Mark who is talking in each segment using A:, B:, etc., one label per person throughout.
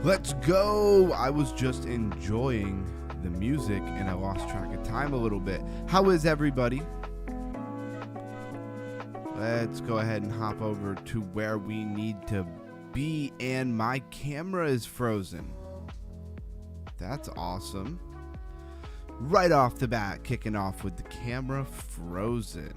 A: Let's go. I was just enjoying the music and I lost track of time a little bit. How is everybody? Let's go ahead and hop over to where we need to be, and my camera is frozen. That's awesome. Right off the bat, kicking off with the camera frozen.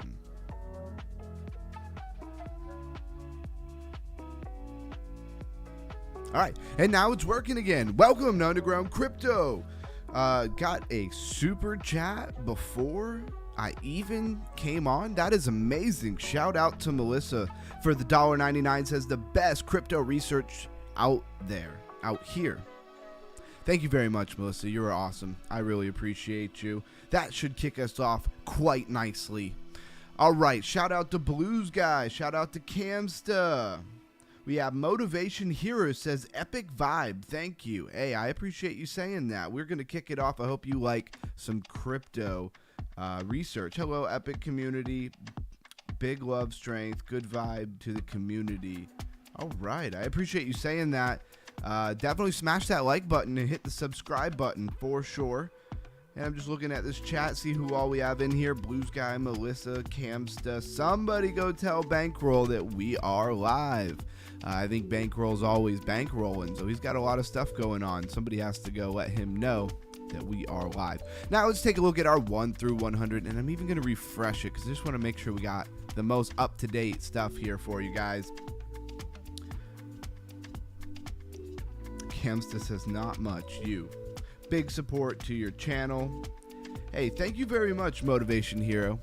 A: All right, and now it's working again. Welcome to Underground Crypto. Got a super chat before I even came on. That is amazing. Shout out to Melissa for the $1.99. Says the best crypto research out here. Thank you very much, Melissa. You're awesome. I really appreciate you. That should kick us off quite nicely. All right. Shout out to Blues Guy. Shout out to Camsta. We have Motivation Hero says epic vibe. Thank you. Hey, I appreciate you saying that. We're going to kick it off. I hope you like some crypto research. Hello, epic community. Big love, strength, good vibe to the community. All right. I appreciate you saying that. Definitely smash that like button and hit the subscribe button for sure. And I'm just looking at this chat, see who all we have in here. Blues Guy, Melissa, Camsta. Somebody go tell Bankroll that we are live. I think Bankroll's always bankrolling, so he's got a lot of stuff going on. Somebody has to go let him know that we are live. Now let's take a look at our 1 through 100, and I'm even going to refresh it because I just want to make sure we got the most up-to-date stuff here for you guys. Camsta says not much. You. Big support to your channel. Hey, thank you very much, Motivation Hero.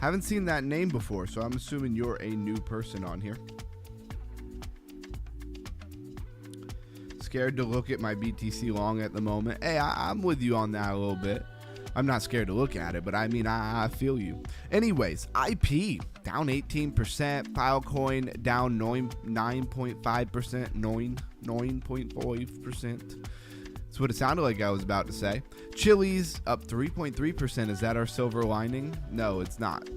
A: Haven't seen that name before, so I'm assuming you're a new person on here. Scared to look at my BTC long at the moment. Hey, I'm with you on that a little bit. I'm not scared to look at it, but I mean, I feel you. Anyways, IP down 18%. Filecoin down 9.5%. 9.5%. That's what it sounded like I was about to say. Chili's up 3.3%. Is that our silver lining? No, it's not.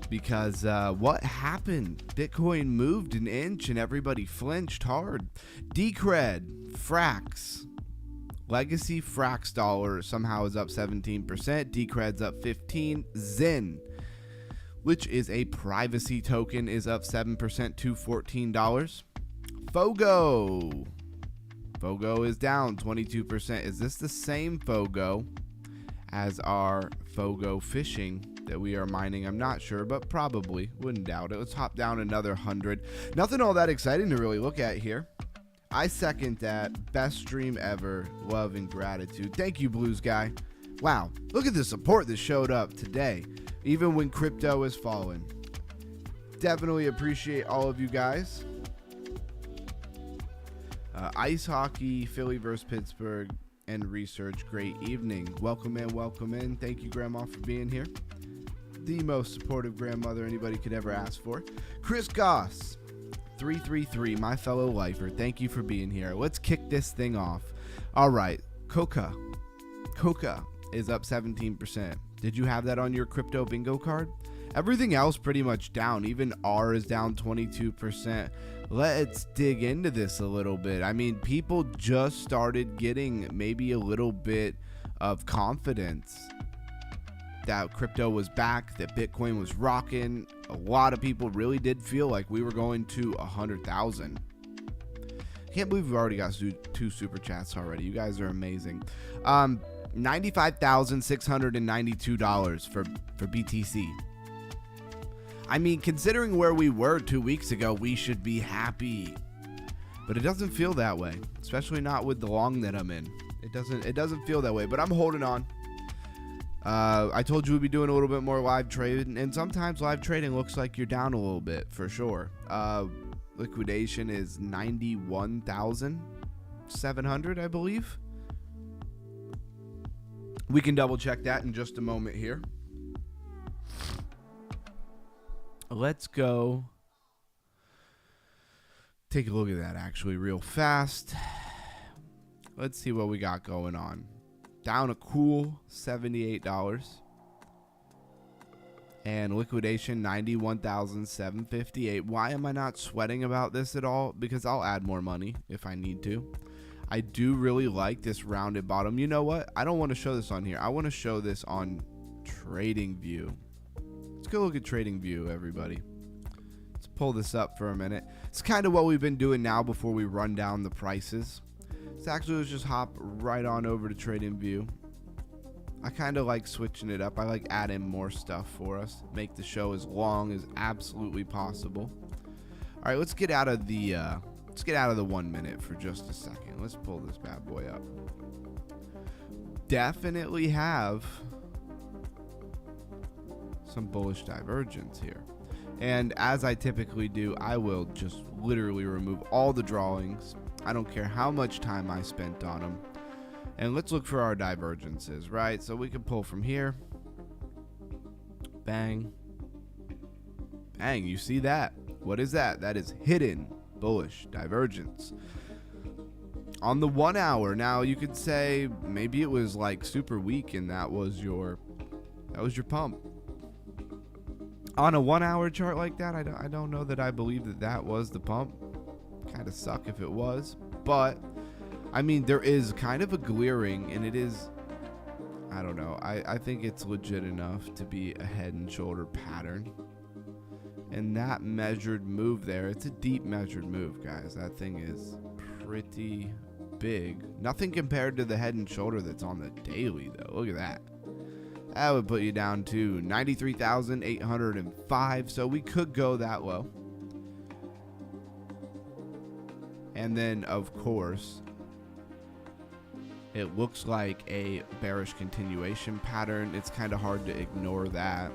A: Because what happened? Bitcoin moved an inch and everybody flinched hard. Decred, Frax, Legacy Frax dollar somehow is up 17%. Decred's up 15%. Zen, which is a privacy token, is up 7% to $14. Fogo. Fogo is down 22%. Is this the same Fogo as our Fogo fishing that we are mining? I'm not sure, but probably. Wouldn't doubt it. Let's hop down another 100. Nothing all that exciting to really look at here. I second that. Best stream ever. Love and gratitude. Thank you, Blues Guy. Wow, look at the support that showed up today, even when crypto is falling. Definitely appreciate all of you guys. Ice hockey, Philly versus Pittsburgh, and research. Great evening. Welcome in, welcome in. Thank you, Grandma, for being here. The most supportive grandmother anybody could ever ask for. Chris Goss, 333, my fellow lifer. Thank you for being here. Let's kick this thing off. All right, Coca is up 17%. Did you have that on your crypto bingo card? Everything else pretty much down. Even R is down 22%. Let's dig into this a little bit. I mean, people just started getting maybe a little bit of confidence that crypto was back, that Bitcoin was rocking. A lot of people really did feel like we were going to 100,000. Can't believe we've already got 2 super chats already. You guys are amazing. $95,692 for BTC. I mean, considering where we were 2 weeks ago, we should be happy. But it doesn't feel that way, especially not with the long that I'm in. It doesn't feel that way, but I'm holding on. I told you we'd be doing a little bit more live trading, and sometimes live trading looks like you're down a little bit, for sure. Liquidation is 91,700, I believe. We can double check that in just a moment here. Let's go take a look at that actually real fast. Let's see what we got going on. Down a cool $78. And liquidation 91,758. Why am I not sweating about this at all? Because I'll add more money if I need to. I do really like this rounded bottom. You know what? I don't want to show this on here. I want to show this on TradingView. Let's go look at TradingView, everybody. Let's pull this up for a minute. It's kind of what we've been doing now before we run down the prices. So actually, let's just hop right on over to TradingView. I kind of like switching it up. I like adding more stuff for us. Make the show as long as absolutely possible. All right, let's get out of the 1 minute for just a second. Let's pull this bad boy up. Definitely have some bullish divergence here. And as I typically do, I will just literally remove all the drawings. I don't care how much time I spent on them. And let's look for our divergences, right? So we can pull from here. Bang. Bang, you see that? What is that? That is hidden bullish divergence. On the 1 hour, now you could say maybe it was like super weak and that was your pump. On a 1 hour chart like that, I don't know that I believe that was the pump. Kind of suck if it was, but I mean, there is kind of a glaring, and it is, I don't know, I think it's legit enough to be a head and shoulder pattern. And that measured move there, it's a deep measured move, guys. That thing is pretty big. Nothing compared to the head and shoulder that's on the daily, though. Look at that. That would put you down to 93,805, so we could go that low. And then, of course, it looks like a bearish continuation pattern. It's kind of hard to ignore that.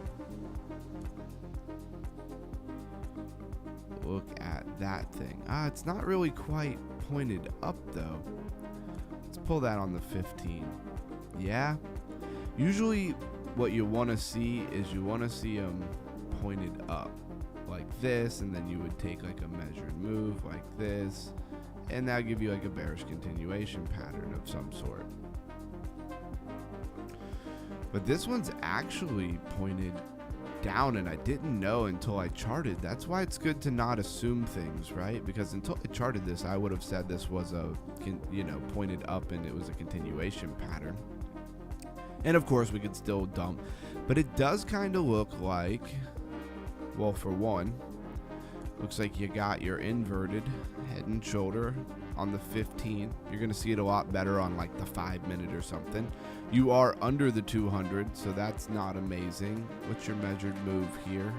A: Look at that thing. It's not really quite pointed up though. Let's pull that on the 15. Yeah. Usually what you want to see is you want to see them pointed up like this, and then you would take like a measured move like this. And that'll give you like a bearish continuation pattern of some sort. But this one's actually pointed down, and I didn't know until I charted. That's why it's good to not assume things, right? Because until I charted this, I would have said this was a, pointed up and it was a continuation pattern. And of course we could still dump, but it does kind of look like, well, for one, looks like you got your inverted head and shoulder on the 15. You're going to see it a lot better on like the 5 minute or something. You are under the 200, so that's not amazing. What's your measured move here?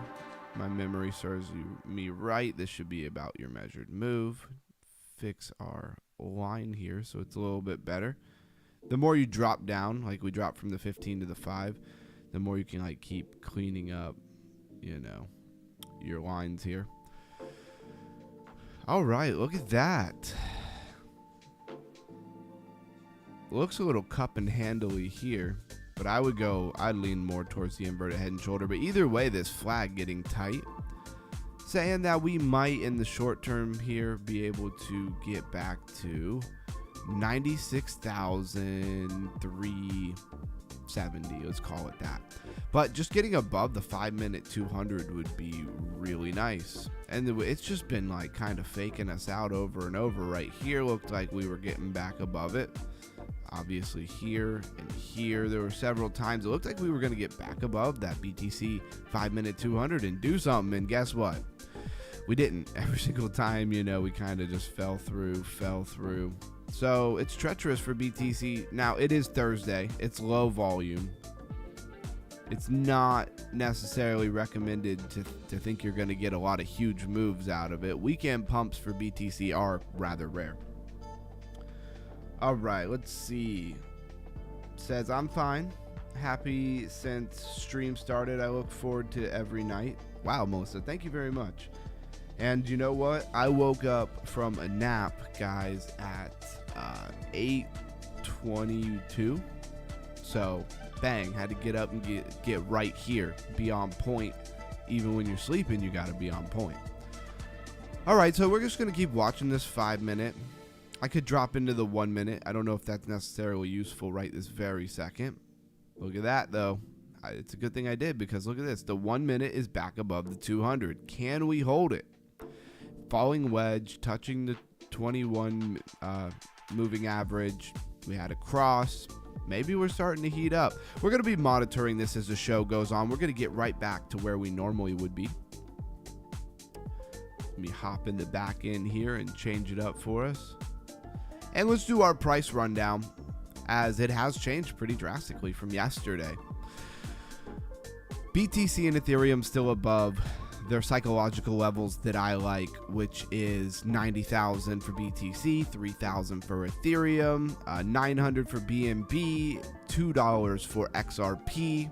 A: My memory serves me right. This should be about your measured move. Fix our line here so it's a little bit better. The more you drop down, like we drop from the 15 to the 5, the more you can like keep cleaning up, your lines here. All right, look at that. Looks a little cup and handly here, but I'd lean more towards the inverted head and shoulder. But either way, this flag getting tight, saying that we might in the short term here be able to get back to 96,370, let's call it that. But just getting above the 5 minute 200 would be really nice. And it's just been like kind of faking us out over and over. Right here looked like we were getting back above it. Obviously here and here, there were several times it looked like we were going to get back above that BTC 5 minute 200 and do something. And guess what? We didn't. Every single time, we kind of just fell through. So it's treacherous for BTC. Now it is Thursday. It's low volume. It's not necessarily recommended to think you're going to get a lot of huge moves out of it. Weekend pumps for BTC are rather rare. All right, let's see. Says, I'm fine. Happy since stream started. I look forward to every night. Wow, Melissa, thank you very much. And you know what? I woke up from a nap, guys, at 8:22. So, bang, had to get up and get right here, be on point. Even when you're sleeping, you got to be on point. All right, so we're just going to keep watching this 5 minute. I could drop into the 1 minute. I don't know if that's necessarily useful right this very second. Look at that, though. it's a good thing I did, because look at this. The 1 minute is back above the 200. Can we hold it? Falling wedge, touching the 21 moving average. We had a cross. Maybe we're starting to heat up. We're going to be monitoring this as the show goes on. We're going to get right back to where we normally would be. Let me hop in the back end here and change it up for us. And let's do our price rundown, as it has changed pretty drastically from yesterday. BTC and Ethereum still above their psychological levels that I like, which is 90,000 for BTC, 3,000 for Ethereum, 900 for BNB, $2 for XRP.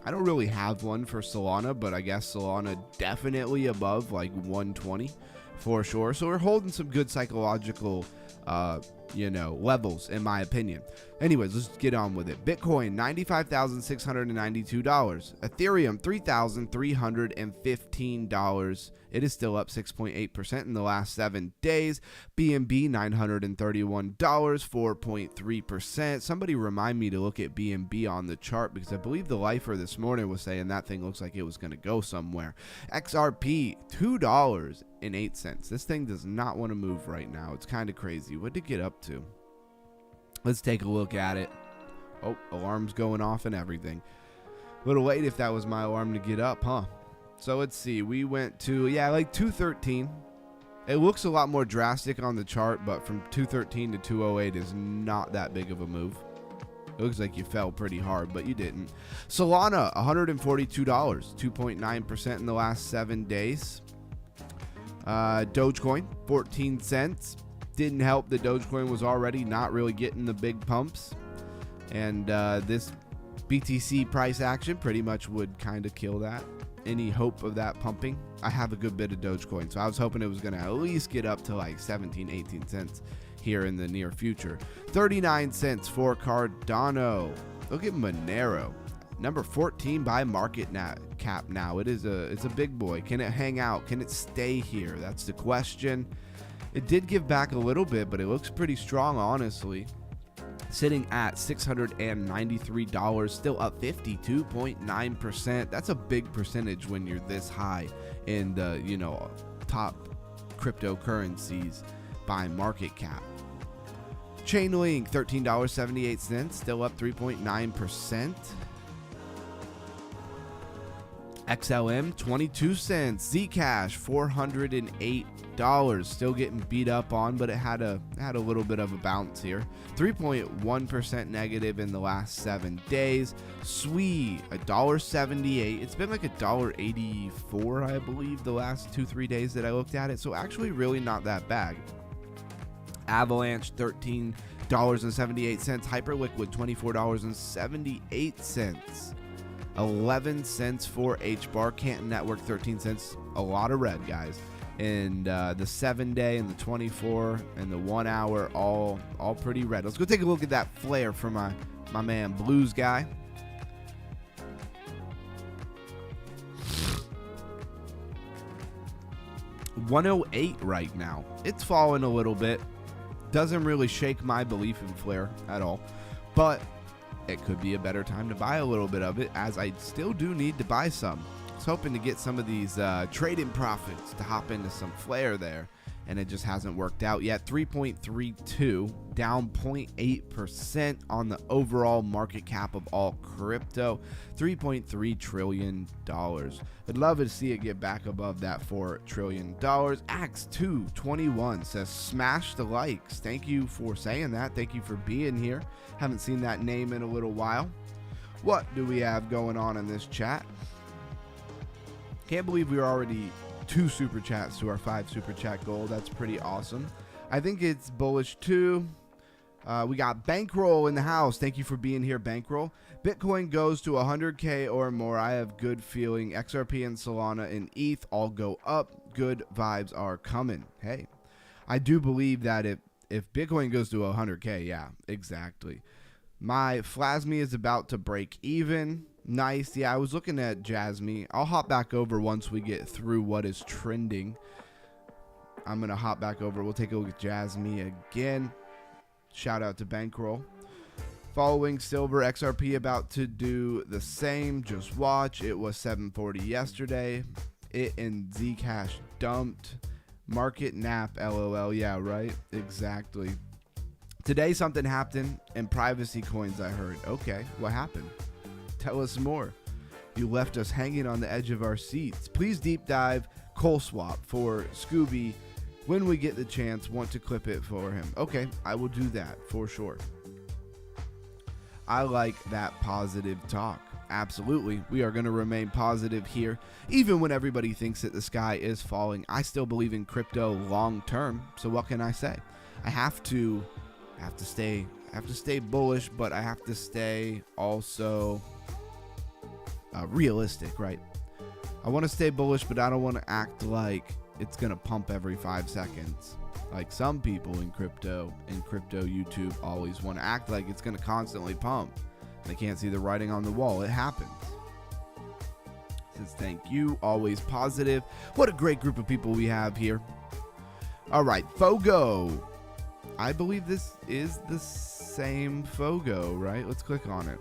A: I don't really have one for Solana, but I guess Solana definitely above like 120 for sure. So we're holding some good psychological levels, in my opinion. Anyways, let's get on with it. Bitcoin, $95,692. Ethereum, $3,315. It is still up 6.8% in the last 7 days. BNB, $931, 4.3%. Somebody remind me to look at BNB on the chart, because I believe the lifer this morning was saying that thing looks like it was going to go somewhere. XRP, $2.08. This thing does not want to move right now. It's kind of crazy. What did it get up to? Let's take a look at it. Oh, alarm's going off and everything. A little late if that was my alarm to get up, huh? So let's see. We went to, like 213. It looks a lot more drastic on the chart, but from 213 to 208 is not that big of a move. It looks like you fell pretty hard, but you didn't. Solana, $142, 2.9% in the last 7 days. Dogecoin, 14 cents. Didn't help that Dogecoin was already not really getting the big pumps. And this BTC price action pretty much would kind of kill that. Any hope of that pumping. I have a good bit of Dogecoin, so I was hoping it was going to at least get up to like 17, 18 cents here in the near future. 39 cents for Cardano. Look at Monero. Number 14 by market cap now. It's a big boy. Can it hang out? Can it stay here? That's the question. It did give back a little bit, but it looks pretty strong, honestly. Sitting at $693, still up 52.9%. That's a big percentage when you're this high in the, top cryptocurrencies by market cap. Chainlink, $13.78, still up 3.9%. XLM, 22 cents. Zcash, $408, still getting beat up on, but it had a little bit of a bounce here. 3.1% negative in the last 7 days. SWI, $1.78. It's been like $1.84, I believe, the last 2-3 days that I looked at it. So actually, really not that bad. Avalanche, $13.78. Hyperliquid, $24.78. 11 cents for HBAR. Canton Network, 13 cents. A lot of red, guys. And the 7-day and the 24 and the 1 hour, all pretty red. Let's go take a look at that flare for my man Blues guy. $108 right now. It's fallen a little bit. Doesn't really shake my belief in flare at all, but it could be a better time to buy a little bit of it, as I still do need to buy some. I was hoping to get some of these trade-in profits to hop into some flare there, and it just hasn't worked out yet. 3.32, down 0.8% on the overall market cap of all crypto. $3.3 trillion. I'd love to see it get back above that $4 trillion. Axe221 says, smash the likes. Thank you for saying that. Thank you for being here. Haven't seen that name in a little while. What do we have going on in this chat? Can't believe we're already 2 super chats to our 5 super chat goal. That's pretty awesome. I think it's bullish too. We got Bankroll in the house. Thank you for being here, Bankroll. Bitcoin goes to 100K or more. I have good feeling. XRP and Solana and ETH all go up. Good vibes are coming. Hey, I do believe that if Bitcoin goes to 100K, yeah, exactly. My Flasmy is about to break even. Nice. Yeah, I was looking at Jasmy. I'll hop back over once we get through what is trending. I'm going to hop back over. We'll take a look at Jasmy again. Shout out to Bankroll. Following silver, XRP about to do the same. Just watch. It was 740 yesterday. It and Zcash dumped. Market nap, LOL. Yeah, right. Exactly. Today something happened in privacy coins, I heard. Okay, what happened? Tell us more. You left us hanging on the edge of our seats. Please deep dive Coal Swap for Scooby when we get the chance. Want to clip it for him. Okay, I will do that for sure. I like that positive talk. Absolutely. We are going to remain positive here. Even when everybody thinks that the sky is falling, I still believe in crypto long term. So what can I say? I have to stay bullish, but I have to stay also realistic, right? I want to stay bullish, but I don't want to act like it's going to pump every 5 seconds. Like some people in crypto YouTube always want to act like it's going to constantly pump. They can't see the writing on the wall. It happens. Says thank you. Always positive. What a great group of people we have here. All right, Fogo. I believe this is the same Fogo, right? Let's click on it.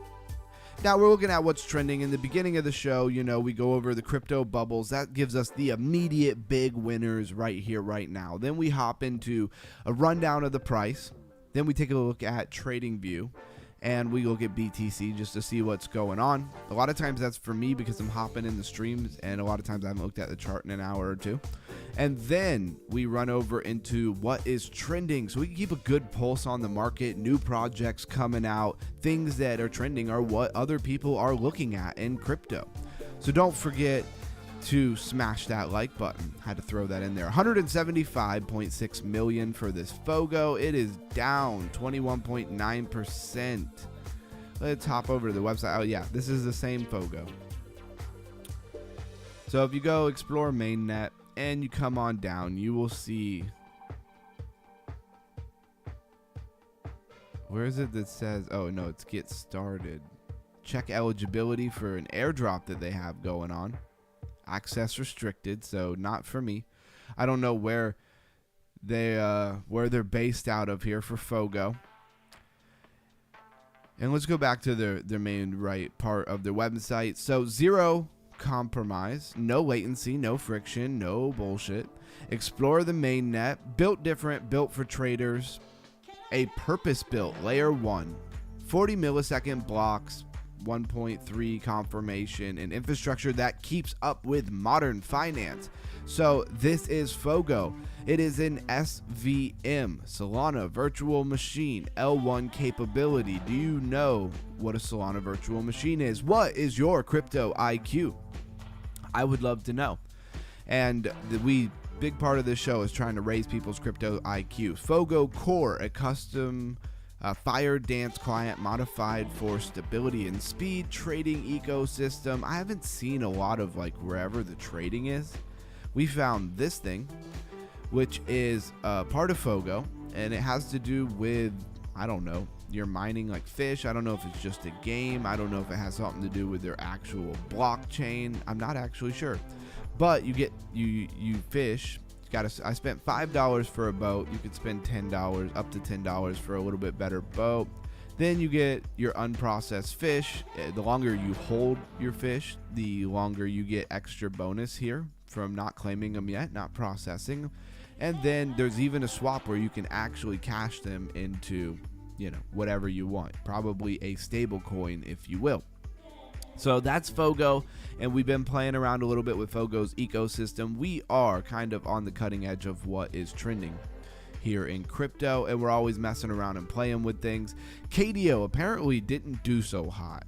A: Now we're looking at what's trending. In the beginning of the show, you know, we go over the crypto bubbles. That gives us the immediate big winners right here, right now. Then we hop into a rundown of the price. Then we take a look at TradingView. And we look at BTC just to see what's going on. A lot of times that's for me because I'm hopping in the streams, and a lot of times I haven't looked at the chart in an hour or two. And then we run over into what is trending, so we can keep a good pulse on the market, new projects coming out, things that are trending are what other people are looking at in crypto. So don't forget to smash that like button. Had to throw that in there. 175.6 million for this Fogo. It is down 21.9%. Let's hop over to the website. Oh yeah, this is the same Fogo. So if you go explore mainnet and you come on down, you will see, where is it that says, oh no, it's get started. Check eligibility for an airdrop that they have going on. Access restricted, so not for me. I don't know where they're based out of here for Fogo. And let's go back to their main right part of their website. So zero compromise, no latency, no friction, no bullshit. Explore the mainnet, built different, built for traders. A purpose-built layer 1, 40 millisecond blocks, 1.3 confirmation, and infrastructure that keeps up with modern finance. So this is Fogo. It is an SVM, Solana Virtual Machine, L1 capability. Do you know what a Solana Virtual Machine is? What is your crypto IQ? I would love to know. And big part of this show is trying to raise people's crypto IQ. Fogo Core, a custom Fire Dance client modified for stability and speed, trading ecosystem. I haven't seen a lot of like wherever the trading is. We found this thing, which is part of Fogo, and it has to do with, I don't know, you're mining like fish. I don't know if it's just a game. I don't know if it has something to do with their actual blockchain. I'm not actually sure, but you fish. I spent $5 for a boat. You could spend $10, up to $10 for a little bit better boat. Then you get your unprocessed fish. The longer you hold your fish, the longer you get extra bonus here from not claiming them yet, not processing. And then there's even a swap where you can actually cash them into, you know, whatever you want. Probably a stable coin, if you will. So that's Fogo, and we've been playing around a little bit with Fogo's ecosystem. We are kind of on the cutting edge of what is trending here in crypto, and we're always messing around and playing with things. KDO apparently didn't do so hot.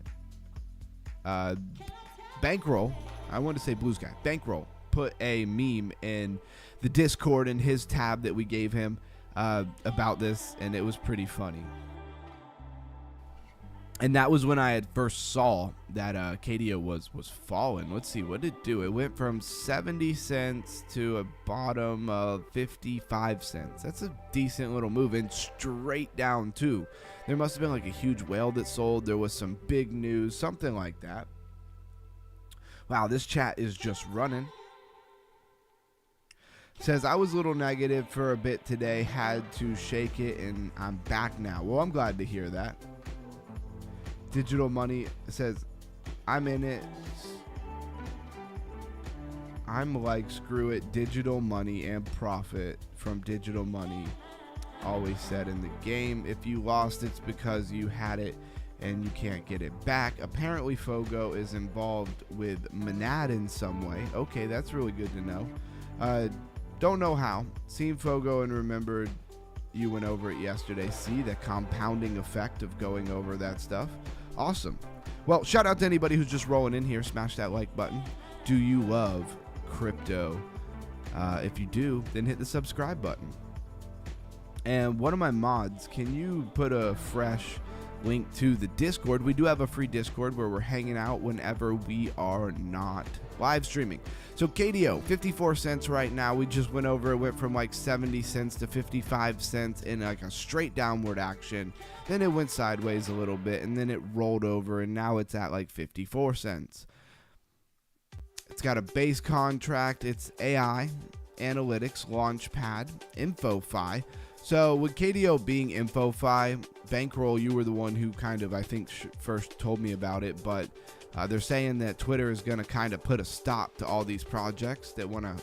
A: Bankroll, I wanted to say Blue Sky. Bankroll put a meme in the Discord in his tab that we gave him about this, and it was pretty funny. And that was when I had first saw that KDO was falling. Let's see, what did it do? It went from 70 cents to a bottom of 55 cents. That's a decent little move, and straight down too. There must have been like a huge whale that sold. There was some big news, something like that. Wow, this chat is just running. Says, I was a little negative for a bit today, had to shake it, and I'm back now. Well, I'm glad to hear that. Digital Money says, I'm in it. I'm like, screw it. Digital Money and profit from Digital Money. Always said in the game, if you lost, it's because you had it and you can't get it back. Apparently, Fogo is involved with Monad in some way. Okay, that's really good to know. Don't know how. Seen Fogo and remembered you went over it yesterday. See the compounding effect of going over that stuff. Awesome. Well, shout out to anybody who's just rolling in here. Smash that like button. Do you love crypto? If you do, then hit the subscribe button. And one of my mods, can you put a fresh link to the Discord? We do have a free Discord where we're hanging out whenever we are not live streaming. So KDO, 54 cents right now. We just went over it, went from like 70 cents to 55 cents in like a straight downward action. Then it went sideways a little bit and then it rolled over and now it's at like 54 cents. It's got a base contract. It's AI, Analytics, Launchpad, InfoFi. So with KDO being InfoFi, Bankroll, you were the one who kind of, I think, first told me about it, but they're saying that Twitter is going to kind of put a stop to all these projects that want to,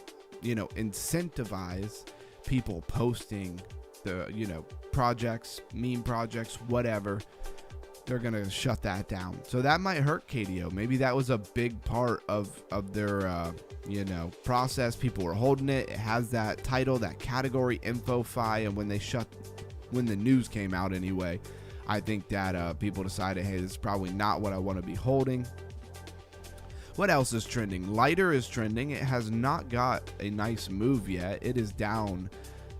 A: incentivize people posting the, projects, meme projects, whatever. They're going to shut that down. So that might hurt KDO. Maybe that was a big part of their, process. People were holding it. It has that title, that category, InfoFi. And when the news came out anyway, I think that people decided, hey, this is probably not what I want to be holding. What else is trending? Lighter is trending. It has not got a nice move yet. It is down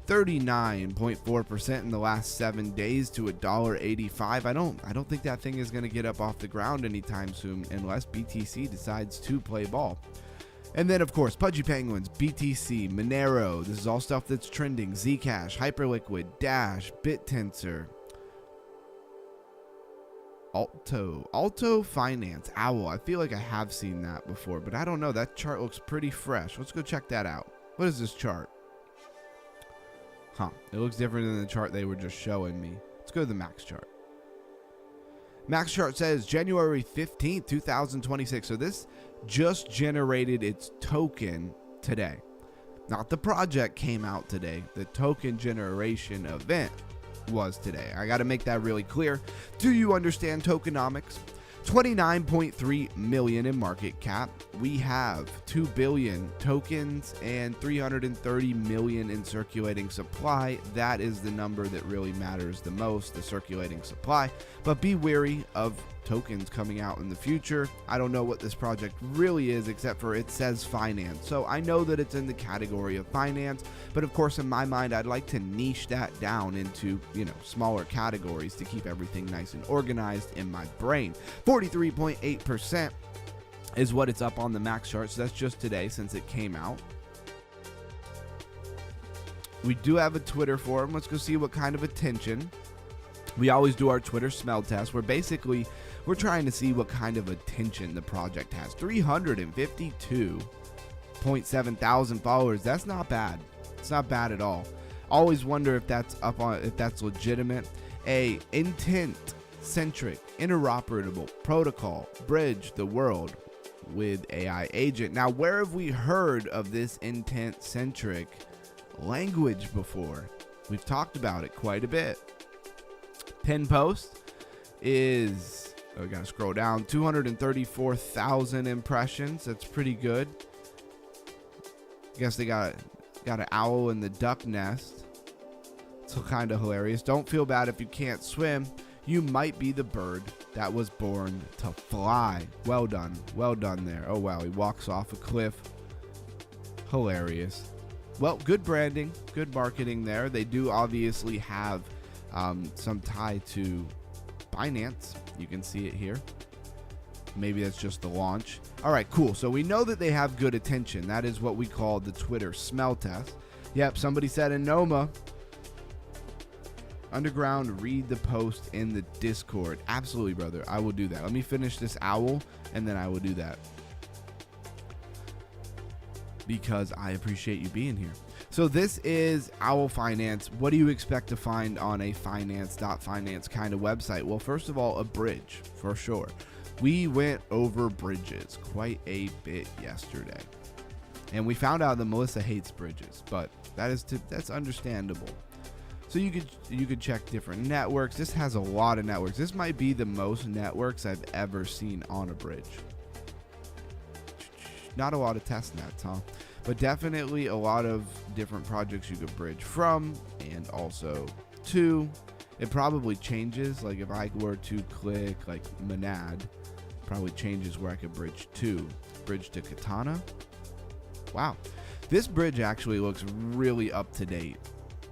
A: 39.4% in the last 7 days to $1.85. I don't think that thing is going to get up off the ground anytime soon unless BTC decides to play ball. And then, of course, Pudgy Penguins, BTC, Monero. This is all stuff that's trending. Zcash, Hyperliquid, Dash, BitTensor, Alto Finance, Owl. I feel like I have seen that before, but I don't know. That chart looks pretty fresh. Let's go check that out. What is this chart? It looks different than the chart they were just showing me. Let's go to the max chart. Max chart says January 15th, 2026. So this just generated its token today. Not the project came out today. The token generation event was today. I got to make that really clear. Do you understand tokenomics? 29.3 million in market cap. We have 2 billion tokens and 330 million in circulating supply. That is the number that really matters the most, the circulating supply. But be wary of tokens coming out in the future. I don't know what this project really is except for it says finance. So I know that it's in the category of finance, but of course in my mind I'd like to niche that down into, smaller categories to keep everything nice and organized in my brain. 43.8% is what it's up on the max chart. So that's just today since it came out. We do have a Twitter forum. Let's go see what kind of attention. We always do our Twitter smell test where basically we're trying to see what kind of attention the project has. 352.7 thousand followers. That's not bad. It's not bad at all. Always wonder if that's legitimate. A intent-centric, interoperable protocol bridge the world with AI agent. Now, where have we heard of this intent-centric language before? We've talked about it quite a bit. Pin post is, I gotta scroll down, 234,000 impressions. That's pretty good. I guess they got an owl in the duck nest. It's kind of hilarious. Don't feel bad if you can't swim. You might be the bird that was born to fly. Well done there. Oh wow, he walks off a cliff. Hilarious. Well, good branding, good marketing there. They do obviously have some tie to Binance. You can see it here. Maybe that's just the launch. All right, cool. So we know that they have good attention. That is what we call the Twitter smell test. Yep, somebody said in Noma. Underground, read the post in the Discord. Absolutely, brother. I will do that. Let me finish this owl, and then I will do that. Because I appreciate you being here. So this is Owl Finance. What do you expect to find on a finance.finance kind of website? Well, first of all, a bridge for sure. We went over bridges quite a bit yesterday, and we found out that Melissa hates bridges, but that's understandable. So you could check different networks. This has a lot of networks. This might be the most networks I've ever seen on a bridge. Not a lot of test nets, huh? But definitely a lot of different projects you could bridge from and also to. It probably changes. Like if I were to click like Monad, probably changes where I could bridge to. Bridge to Katana. Wow. This bridge actually looks really up to date.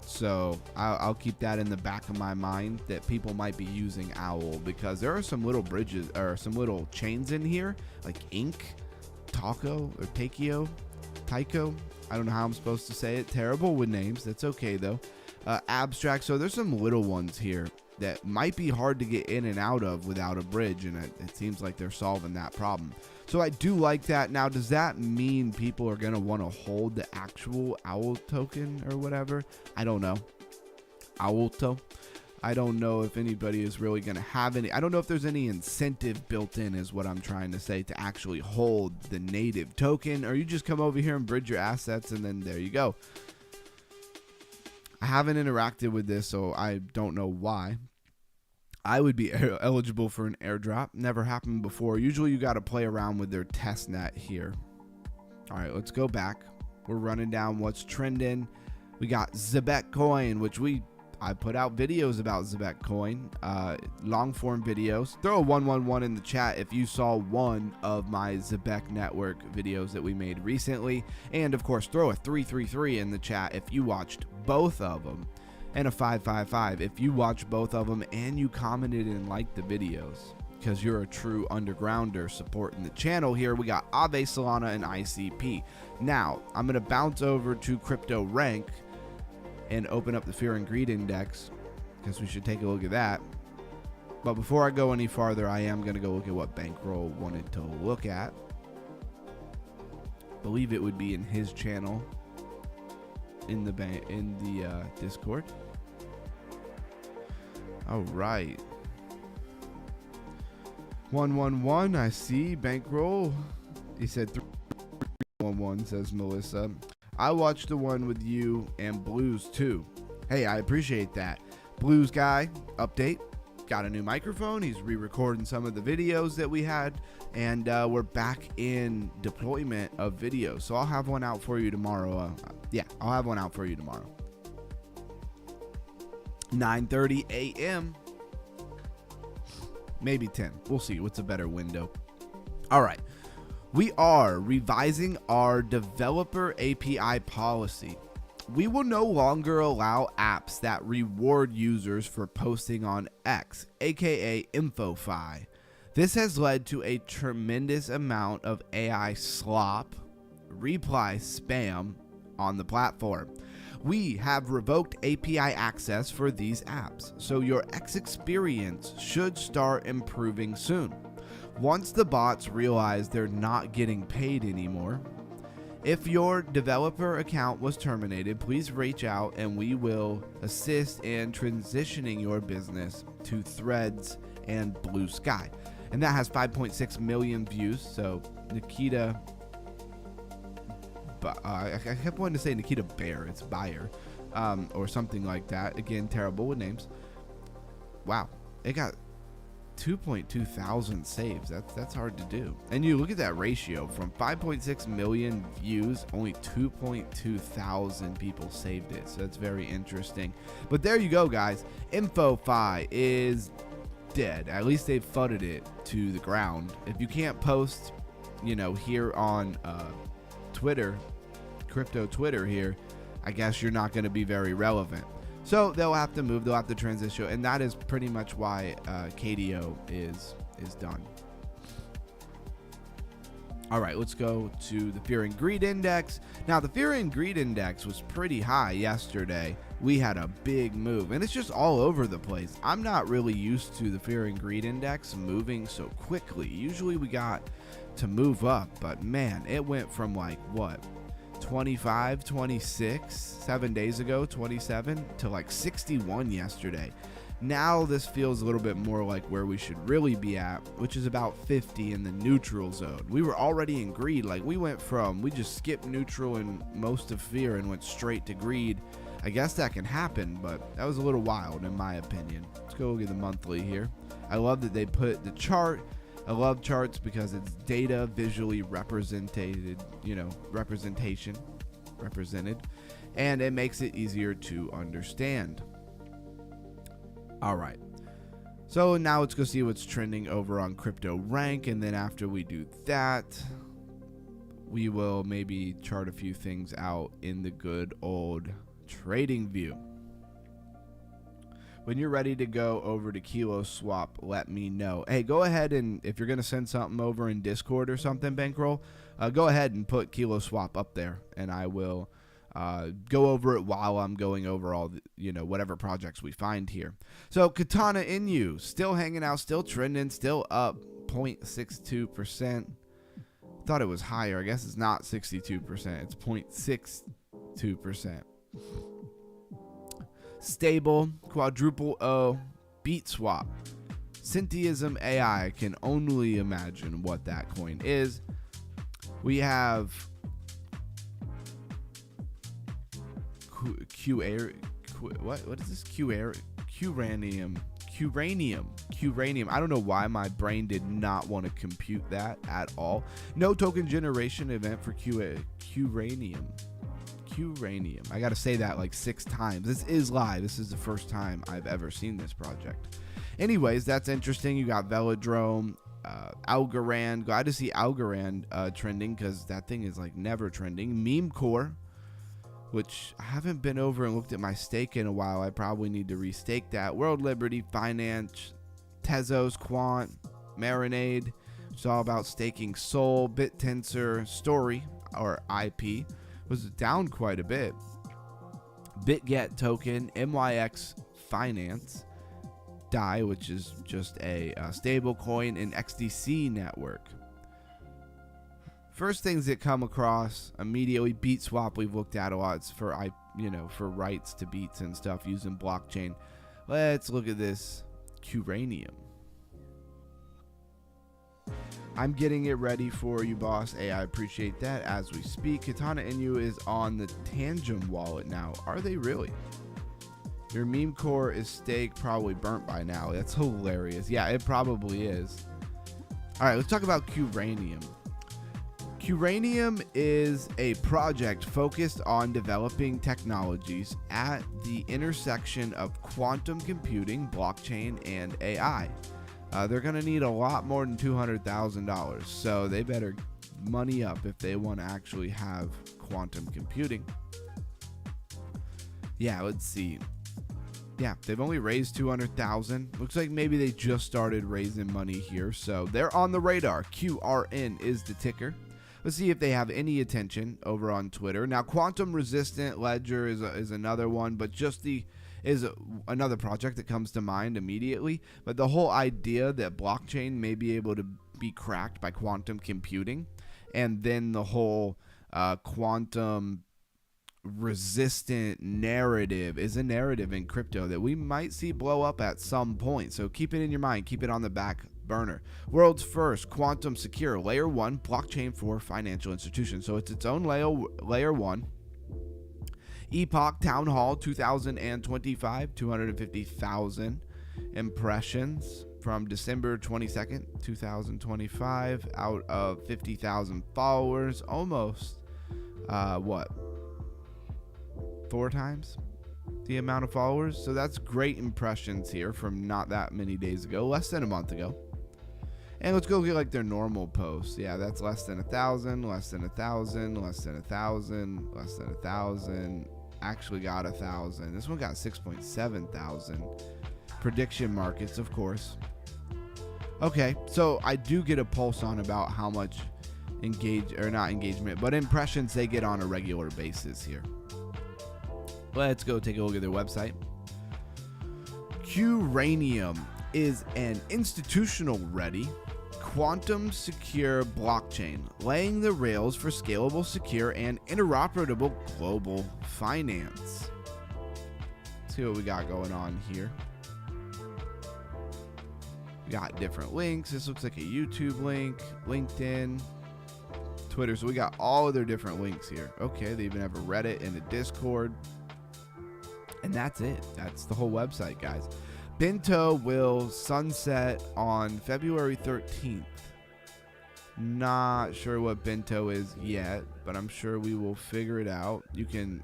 A: So I'll keep that in the back of my mind that people might be using Owl, because there are some little bridges or some little chains in here like Ink, Taco or Takeo, Tycho. I don't know how I'm supposed to say it. Terrible with names. That's okay though. Abstract. So there's some little ones here that might be hard to get in and out of without a bridge, and it seems like they're solving that problem. So I do like that. Now, does that mean people are going to want to hold the actual Owl token or whatever? I don't know. Owlto. I don't know if anybody is really going to have any. I don't know if there's any incentive built in, is what I'm trying to say, to actually hold the native token, or you just come over here and bridge your assets and then there you go. I haven't interacted with this, so I don't know why. I would be eligible for an airdrop. Never happened before. Usually you got to play around with their test net here. All right, let's go back. We're running down what's trending. We got Zebek Coin, which I put out videos about Zebek Coin, long form videos. Throw a 111 in the chat if you saw one of my Zebek network videos that we made recently. And of course, throw a 333 in the chat if you watched both of them. And a 555 if you watched both of them and you commented and liked the videos, because you're a true undergrounder supporting the channel here. We got Aave, Solana, and ICP. Now, I'm going to bounce over to Crypto Rank and open up the Fear and Greed Index, because we should take a look at that. But before I go any farther, I am going to go look at what Bankroll wanted to look at. I believe it would be in his channel in the Discord. All right. 111, I see. Bankroll. He said 311, says Melissa. I watched the one with you and Blues too. Hey, I appreciate that. Blues guy, update. Got a new microphone. He's re-recording some of the videos that we had, and we're back in deployment of videos. So I'll have one out for you tomorrow. I'll have one out for you tomorrow. 9:30 a.m. Maybe 10. We'll see what's a better window. All right. We are revising our developer API policy. We will no longer allow apps that reward users for posting on X, aka InfoFi. This has led to a tremendous amount of AI slop, reply spam on the platform. We have revoked API access for these apps, so your X experience should start improving soon, once the bots realize they're not getting paid anymore. If your developer account was terminated, please reach out and we will assist in transitioning your business to Threads and Blue Sky. And that has 5.6 million views. So Nikita, I kept wanting to say Nikita Bear, it's Bayer, or something like that. Again, terrible with names. Wow, it got 2.2 thousand saves. That's hard to do. And you look at that ratio, from 5.6 million views, only 2.2 thousand people saved it. So that's very interesting. But there you go, guys. InfoFi is dead. At least they've fudded it to the ground. If you can't post, here on Twitter, crypto Twitter here, I guess you're not going to be very relevant. So they'll have to move, they'll have to transition, and that is pretty much why KDO is done. All right, let's go to the Fear and Greed Index. Now, the Fear and Greed Index was pretty high yesterday. We had a big move, and it's just all over the place. I'm not really used to the Fear and Greed Index moving so quickly. Usually we got to move up, but man, it went from like, what, 25, 26, 7 days ago, 27 to like 61 yesterday. Now this feels a little bit more like where we should really be at, which is about 50 in the neutral zone. We were already in greed. Like we just skipped neutral and most of fear and went straight to greed. I guess that can happen, but that was a little wild in my opinion. Let's go look at the monthly here. I love that they put the chart. I love charts because it's data visually represented, and it makes it easier to understand. All right, so now let's go see what's trending over on Crypto Rank, and then after we do that, we will maybe chart a few things out in the good old trading view. When you're ready to go over to Kilo Swap, let me know. Hey, go ahead and if you're going to send something over in Discord or something, Bankroll, go ahead and put Kilo Swap up there, and I will go over it while I'm going over all the, whatever projects we find here. So Katana Inu, still hanging out, still trending, still up 0.62%. Thought it was higher. I guess it's not 62%. It's 0.62%. Stable, quadruple O, beat swap. Syntheism AI, can only imagine what that coin is. We have what is this? Quranium. I don't know why my brain did not want to compute that at all. No token generation event for Quranium. I gotta say that like 6 times. This is live. This is the first time I've ever seen this project. Anyways, that's interesting. You got Velodrome, Algorand. Glad to see Algorand trending because that thing is like never trending. MemeCore, which I haven't been over and looked at my stake in a while. I probably need to restake that. World Liberty, Finance, Tezos, Quant, Marinade. It's all about staking Sol, BitTensor, Story, or IP. Was down quite a bit. BitGet token, MemeX Finance, DAI, which is just a stable coin, and XDC network. First things that come across immediately, Beat Swap. We've looked at a lot. It's for for rights to beats and stuff using blockchain. Let's look at this Quranium. I'm getting it ready for you, boss. Hey, I appreciate that as we speak. Katana Inu is on the Tangem wallet now. Are they really? Your meme core is staked, probably burnt by now. That's hilarious. Yeah, it probably is. All right, let's talk about Quranium. Quranium is a project focused on developing technologies at the intersection of quantum computing, blockchain, and AI. They're going to need a lot more than $200,000, so they better money up if they want to actually have quantum computing. Yeah, let's see. Yeah, they've only raised $200,000. Looks like maybe they just started raising money here, so they're on the radar. QRN is the ticker. Let's see if they have any attention over on Twitter. Now, Quantum Resistant Ledger is another one, but is another project that comes to mind immediately. But the whole idea that blockchain may be able to be cracked by quantum computing, and then the whole quantum resistant narrative is a narrative in crypto that we might see blow up at some point. So keep it in your mind, keep it on the back burner. World's first quantum secure layer 1 blockchain for financial institutions. So it's its own layer 1. Epoch Town Hall 2025, 250,000 impressions from December 22nd, 2025, out of 50,000 followers. Almost, 4 times the amount of followers. So that's great impressions here from not that many days ago, less than a month ago. And let's go get like their normal posts. Yeah, that's less than 1,000, less than 1,000, less than 1,000, less than 1,000. Actually got 1,000. This one got 6.7 thousand. Prediction markets, of course. Okay, so I do get a pulse on about how much not engagement, but impressions they get on a regular basis here. Let's go take a look at their website. Quranium is an institutional ready quantum secure blockchain, laying the rails for scalable, secure, and interoperable global finance. Let's see what we got going on here. We got different links. This looks like a YouTube link, LinkedIn, Twitter. So we got all of their different links here. Okay, they even have a Reddit and a Discord. And that's it. That's the whole website, guys. Bento will sunset on February 13th. Not sure what Bento is yet, but I'm sure we will figure it out. You can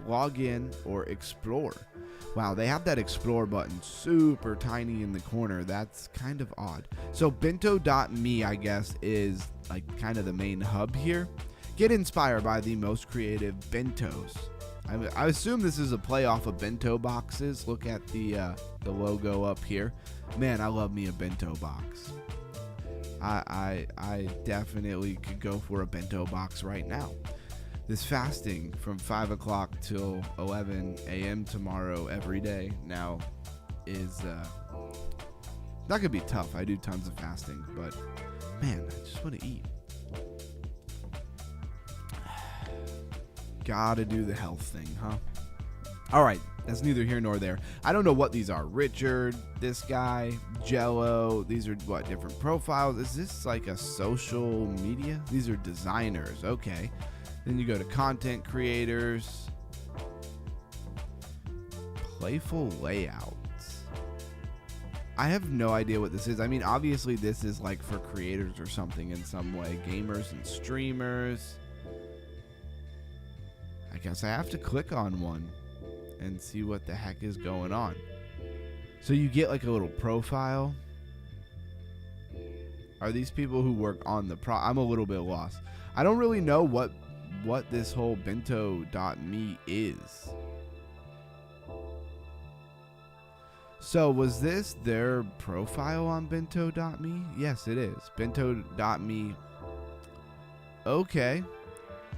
A: log in or explore. Wow, they have that explore button super tiny in the corner. That's kind of odd. So bento.me, I guess, is like kind of the main hub here. Get inspired by the most creative bentos. I assume this is a play off of bento boxes. Look at the logo up here. Man, I love me a bento box. I definitely could go for a bento box right now. This fasting from 5 o'clock till 11 a.m. tomorrow every day now is not going to be tough. I do tons of fasting, but man, I just want to eat. Gotta do the health thing, huh? All right, that's neither here nor there. I don't know what these are. Richard, this guy, Jello. These are what, different profiles? Is this like a social media? These are designers. Okay. Then you go to content creators, playful layouts. I have no idea what this is. I mean, obviously this is like for creators or something in some way. Gamers and streamers. I guess I have to click on one and see what the heck is going on. So you get like a little profile. Are these people who work on the I'm a little bit lost. I don't really know what this whole bento.me is. So was this their profile on bento.me? Yes, it is. Bento.me. Okay.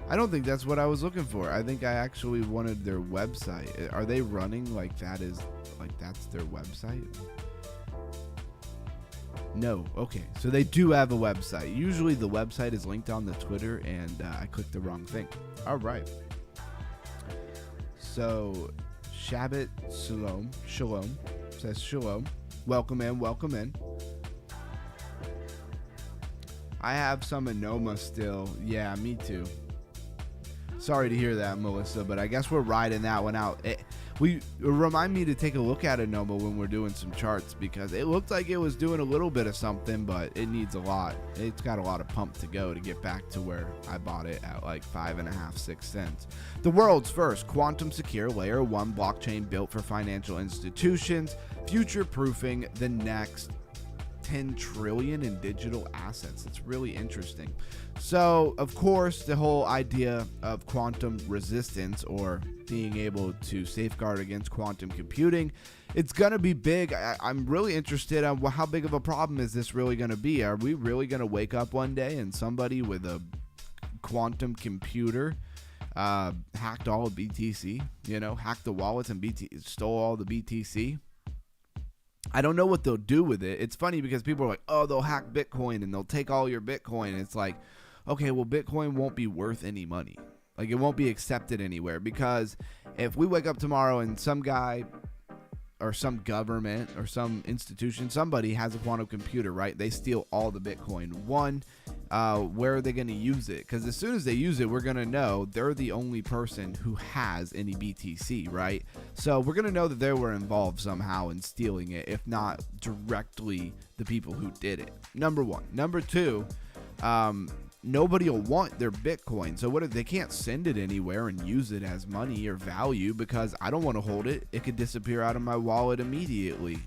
A: I don't think that's what I was looking for. I think I actually wanted their website. Are they running like that is like that's their website? No. Okay. So they do have a website. Usually the website is linked on the Twitter and I clicked the wrong thing. All right. So Shabbat Shalom says Shalom. Welcome in. Welcome in. I have some Anoma still. Yeah, me too. Sorry to hear that, Melissa, but I guess we're riding that one out. Remind me to take a look at Anoma when we're doing some charts because it looked like it was doing a little bit of something, but it needs a lot. It's got a lot of pump to go to get back to where I bought it at like 5.5, 6 cents. The world's first quantum secure layer 1 blockchain built for financial institutions, future-proofing the next 10 trillion in digital assets. It's really interesting. So, of course, the whole idea of quantum resistance or being able to safeguard against quantum computing, it's going to be big. I'm really interested on how big of a problem is this really going to be? Are we really going to wake up one day and somebody with a quantum computer hacked all of BTC, hacked the wallets and stole all the BTC? I don't know what they'll do with it. It's funny because people are like, oh, they'll hack Bitcoin and they'll take all your Bitcoin. And it's like, okay, well, Bitcoin won't be worth any money. Like, it won't be accepted anywhere because if we wake up tomorrow and some guy or some government or some institution, somebody has a quantum computer, right? They steal all the Bitcoin. Where are they going to use it? Because as soon as they use it, we're going to know they're the only person who has any BTC, right? So we're going to know that they were involved somehow in stealing it, if not directly the people who did it. Number one. Number two, nobody will want their Bitcoin. So what if they can't send it anywhere and use it as money or value because I don't want to hold it. It could disappear out of my wallet immediately.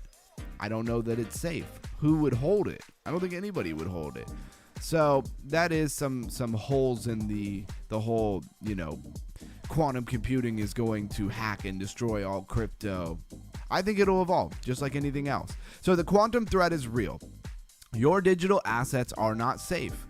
A: I don't know that it's safe. Who would hold it? I don't think anybody would hold it. So that is some holes in the whole, quantum computing is going to hack and destroy all crypto. I think it'll evolve just like anything else. So the quantum threat is real. Your digital assets are not safe.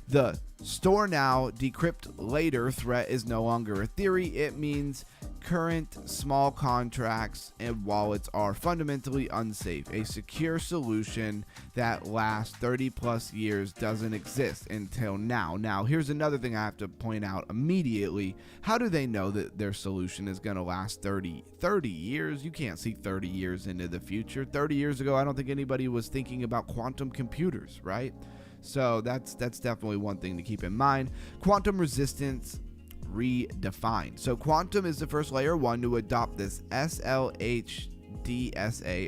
A: The store now, decrypt later threat is no longer a theory. It means Current small contracts and wallets are fundamentally unsafe. A secure solution that lasts 30 plus years doesn't exist until now. Now, here's another thing I have to point out immediately. How do they know that their solution is going to last 30 years? You can't see 30 years into the future. 30 years ago, I don't think anybody was thinking about quantum computers, right? So that's definitely one thing to keep in mind. Quantum resistance redefined. So quantum is the first layer 1 to adopt this SLHDSA,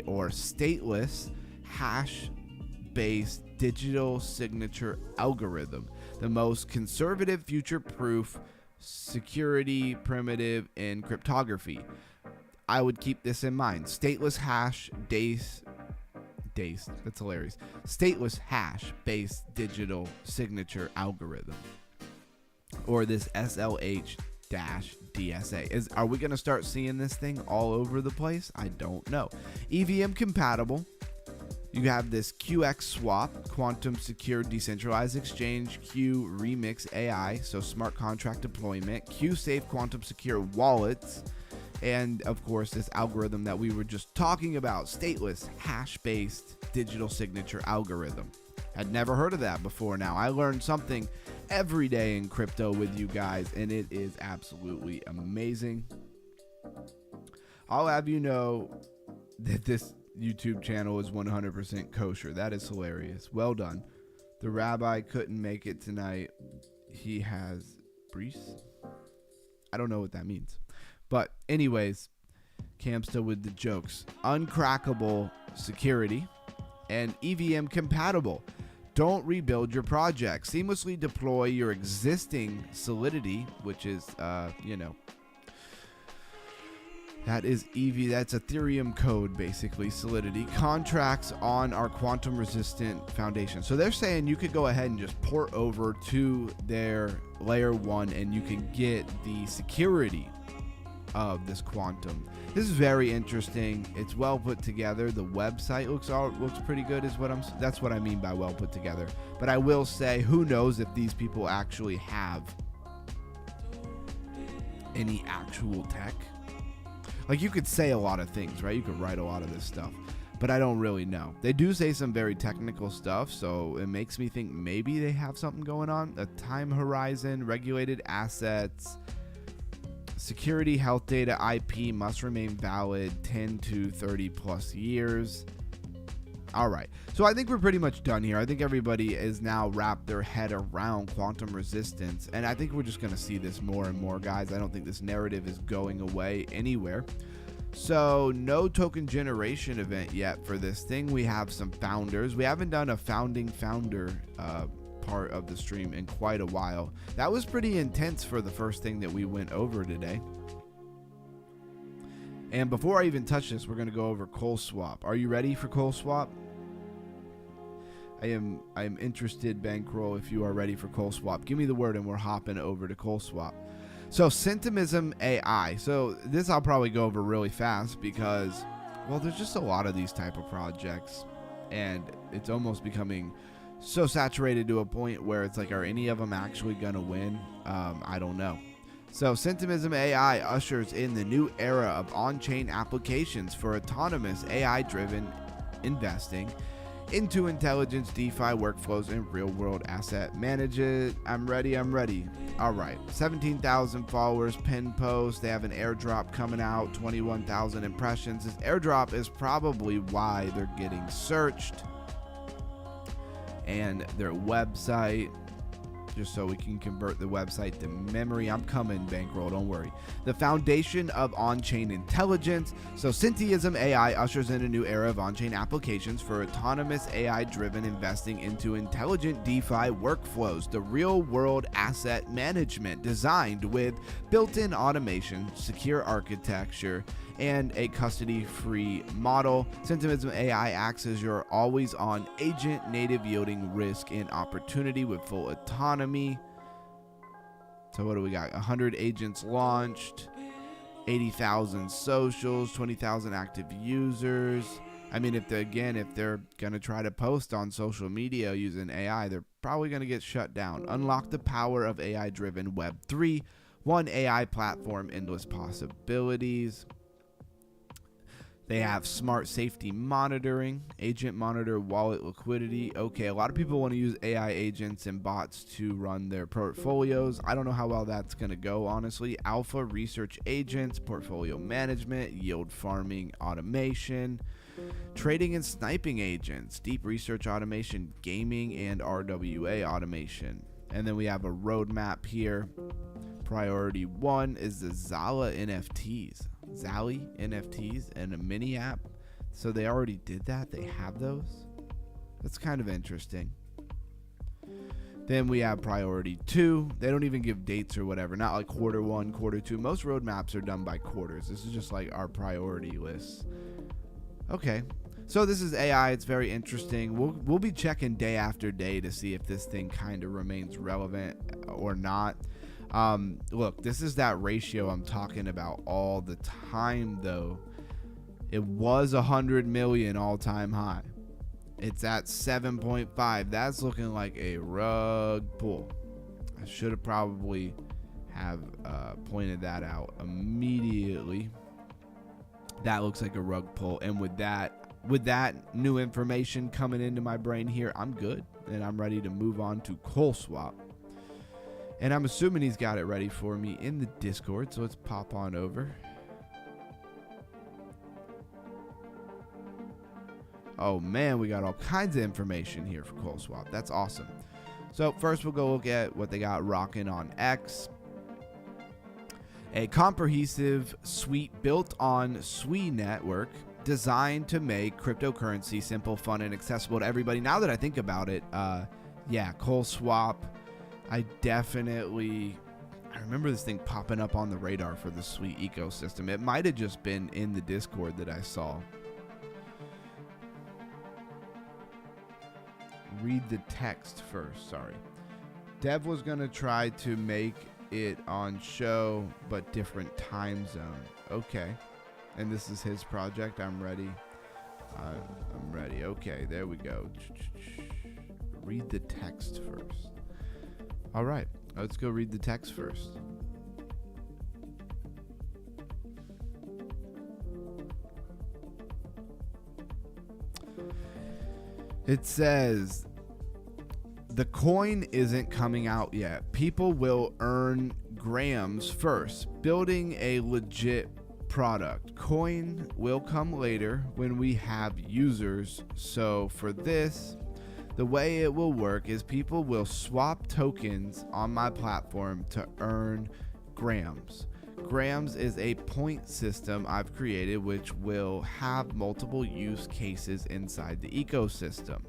A: or stateless hash-based digital signature algorithm, the most conservative, future-proof security primitive in cryptography. I would keep this in mind. Stateless hash-based, that's hilarious. Stateless hash-based digital signature algorithm, or this SLH-DSA. Are we going to start seeing this thing all over the place? I don't know. EVM compatible. You have this QX swap, quantum secure decentralized exchange, Q remix AI, so smart contract deployment, Q safe quantum secure wallets, and of course this algorithm that we were just talking about, stateless hash-based digital signature algorithm. Had never heard of that before. Now I learned something every day in crypto with you guys, and it is absolutely amazing. I'll have you know that this YouTube channel is 100% kosher. That is hilarious. Well done. The rabbi couldn't make it tonight. He has Brees. I don't know what that means. But anyways, Camsta with the jokes. Uncrackable security and EVM compatible. Don't rebuild your project. Seamlessly deploy your existing Solidity, which is, that is that's Ethereum code, basically, Solidity, contracts on our quantum resistant foundation. So they're saying you could go ahead and just port over to their layer 1 and you can get the security of this quantum. This is very interesting. It's well put together. The website looks pretty good, that's what I mean by well put together. But I will say, who knows if these people actually have any actual tech. Like, you could say a lot of things, right? You could write a lot of this stuff, but I don't really know. They do say some very technical stuff, so it makes me think maybe they have something going on. A time horizon, regulated assets, security, health data, IP must remain valid 10 to 30 plus years. All right, so I think we're pretty much done here. I think everybody is now wrapped their head around quantum resistance, and I think we're just going to see this more and more, guys. I don't think this narrative is going away anywhere. So no token generation event yet for this thing. We have some founders. We haven't done a founding founder part of the stream in quite a while. That was pretty intense for the first thing that we went over today. And before I even touch this, we're going to go over Cold Swap. Are you ready for Cold Swap? I am interested, Bankroll, if you are ready for Cold Swap. Give me the word and we're hopping over to Cold Swap. So Tokenomics AI. So this I'll probably go over really fast because, well, there's just a lot of these type of projects and it's almost becoming so saturated to a point where it's like, are any of them actually going to win? I don't know. So Tokenomics AI ushers in the new era of on-chain applications for autonomous AI-driven investing into intelligence, DeFi workflows, and real-world asset management. I'm ready. All right, 17,000 followers, pin post. They have an airdrop coming out, 21,000 impressions. This airdrop is probably why they're getting searched. And their website, just so we can convert the website to memory. I'm coming, Bankroll, don't worry. The foundation of on-chain intelligence. So Tokenomics AI ushers in a new era of on-chain applications for autonomous AI-driven investing into intelligent DeFi workflows, the real-world asset management designed with built-in automation, secure architecture, and a custody-free model. Tokenomics AI acts as your always-on agent, native yielding risk and opportunity with full autonomy. So what do we got? 100 agents launched, 80,000 socials, 20,000 active users. I mean, if they're going to try to post on social media using AI, they're probably going to get shut down. Unlock the power of AI-driven Web3. One AI platform, endless possibilities. They have smart safety monitoring, agent monitor, wallet liquidity. Okay, a lot of people want to use AI agents and bots to run their portfolios. I don't know how well that's going to go, honestly. Alpha research agents, portfolio management, yield farming automation, trading and sniping agents, deep research automation, gaming, and RWA automation. And then we have a roadmap here. Priority 1 is the Zala NFTs. Zally NFTs and a mini app. So they already did that. They have those. That's kind of interesting. Then we have priority 2. They don't even give dates or whatever. Not like quarter 1, quarter 2. Most roadmaps are done by quarters. This is just like our priority list. Okay. So this is AI. It's very interesting. We'll be checking day after day to see if this thing kind of remains relevant or not. Look, this is that ratio I'm talking about all the time, though. It was 100 million all-time high. It's at 7.5. That's looking like a rug pull. I should have probably pointed that out immediately. That looks like a rug pull, and with that new information coming into my brain here, I'm good, and I'm ready to move on to ColeSwap. And I'm assuming he's got it ready for me in the Discord, so let's pop on over. Oh man, we got all kinds of information here for ColeSwap. That's awesome. So first we'll go look at what they got rocking on X. A comprehensive suite built on Sui network designed to make cryptocurrency simple, fun, and accessible to everybody. Now that I think about it, yeah, ColeSwap. I remember this thing popping up on the radar for the Sui ecosystem. It might have just been in the Discord that I saw. Read the text first, sorry. Dev was going to try to make it on show, but different time zone. Okay. And this is his project. I'm ready. I'm ready. Okay, there we go. Read the text first. All right, let's go read the text first. It says, the coin isn't coming out yet. People will earn grams first, building a legit product. Coin will come later when we have users. So for this, the way it will work is people will swap tokens on my platform to earn grams. Grams is a point system I've created which will have multiple use cases inside the ecosystem.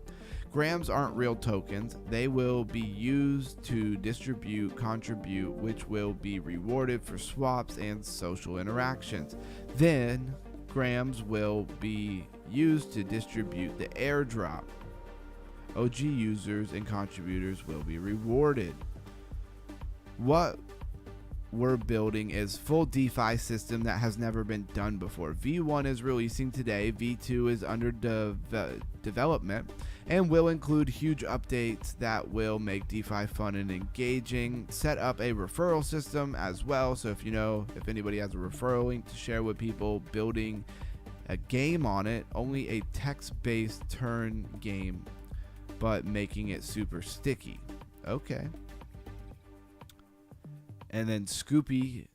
A: Grams aren't real tokens. They will be used to contribute, which will be rewarded for swaps and social interactions. Then, grams will be used to distribute the airdrop. OG users and contributors will be rewarded. What we're building is full DeFi system that has never been done before. V1 is releasing today. V2 is under development and will include huge updates that will make DeFi fun and engaging. Set up a referral system as well. So if anybody has a referral link to share with people, building a game on it, only a text-based turn game, but making it super sticky. Okay. And then Scoopy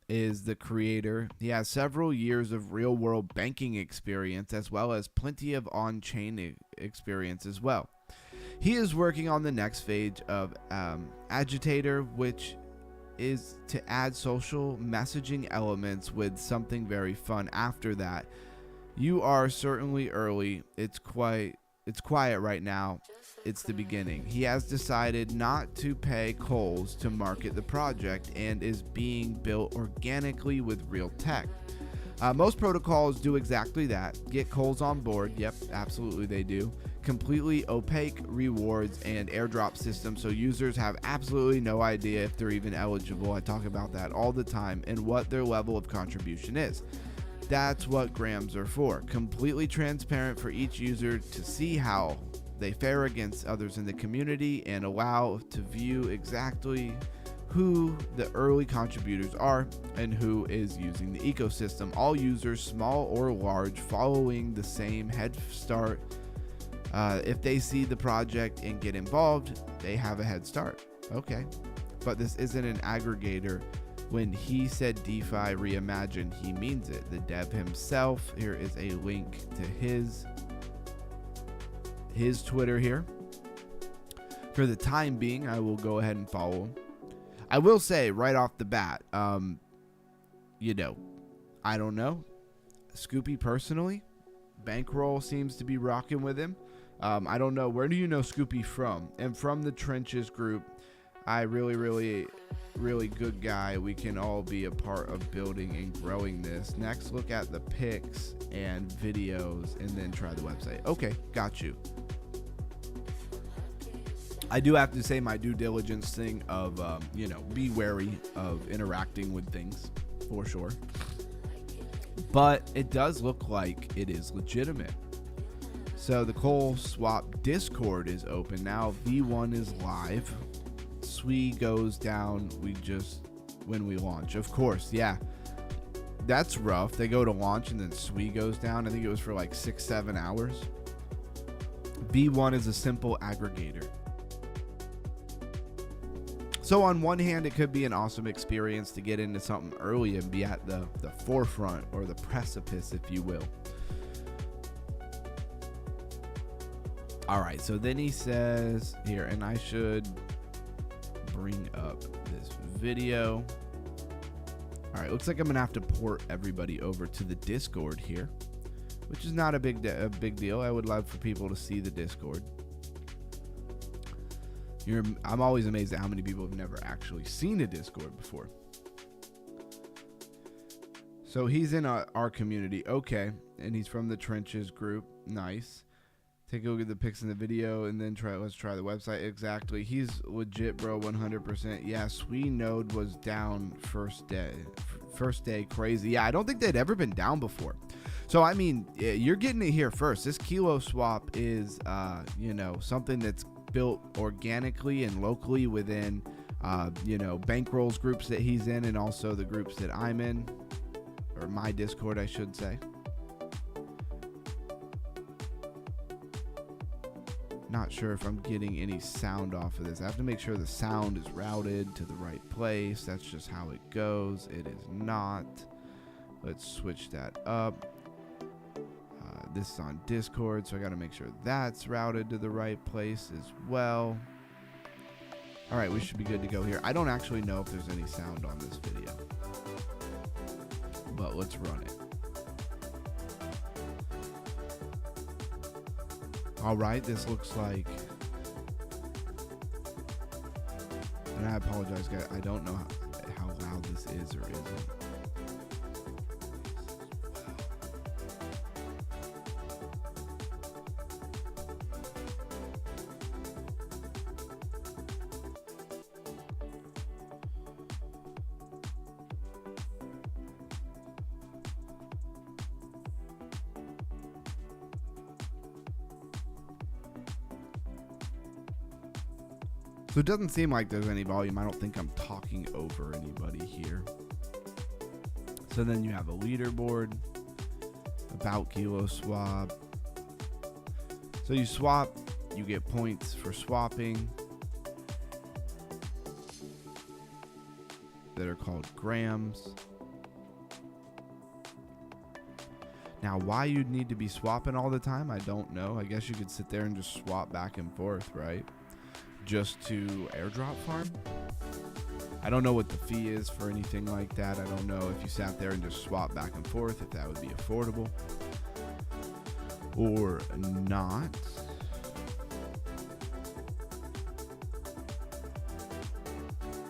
A: is the creator. He has several years of real-world banking experience as well as plenty of on-chain experience as well. He is working on the next phase of Agitator, which is to add social messaging elements with something very fun after that. You are certainly early. It's quiet right now. It's the beginning. He has decided not to pay Coles to market the project and is being built organically with real tech. Most protocols do exactly that. Get Coles on board. Yep, absolutely they do. Completely opaque rewards and airdrop systems, so users have absolutely no idea if they're even eligible. I talk about that all the time, and what their level of contribution is. That's what grams are for. Completely transparent for each user to see how they fare against others in the community and allow to view exactly who the early contributors are and who is using the ecosystem. All users, small or large, following the same head start. If they see the project and get involved, they have a head start. Okay, but this isn't an aggregator. When he said DeFi reimagined, he means it. The dev himself, here is a link to his Twitter here. For the time being, I will go ahead and follow him. I will say right off the bat, you know, I don't know. Scoopy personally, Bankroll seems to be rocking with him. I don't know. Where do you know Scoopy from? And from the Trenches group, I really good guy. We can all be a part of building and growing this. Next, look at the pics and videos and then try the website. Okay, got you. I do have to say my due diligence thing of, you know, be wary of interacting with things for sure. But it does look like it is legitimate. So the Cole Swap Discord is open now. V1 is live. SWE goes down when we launch. Of course, yeah. That's rough. They go to launch and then SWE goes down. I think it was for like 6-7 hours. V1 is a simple aggregator. So on one hand, it could be an awesome experience to get into something early and be at the forefront or the precipice, if you will. All right, so then he says here, and I should bring up this video. All right, looks like I'm gonna have to port everybody over to the Discord here, which is not a big deal. I would love for people to see the Discord. I'm always amazed at how many people have never actually seen a Discord before. So he's in our community, okay, and he's from the Trenches group. Nice. Take a look at the pics in the video and then let's try the website. Exactly. He's legit, bro, 100%. Yeah, SWE node was down first day. First day, crazy. Yeah, I don't think they'd ever been down before. So, I mean, you're getting it here first. This Kilo Swap is, you know, something that's built organically and locally within, you know, Bankrolls groups that he's in and also the groups that I'm in, or my Discord, I should say. Not sure if I'm getting any sound off of this. I have to make sure the sound is routed to the right place. That's just how it goes. It is not. Let's switch that up. This is on Discord, so I got to make sure that's routed to the right place as well. All right, we should be good to go here. I don't actually know if there's any sound on this video, but let's run it. All right, this looks like, and I apologize, guys. I don't know how loud this is or isn't. So it doesn't seem like there's any volume. I don't think I'm talking over anybody here. So then you have a leaderboard about Kilo Swap. So you swap, you get points for swapping that are called grams. Now, why you'd need to be swapping all the time, I don't know. I guess you could sit there and just swap back and forth, right? Just to airdrop farm. I don't know what the fee is for anything like that. I don't know if you sat there and just swap back and forth, if that would be affordable or not.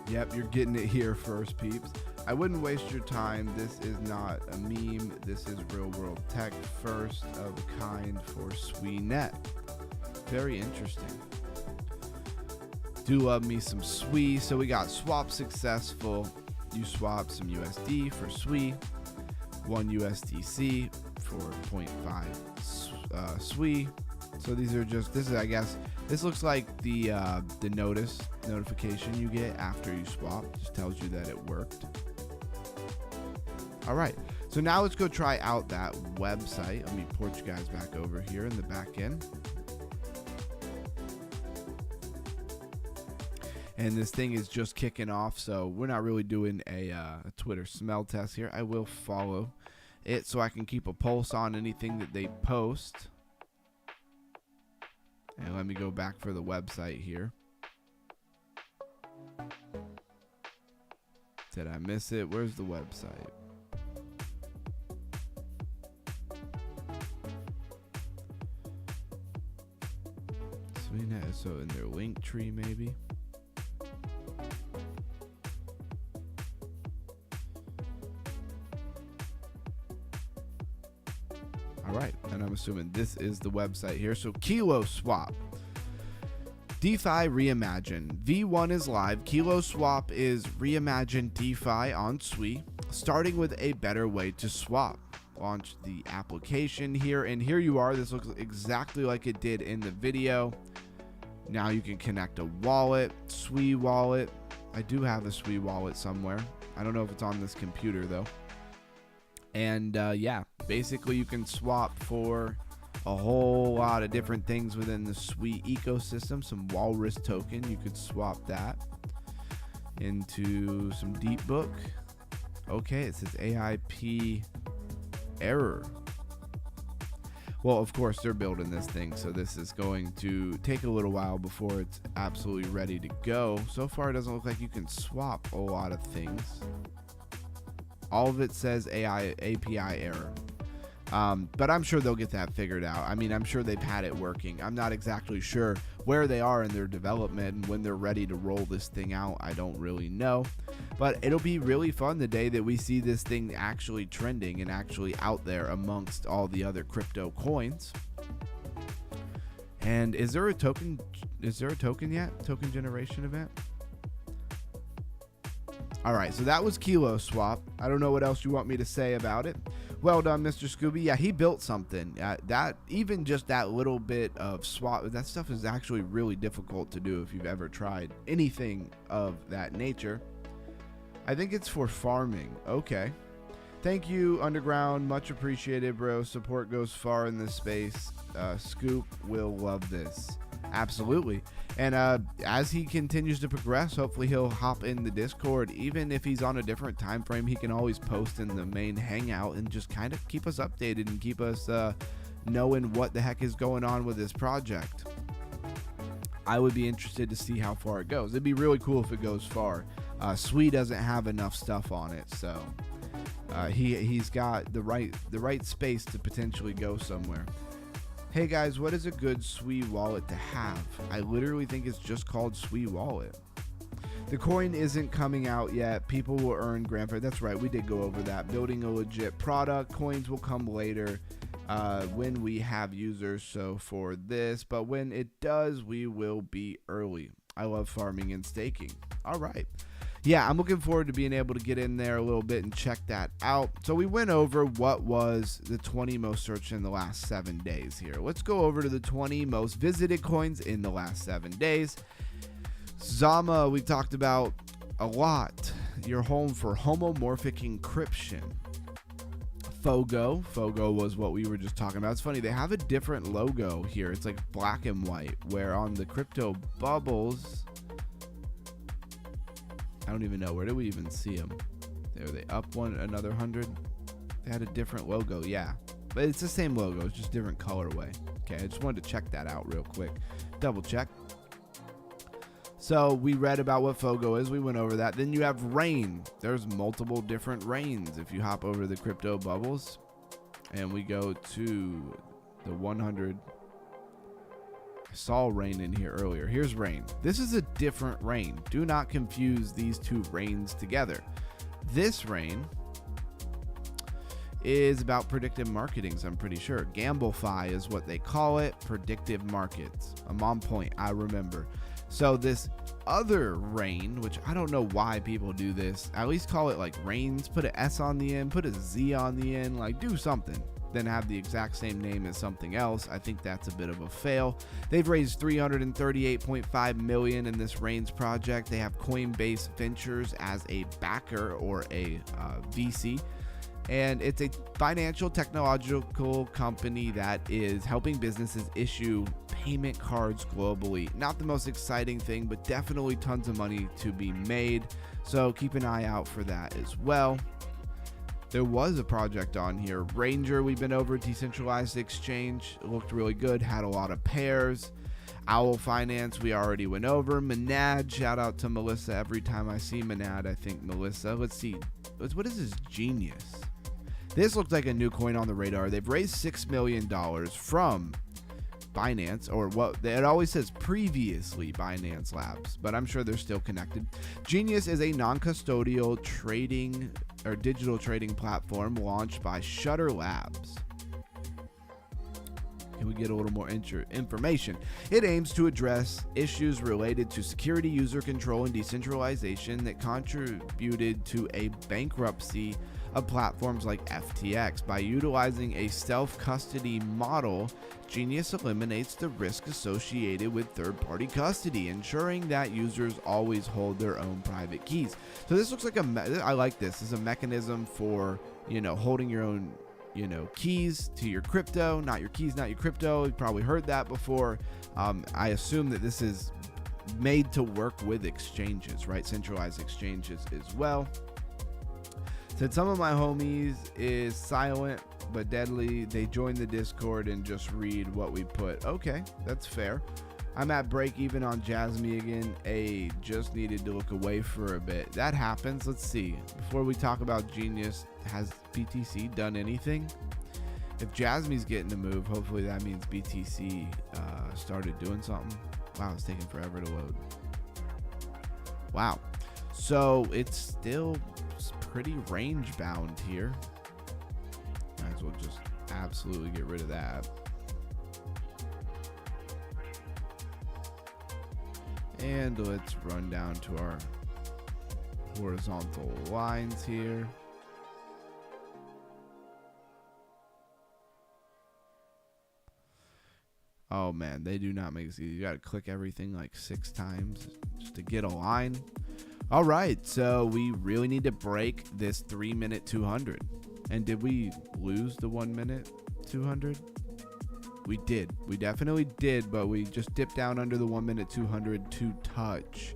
A: Yep, you're getting it here first, peeps. I wouldn't waste your time. This is not a meme. This is real world tech, first of a kind for SWE.net. Very interesting. Do love me some SWE. So we got swap successful. You swap some USD for SWE, 1 USDC for 0.5 SWE. So these are just, this is, I guess, this looks like the notification you get after you swap. Just tells you that it worked. All right, so now let's go try out that website. Let me port you guys back over here in the back end. And this thing is just kicking off, so we're not really doing a Twitter smell test here. I will follow it so I can keep a pulse on anything that they post. And let me go back for the website here. Did I miss it? Where's the website? So in their link tree maybe. All right, and I'm assuming this is the website here. So Kilo Swap, DeFi Reimagined. V1 is live. Kilo Swap is reimagined DeFi on Sui, starting with a better way to swap. Launch the application here, and here you are. This looks exactly like it did in the video. Now you can connect a wallet, Sui wallet. I do have a Sui wallet somewhere. I don't know if it's on this computer though. And yeah, basically you can swap for a whole lot of different things within the Sui ecosystem. Some walrus token, you could swap that into some deep book. Okay, it says AIP error. Well, of course they're building this thing, so this is going to take a little while before it's absolutely ready to go. So far it doesn't look like you can swap a lot of things. All of it says API error. But I'm sure they'll get that figured out. I mean, I'm sure they've had it working. I'm not exactly sure where they are in their development and when they're ready to roll this thing out. I don't really know. But it'll be really fun the day that we see this thing actually trending and actually out there amongst all the other crypto coins. And is there a token? Is there a token yet? Token generation event? All right, so that was Kilo Swap. I don't know what else you want me to say about it. Well done, Mr. Scooby. Yeah, he built something. That even just that little bit of swap, that stuff is actually really difficult to do if you've ever tried anything of that nature. I think it's for farming. Okay. Thank you, Underground. Much appreciated, bro. Support goes far in this space. Scoop will love this. Absolutely. And as he continues to progress, hopefully he'll hop in the Discord. Even if he's on a different time frame, he can always post in the main hangout and just kind of keep us updated and keep us knowing what the heck is going on with this project. I would be interested to see how far it goes. It'd be really cool if it goes far. Sui doesn't have enough stuff on it, so he's got the right space to potentially go somewhere. Hey guys, what is a good Sui wallet to have? I literally think it's just called Sui wallet. The coin isn't coming out yet. People will earn grandfather. That's right, we did go over that. Building a legit product. Coins will come later when we have users. So for this, but when it does, we will be early. I love farming and staking. All right. Yeah, I'm looking forward to being able to get in there a little bit and check that out. So we went over what was the 20 most searched in the last 7 days here. Let's go over to the 20 most visited coins in the last 7 days. Zama, we talked about a lot. Your home for homomorphic encryption. Fogo was what we were just talking about. It's funny, they have a different logo here. It's like black and white, where on the crypto bubbles, I don't even know, where do we even see them? Are they up another 100? They had a different logo, yeah, but it's the same logo, it's just different colorway. Okay, I just wanted to check that out real quick, double check. So we read about what Fogo is, we went over that. Then you have Rain. There's multiple different Rains. If you hop over the crypto bubbles and we go to the 100, I saw Rain in here earlier. Here's Rain. This is a different Rain. Do not confuse these two Rains together. This Rain is about predictive marketing, I'm pretty sure. Gamblify is what they call it. Predictive markets. I'm on point, I remember. So this other Rain, which I don't know why people do this, at least call it like Rains, put an S on the end, put a Z on the end, like do something. then have the exact same name as something else. I think that's a bit of a fail. They've raised $338.5 million in this Reigns project. They have Coinbase Ventures as a backer or a VC. And it's a financial technological company that is helping businesses issue payment cards globally. Not the most exciting thing, but definitely tons of money to be made. So keep an eye out for that as well. There was a project on here. Ranger, we've been over. Decentralized exchange. It looked really good. Had a lot of pairs. Owl Finance, we already went over. Monad, shout out to Melissa. Every time I see Monad, I think Melissa. Let's see. What is this? Genius. This looks like a new coin on the radar. They've raised $6 million from Binance, or what it always says previously Binance Labs, but I'm sure they're still connected. Genius is a non-custodial trading or digital trading platform launched by Shutter Labs. Can we get a little more information? It aims to address issues related to security, user control, and decentralization that contributed to a bankruptcy of platforms like FTX. By utilizing a self-custody model, Genius eliminates the risk associated with third-party custody, ensuring that users always hold their own private keys. So this looks like I like this. This is a mechanism for, holding your own, keys to your crypto, not your keys, not your crypto. You've probably heard that before. I assume that this is made to work with exchanges, right? Centralized exchanges as well. Said some of my homies is silent but deadly. They join the Discord and just read what we put. Okay, that's fair. I'm at break even on Jasmy again. Just needed to look away for a bit. That happens. Let's see. Before we talk about Genius, has BTC done anything? If Jasmy's getting to move, hopefully that means BTC started doing something. Wow, it's taking forever to load. Wow. So it's still pretty range bound here. Might as well just absolutely get rid of that. And let's run down to our horizontal lines here. Oh man, they do not make it easy. You got to click everything like 6 times just to get a line. All right, so we really need to break this 3-minute 200. And did we lose the 1-minute 200? We did. We definitely did, but we just dipped down under the 1-minute 200 to touch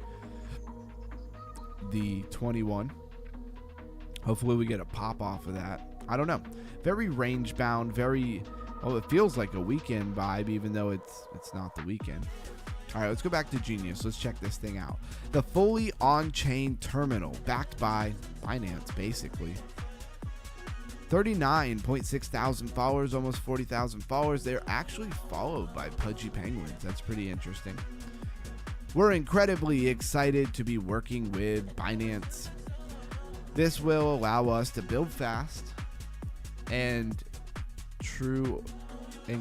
A: the 21. Hopefully we get a pop off of that. I don't know. Very range bound, very, well, it feels like a weekend vibe, even though it's not the weekend. All right, let's go back to Genius. Let's check this thing out. The fully on-chain terminal, backed by Binance, basically. 39.6 thousand followers, almost 40,000 followers. They're actually followed by Pudgy Penguins. That's pretty interesting. We're incredibly excited to be working with Binance. This will allow us to build fast and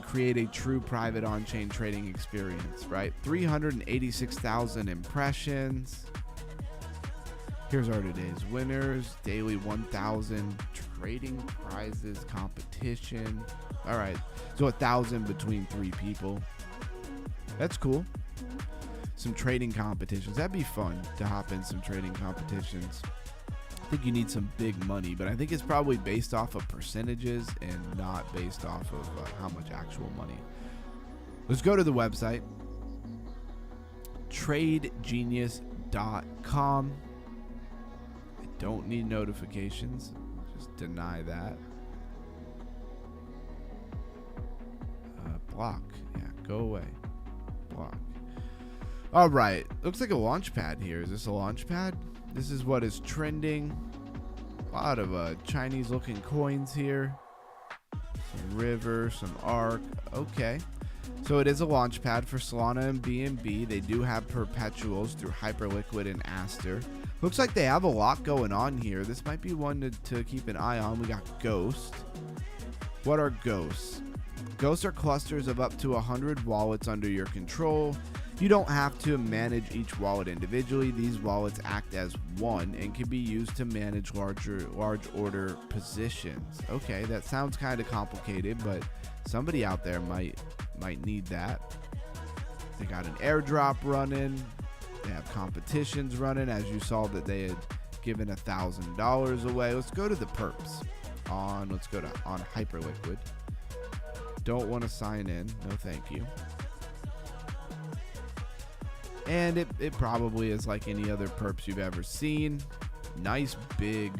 A: create a true private on-chain trading experience, right? 386,000 impressions. Here's our today's winners. Daily 1,000 trading prizes competition. All right, so 1,000 between 3 people. That's cool. Some trading competitions. That'd be fun to hop in some trading competitions. I think you need some big money, but I think it's probably based off of percentages and not based off of how much actual money. Let's go to the website, tradegenius.com. I don't need notifications. Just deny that. Block. Yeah, go away. Block. All right. Looks like a launch pad here. Is this a launch pad? This is what is trending. A lot of Chinese looking coins here. Some River, some ARK. Okay. So it is a launch pad for Solana and BNB. They do have perpetuals through Hyperliquid and Aster. Looks like they have a lot going on here. This might be one to keep an eye on. We got Ghost. What are Ghosts? Ghosts are clusters of up to 100 wallets under your control. You don't have to manage each wallet individually. These wallets act as one and can be used to manage large order positions. Okay, that sounds kind of complicated, but somebody out there might need that. They got an airdrop running. They have competitions running, as you saw that they had given $1,000 away. Let's go to the perps. Let's go to Hyperliquid. Don't want to sign in. No, thank you. And it probably is like any other perps you've ever seen. Nice big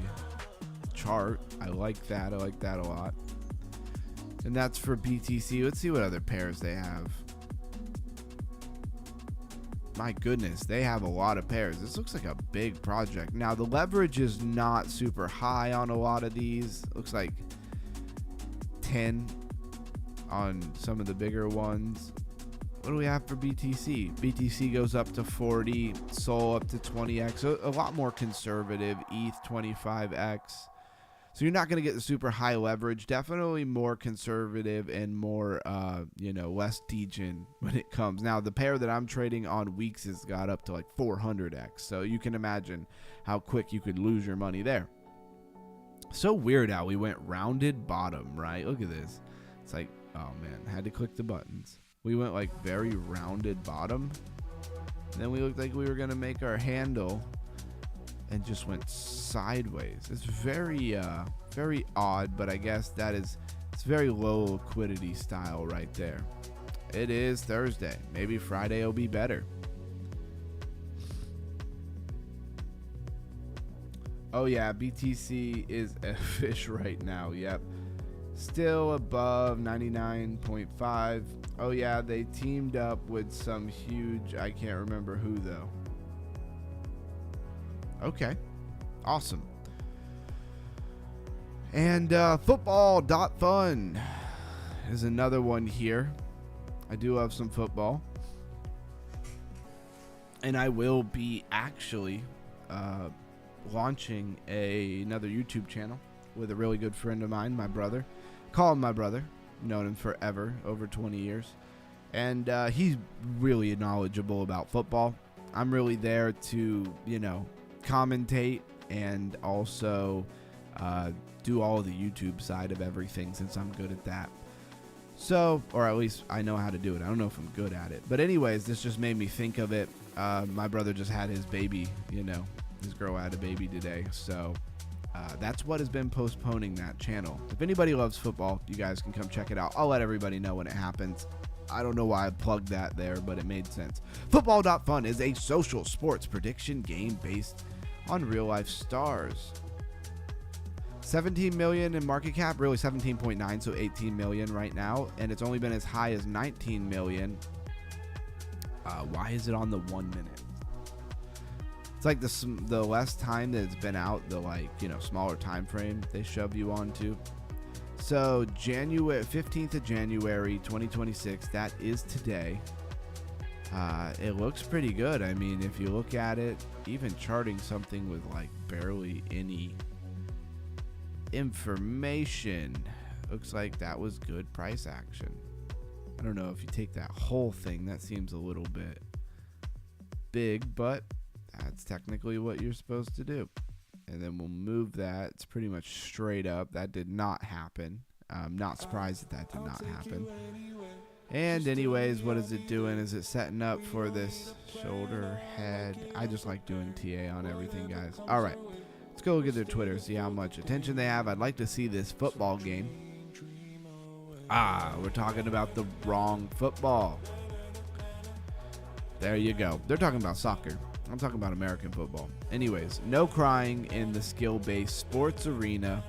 A: chart. I like that. I like that a lot. And that's for BTC. Let's see what other pairs they have. My goodness, they have a lot of pairs. This looks like a big project. Now, the leverage is not super high on a lot of these. Looks like 10 on some of the bigger ones. What do we have for BTC? BTC goes up to 40, Sol up to 20x, so a lot more conservative. ETH 25x. So you're not going to get the super high leverage. Definitely more conservative and more, less degen when it comes. Now, the pair that I'm trading on Weex has got up to like 400x. So you can imagine how quick you could lose your money there. So weird how we went rounded bottom, right? Look at this. It's like, oh man, had to click the buttons. We went like very rounded bottom. And then we looked like we were going to make our handle and just went sideways. It's very odd, but I guess it's very low liquidity style right there. It is Thursday. Maybe Friday will be better. Oh yeah, BTC is a fish right now. Yep. Still above 99.5. Oh yeah, they teamed up with some huge, I can't remember who though. Okay, awesome. And football.fun is another one here. I do have some football. And I will be actually launching another YouTube channel with a really good friend of mine, my brother. Call him my brother. Known him forever, over 20 years. And he's really knowledgeable about football. I'm really there to, commentate and also do all of the YouTube side of everything since I'm good at that. So, or at least I know how to do it. I don't know if I'm good at it. But anyways, this just made me think of it. My brother just had his baby, his girl had a baby today. So that's what has been postponing that channel. If anybody loves football, you guys can come check it out. I'll let everybody know when it happens. I don't know why I plugged that there, but it made sense. Football.fun is a social sports prediction game based on real life stars. 17 million in market cap, really 17.9, so 18 million right now, and it's only been as high as 19 million. Why is it on the 1 minute? It's like the less time that it's been out, the smaller time frame they shove you onto. So January 15th of January 2026, that is today. It looks pretty good. I mean, if you look at it, even charting something with like barely any information, looks like that was good price action. I don't know if you take that whole thing, that seems a little bit big, but that's technically what you're supposed to do. And then we'll move that. It's pretty much straight up. That did not happen. I'm not surprised that did not happen. And anyways, what is it doing? Is it setting up for this shoulder, head? I just like doing TA on everything, guys. All right, let's go look at their Twitter, see how much attention they have. I'd like to see this football game. We're talking about the wrong football. There you go. They're talking about soccer. I'm talking about American football. Anyways, no crying in the skill-based sports arena.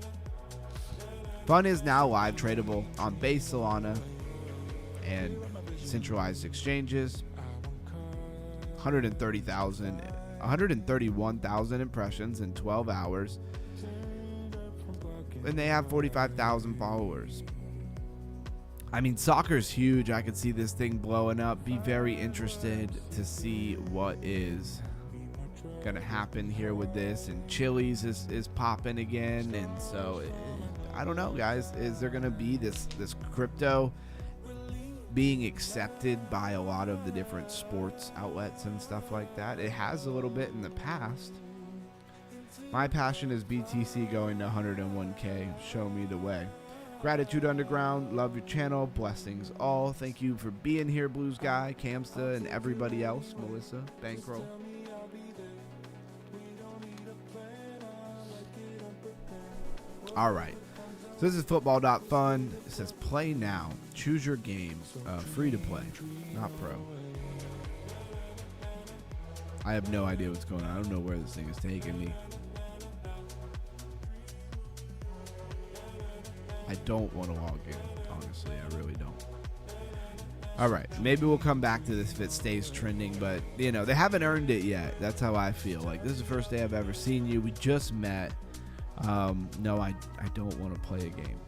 A: Fun is now live tradable on Base, Solana, and centralized exchanges. 131,000 impressions in 12 hours. And they have 45,000 followers. I mean, soccer's huge. I could see this thing blowing up. Be very interested to see what is going to happen here with this. And Chili's is popping again. And so, I don't know, guys. Is there going to be this crypto being accepted by a lot of the different sports outlets and stuff like that. It has a little bit in the past. My passion is BTC going to 101K. Show me the way. Gratitude Underground. Love your channel. Blessings all. Thank you for being here, Blues Guy, Camsta, and everybody else. Melissa, Bankroll. All right. So this is football.fun. It says play now. Choose your game. Free to play, not pro. I have no idea what's going on. I don't know where this thing is taking me. I don't want to log in. Honestly, I really don't. All right. Maybe we'll come back to this if it stays trending, but, you know, they haven't earned it yet. That's how I feel. Like, this is the first day I've ever seen you. We just met. No, I don't want to play a game.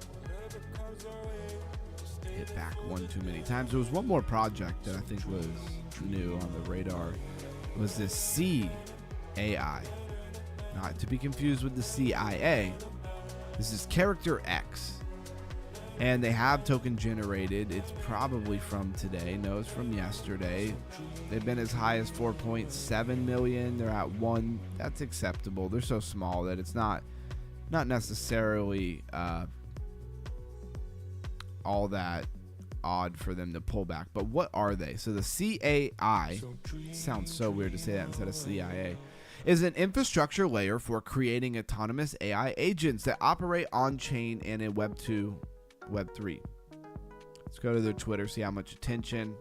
A: Hit back one too many times. There was one more project that I think was new on the radar. It was this CAI. Not to be confused with the CIA. This is Character X. And they have token generated. It's probably from today. No, it's from yesterday. They've been as high as 4.7 million. They're at 1. That's acceptable. They're so small that it's not necessarily all that odd for them to pull back. But what are they? So the CAI, sounds so weird to say that instead of CIA, is an infrastructure layer for creating autonomous AI agents that operate on chain and in Web 2, Web 3. Let's go to their Twitter, see how much attention.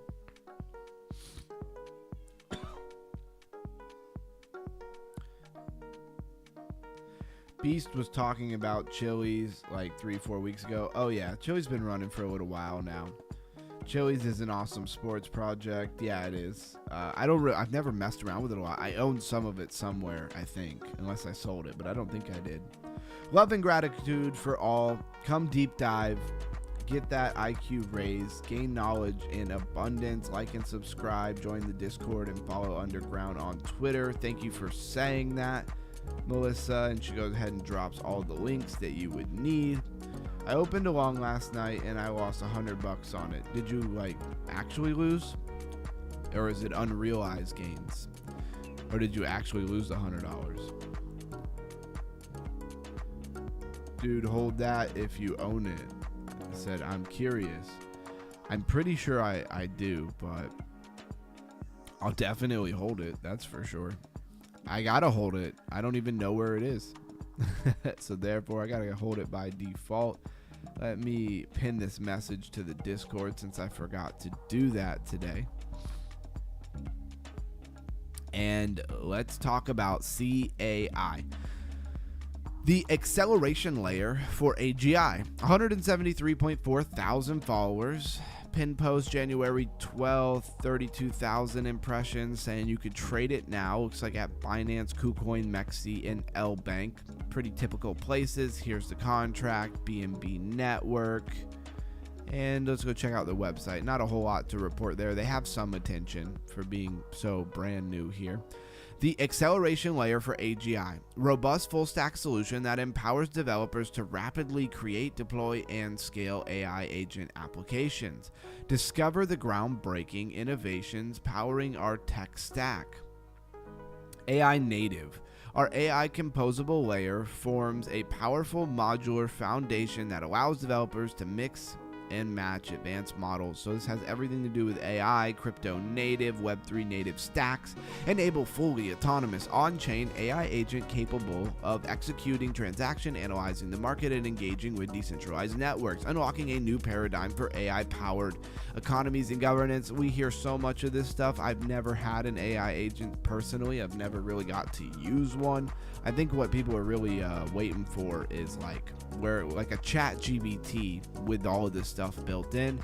A: Beast was talking about Chili's like 3-4 weeks ago. Oh yeah, Chili's been running for a little while now. Chili's is an awesome sports project. Yeah, it is. I've never messed around with it a lot. I own some of it somewhere, I think, unless I sold it, but I don't think I did. Love and gratitude for all. Come deep dive. Get that IQ raised. Gain knowledge in abundance. Like and subscribe. Join the Discord and follow Underground on Twitter. Thank you for saying that, Melissa. And she goes ahead and drops all the links that you would need. I opened along last night and I lost $100 on it. Did you like actually lose? Or is it unrealized gains? Or did you actually lose the $100? Dude, hold that if you own it. I said, I'm curious. I'm pretty sure I do, but I'll definitely hold it. That's for sure. I gotta hold it. I don't even know where it is. So therefore, I gotta hold it by default. Let me pin this message to the Discord since I forgot to do that today. And let's talk about CAI. The acceleration layer for AGI. 173.4 thousand followers. Pin post January 12th, 32,000 impressions saying you could trade it now. Looks like at Binance, KuCoin, Mexi, and L Bank. Pretty typical places. Here's the contract, BNB Network. And let's go check out the website. Not a whole lot to report there. They have some attention for being so brand new here. The acceleration layer for AGI, robust full stack solution that empowers developers to rapidly create, deploy, and scale AI agent applications. Discover the groundbreaking innovations powering our tech stack. AI native. Our AI composable layer forms a powerful modular foundation that allows developers to mix and match advanced models. So this has everything to do with AI, crypto native, Web3 native stacks, enable fully autonomous on-chain AI agent capable of executing transaction, analyzing the market, and engaging with decentralized networks, unlocking a new paradigm for AI-powered economies and governance. We hear so much of this stuff. I've never had an AI agent personally. I've never really got to use one. I think what people are really waiting for is like a ChatGPT with all of this stuff built in,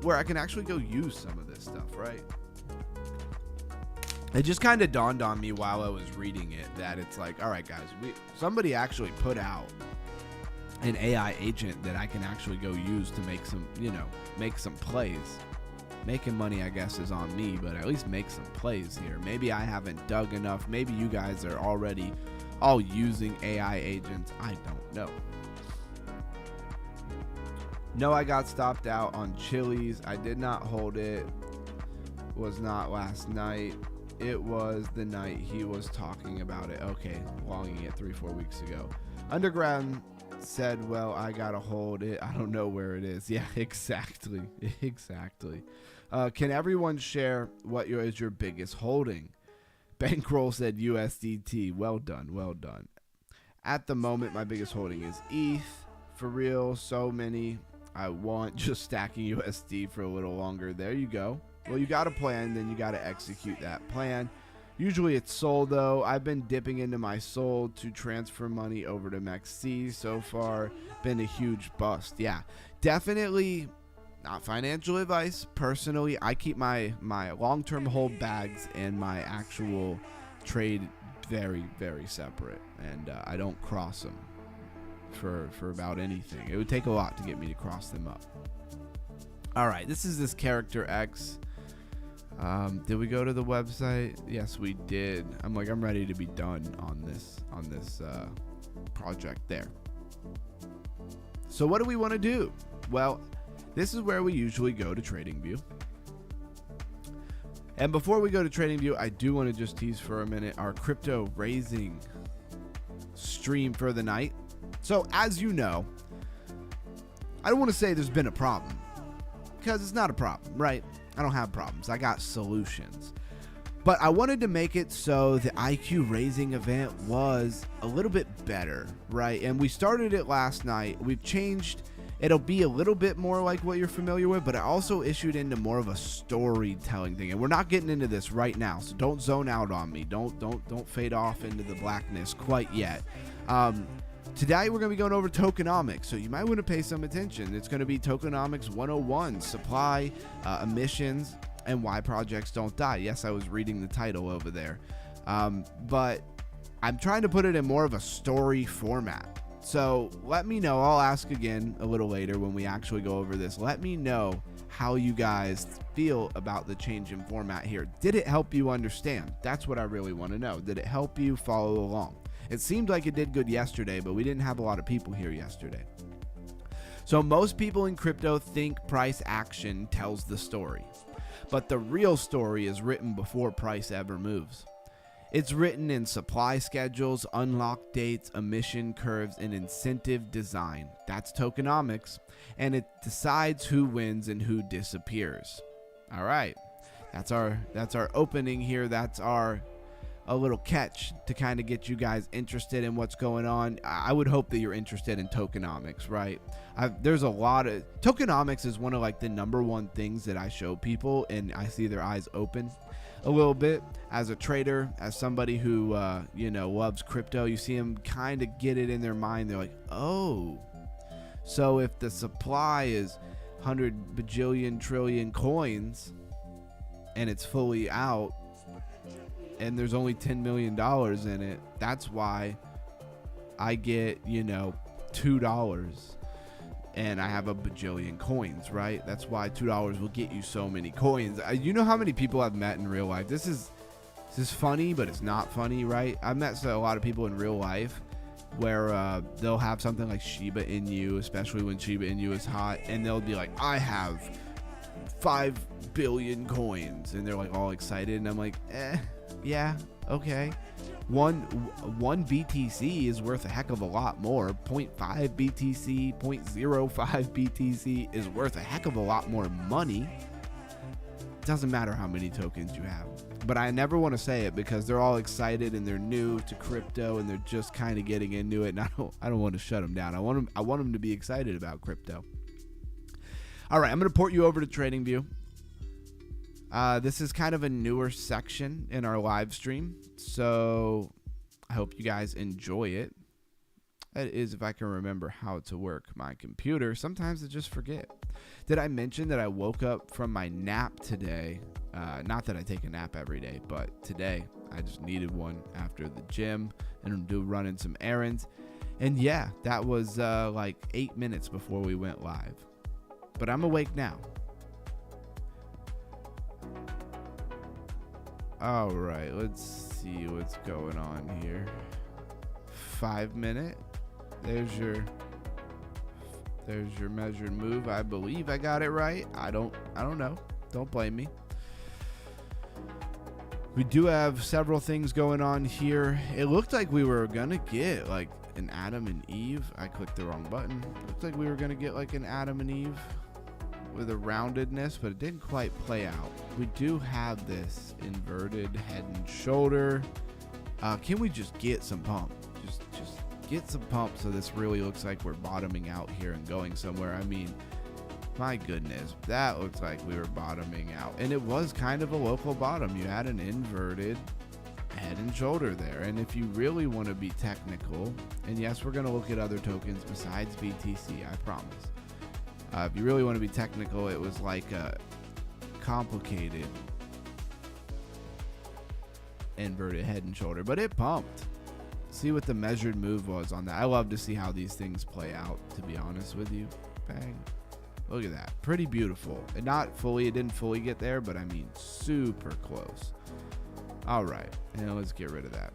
A: where I can actually go use some of this stuff, right? It just kind of dawned on me while I was reading it that it's like, all right, guys, somebody actually put out an AI agent that I can actually go use to make some, make some plays. Making money, I guess, is on me, but at least make some plays here. Maybe I haven't dug enough. Maybe you guys are already all using AI agents. I don't know. No, I got stopped out on Chili's. I did not hold it. Was not last night. It was the night he was talking about it. Okay, longing it 3-4 weeks ago. Underground said, well, I gotta hold it. I don't know where it is. Yeah, exactly. Exactly. Can everyone share what is your biggest holding? Bankroll said USDT. Well done. Well done. At the moment, my biggest holding is ETH. For real, so many. I want just stacking USD for a little longer. There you go. Well, you got a plan, then you got to execute that plan. Usually it's Sol, though. I've been dipping into my Sol to transfer money over to MEXC. So far, been a huge bust. Yeah, definitely not financial advice. Personally, I keep my long-term hold bags and my actual trade very, very separate. And I don't cross them for about anything. It would take a lot to get me to cross them up. All right, this is this character X. Did we go to the website? Yes, we did. I'm ready to be done on this project there. So what do we want to do? Well, this is where we usually go to TradingView. And before we go to TradingView, I do want to just tease for a minute our crypto raising stream for the night. So as you know, I don't want to say there's been a problem, because it's not a problem, right? I don't have problems. I got solutions. But I wanted to make it so the IQ raising event was a little bit better, right? And we started it last night. We've changed. It'll be a little bit more like what you're familiar with, but I also issued into more of a storytelling thing. And we're not getting into this right now, so don't zone out on me. Don't fade off into the blackness quite yet. Today we're going to be going over tokenomics, so you might want to pay some attention. It's going to be tokenomics 101, supply, emissions, and why projects don't die. Yes, I was reading the title over there. But I'm trying to put it in more of a story format. So let me know. I'll ask again a little later when we actually go over this. Let me know how you guys feel about the change in format here. Did it help you understand? That's what I really want to know. Did it help you follow along? It seemed like it did good yesterday, but we didn't have a lot of people here yesterday. So most people in crypto think price action tells the story, but the real story is written before price ever moves. It's written in supply schedules, unlock dates, emission curves, and incentive design. That's tokenomics, and it decides who wins and who disappears. All right, that's our opening here. That's a little catch to kind of get you guys interested in what's going on. I would hope that you're interested in tokenomics, right? There's a lot of tokenomics is one of the number one things that I show people, and I see their eyes open a little bit as a trader, as somebody who loves crypto. You see them kind of get it in their mind. They're like, oh, so if the supply is 100 bajillion trillion coins and it's fully out, and there's only $10 million in it, that's why I get, $2 and I have a bajillion coins, right? That's why $2 will get you so many coins. You know how many people I've met in real life? This is funny, but it's not funny, right? I've met a lot of people in real life where they'll have something like Shiba Inu, especially when Shiba Inu is hot, and they'll be like, I have 5 billion coins, and they're all excited, and I'm like, yeah, okay. One BTC is worth a heck of a lot more. 0.5 BTC, 0.05 BTC is worth a heck of a lot more money. It doesn't matter how many tokens you have. But I never want to say it because they're all excited and they're new to crypto and they're just kind of getting into it. And I don't want to shut them down. I want them to be excited about crypto. All right, I'm going to port you over to TradingView. This is kind of a newer section in our live stream, so I hope you guys enjoy it. That is, if I can remember how to work my computer. Sometimes I just forget. Did I mention that I woke up from my nap today? Not that I take a nap every day, but today I just needed one after the gym and running some errands. And yeah, that was 8 minutes before we went live. But I'm awake now. All right, let's see what's going on here. 5 minute. There's There's your measured move. I believe I got it right. I don't know. Don't blame me. We do have several things going on here. It looked like we were gonna get like an Adam and Eve. I clicked the wrong button. Looked like we were gonna get like an Adam and Eve with a roundedness, but it didn't quite play out. We do have this inverted head and shoulder. Can we just get some pump? Just get some pump so this really looks like we're bottoming out here and going somewhere. I mean, my goodness, that looks like we were bottoming out. And it was kind of a local bottom. You had an inverted head and shoulder there. And if you really want to be technical, and yes, we're going to look at other tokens besides BTC, I promise. If you really want to be technical, it was like a complicated inverted head and shoulder, but it pumped. See what the measured move was on that. I love to see how these things play out, to be honest with you. Bang. Look at that. Pretty beautiful. And it didn't fully get there, but I mean super close. All right. And let's get rid of that.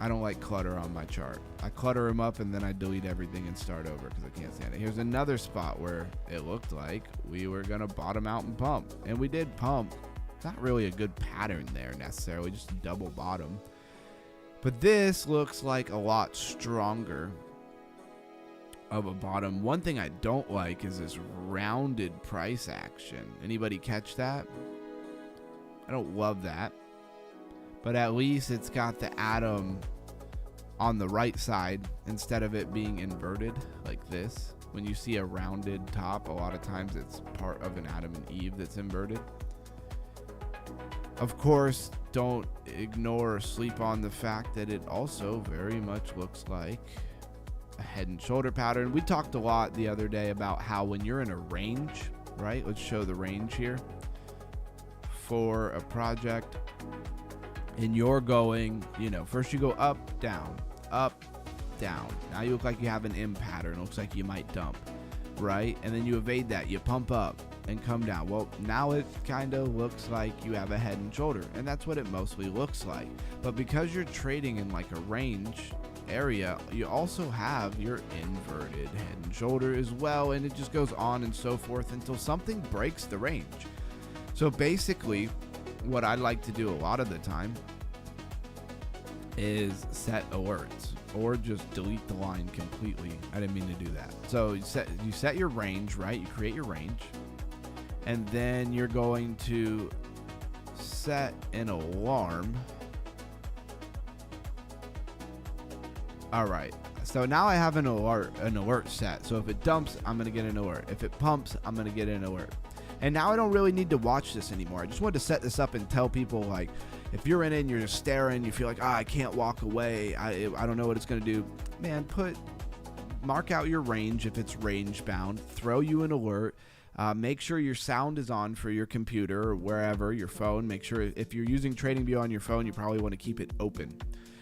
A: I don't like clutter on my chart. I clutter them up and then I delete everything and start over because I can't stand it. Here's another spot where it looked like we were going to bottom out and pump. And we did pump. Not really a good pattern there necessarily, just a double bottom. But this looks like a lot stronger of a bottom. One thing I don't like is this rounded price action. Anybody catch that? I don't love that. But at least it's got the atom on the right side instead of it being inverted like this. When you see a rounded top, a lot of times it's part of an Adam and Eve that's inverted. Of course, don't ignore or sleep on the fact that it also very much looks like a head and shoulder pattern. We talked a lot the other day about how when you're in a range, right? Let's show the range here for a project. And you're going, first you go up, down, up, down. Now you look like you have an M pattern. It looks like you might dump, right? And then you evade that. You pump up and come down. Well, now it kind of looks like you have a head and shoulder, and that's what it mostly looks like. But because you're trading in like a range area, you also have your inverted head and shoulder as well, and it just goes on and so forth until something breaks the range. So basically, what I like to do a lot of the time is set alerts or just delete the line completely. I didn't mean to do that. So you set your range, right? You create your range, and then you're going to set an alarm. All right. So now I have an alert set. So if it dumps, I'm going to get an alert. If it pumps, I'm going to get an alert. And now I don't really need to watch this anymore. I just wanted to set this up and tell people, like, if you're in it and you're just staring, you feel like, I can't walk away. I don't know what it's going to do. Man, mark out your range if it's range bound. Throw you an alert. Make sure your sound is on for your computer or wherever, your phone. Make sure if you're using TradingView on your phone, you probably want to keep it open.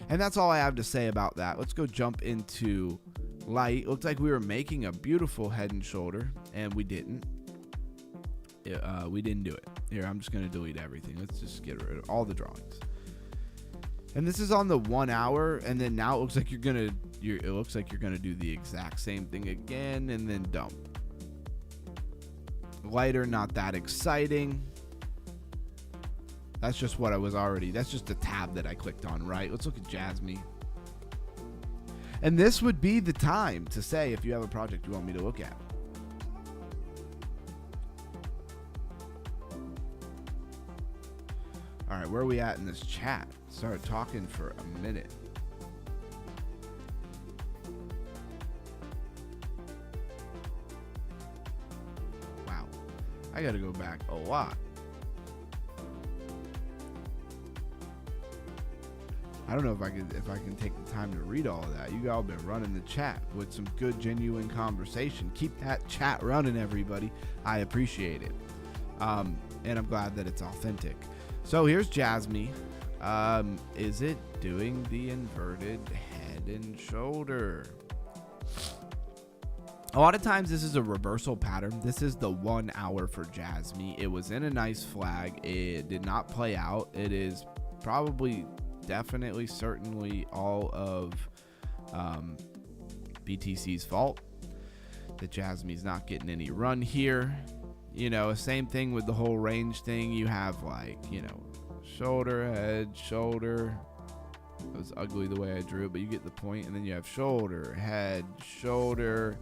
A: And that's all I have to say about that. Let's go jump into light. Looked like we were making a beautiful head and shoulder, and we didn't. We didn't do it. Here, I'm just going to delete everything. Let's just get rid of all the drawings. And this is on the 1 hour, and then now it looks like you're gonna do the exact same thing again, and then dump. Lighter, not that exciting. That's just that's just a tab that I clicked on, right? Let's look at Jasmy. And this would be the time to say if you have a project you want me to look at. All right, where are we at in this chat? Started talking for a minute. Wow, I gotta go back a lot. I don't know if I can take the time to read all of that. You all been running the chat with some good, genuine conversation. Keep that chat running, everybody. I appreciate it, and I'm glad that it's authentic. So here's Jasmy. Is it doing the inverted head and shoulder? A lot of times this is a reversal pattern. This is the 1 hour for Jasmy. It was in a nice flag. It did not play out. It is probably, definitely, certainly all of BTC's fault. that Jasmy's not getting any run here. You know, same thing with the whole range thing. You have like, you know, shoulder, head, shoulder. It was ugly the way I drew it, but you get the point. And then you have shoulder, head, shoulder.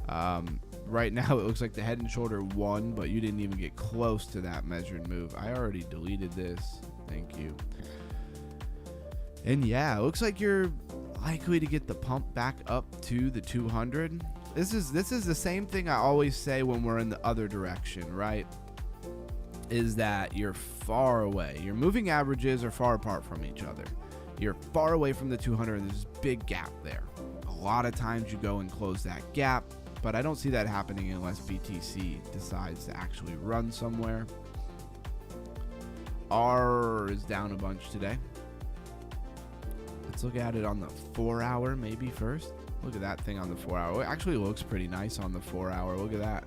A: Right now it looks like the head and shoulder won, but you didn't even get close to that measured move. I already deleted this. Thank you. And yeah, it looks like you're likely to get the pump back up to the 200. This is the same thing I always say when we're in the other direction, right? Is that you're far away. Your moving averages are far apart from each other. You're far away from the 200, and there's this big gap there. A lot of times you go and close that gap, but I don't see that happening unless BTC decides to actually run somewhere. R is down a bunch today. Let's look at it on the 4 hour maybe first. Look at that thing on the 4 hour. It actually looks pretty nice on the 4 hour. Look at that.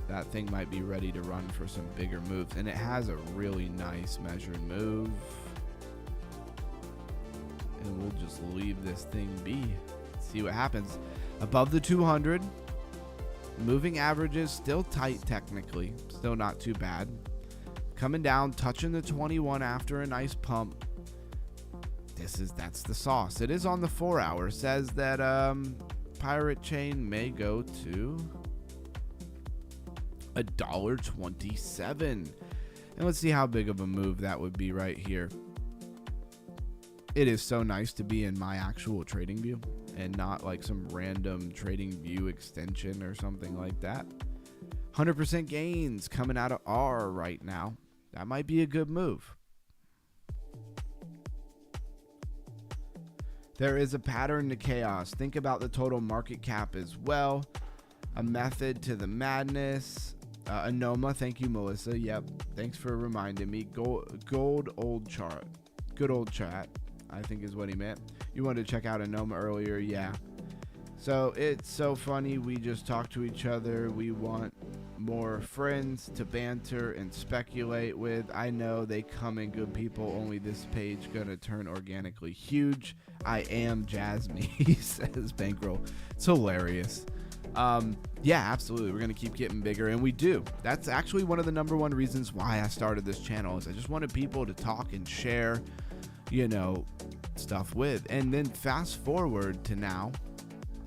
A: That thing might be ready to run for some bigger moves. And it has a really nice measured move. And we'll just leave this thing be. See what happens. Above the 200. Moving averages still tight technically. Still not too bad. Coming down, touching the 21 after a nice pump. That's the sauce. It is on the 4 hour. Says that Pirate Chain may go to $1.27. And let's see how big of a move that would be right here. It is so nice to be in my actual trading view and not like some random trading view extension or something like that. 100% gains coming out of R right now. That might be a good move. There is a pattern to chaos. Think about the total market cap as well. A method to the madness. Anoma, thank you, Melissa. Yep, thanks for reminding me. Gold old chart. Good old chat, I think is what he meant. You wanted to check out Anoma earlier, yeah. So it's so funny. We just talk to each other. We want more friends to banter and speculate with. I know they come in good people. Only this page gonna turn organically huge. I am Jasmy, says Bankroll. It's hilarious. Yeah, absolutely. We're gonna keep getting bigger, and we do. That's actually one of the #1 reasons why I started this channel. Is I just wanted people to talk and share, you know, stuff with. And then fast forward to now,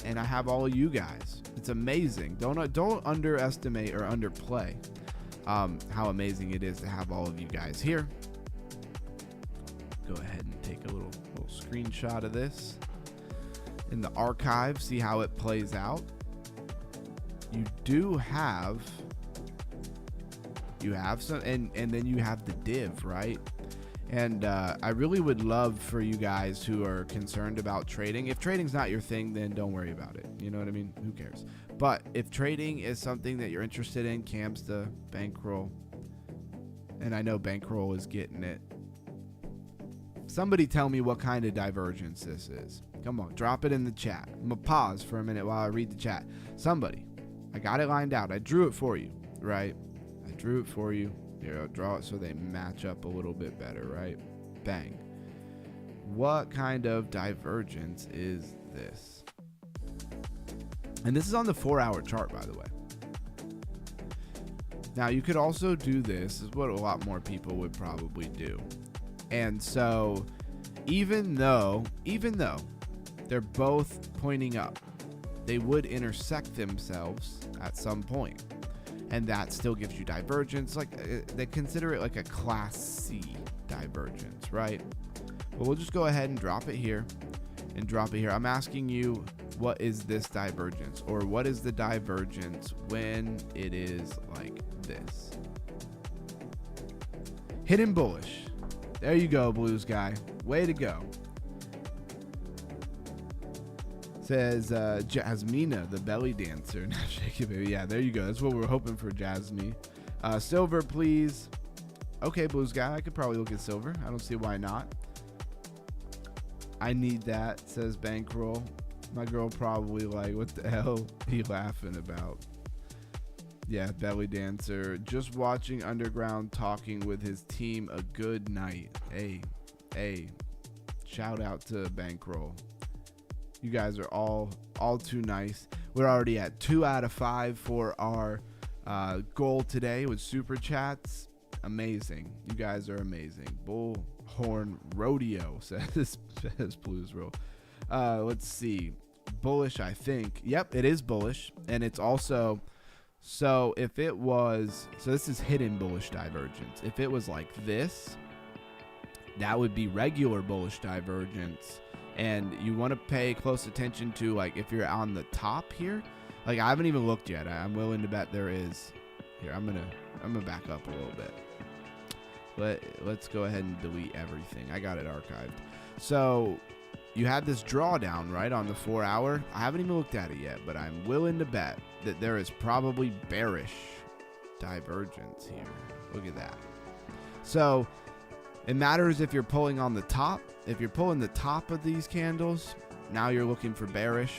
A: and I have all of you guys. It's amazing. Don't underestimate or underplay how amazing it is to have all of you guys here. Go ahead and take a little screenshot of this in the archive. See how it plays out. You do have some, and then you have the div, right? And I really would love for you guys who are concerned about trading. If trading's not your thing, then don't worry about it. You know what I mean? Who cares? But if trading is something that you're interested in, Camsta, Bankroll, and I know Bankroll is getting it. Somebody tell me what kind of divergence this is. Come on, drop it in the chat. I'm gonna pause for a minute while I read the chat. Somebody, I got it lined out. I drew it for you, right? I drew it for you. Here, I'll draw it so they match up a little bit better, right? Bang. What kind of divergence is this? And this is on the 4 hour chart, by the way. Now, you could also do this, is what a lot more people would probably do. And so, even though they're both pointing up, they would intersect themselves at some point. And that still gives you divergence. Like they consider it like a class C divergence, right? But we'll just go ahead and drop it here and drop it here. I'm asking you, what is this divergence? Or what is the divergence when it is like this? Hidden bullish. There you go, Blues guy. Way to go. Says Jasmina, the belly dancer. Now shake it, baby. Yeah, there you go. That's what we're hoping for, Jasmine. Silver, please. Okay, Blues guy. I could probably look at silver. I don't see why not. I need that, says Bankroll. My girl probably like, what the hell are you laughing about? Yeah, belly dancer. Just watching Underground talking with his team. A good night. Hey. Shout out to Bankroll. You guys are all too nice. We're already at 2 out of 5 for our goal today with super chats. Amazing. You guys are amazing. Bullhorn Rodeo says Blues Roll. Let's see. Bullish, I think. Yep, it is bullish. And it's also, so if it was, so this is hidden bullish divergence. If it was like this, that would be regular bullish divergence. And you want to pay close attention to, like, if you're on the top here. Like, I haven't even looked yet. I'm willing to bet there is. Here, I'm gonna back up a little bit. Let's go ahead and delete everything. I got it archived. So you have this drawdown, right, on the 4 hour. I haven't even looked at it yet, but I'm willing to bet that there is probably bearish divergence here. Look at that. So it matters if you're pulling on the top. If you're pulling the top of these candles, now you're looking for bearish,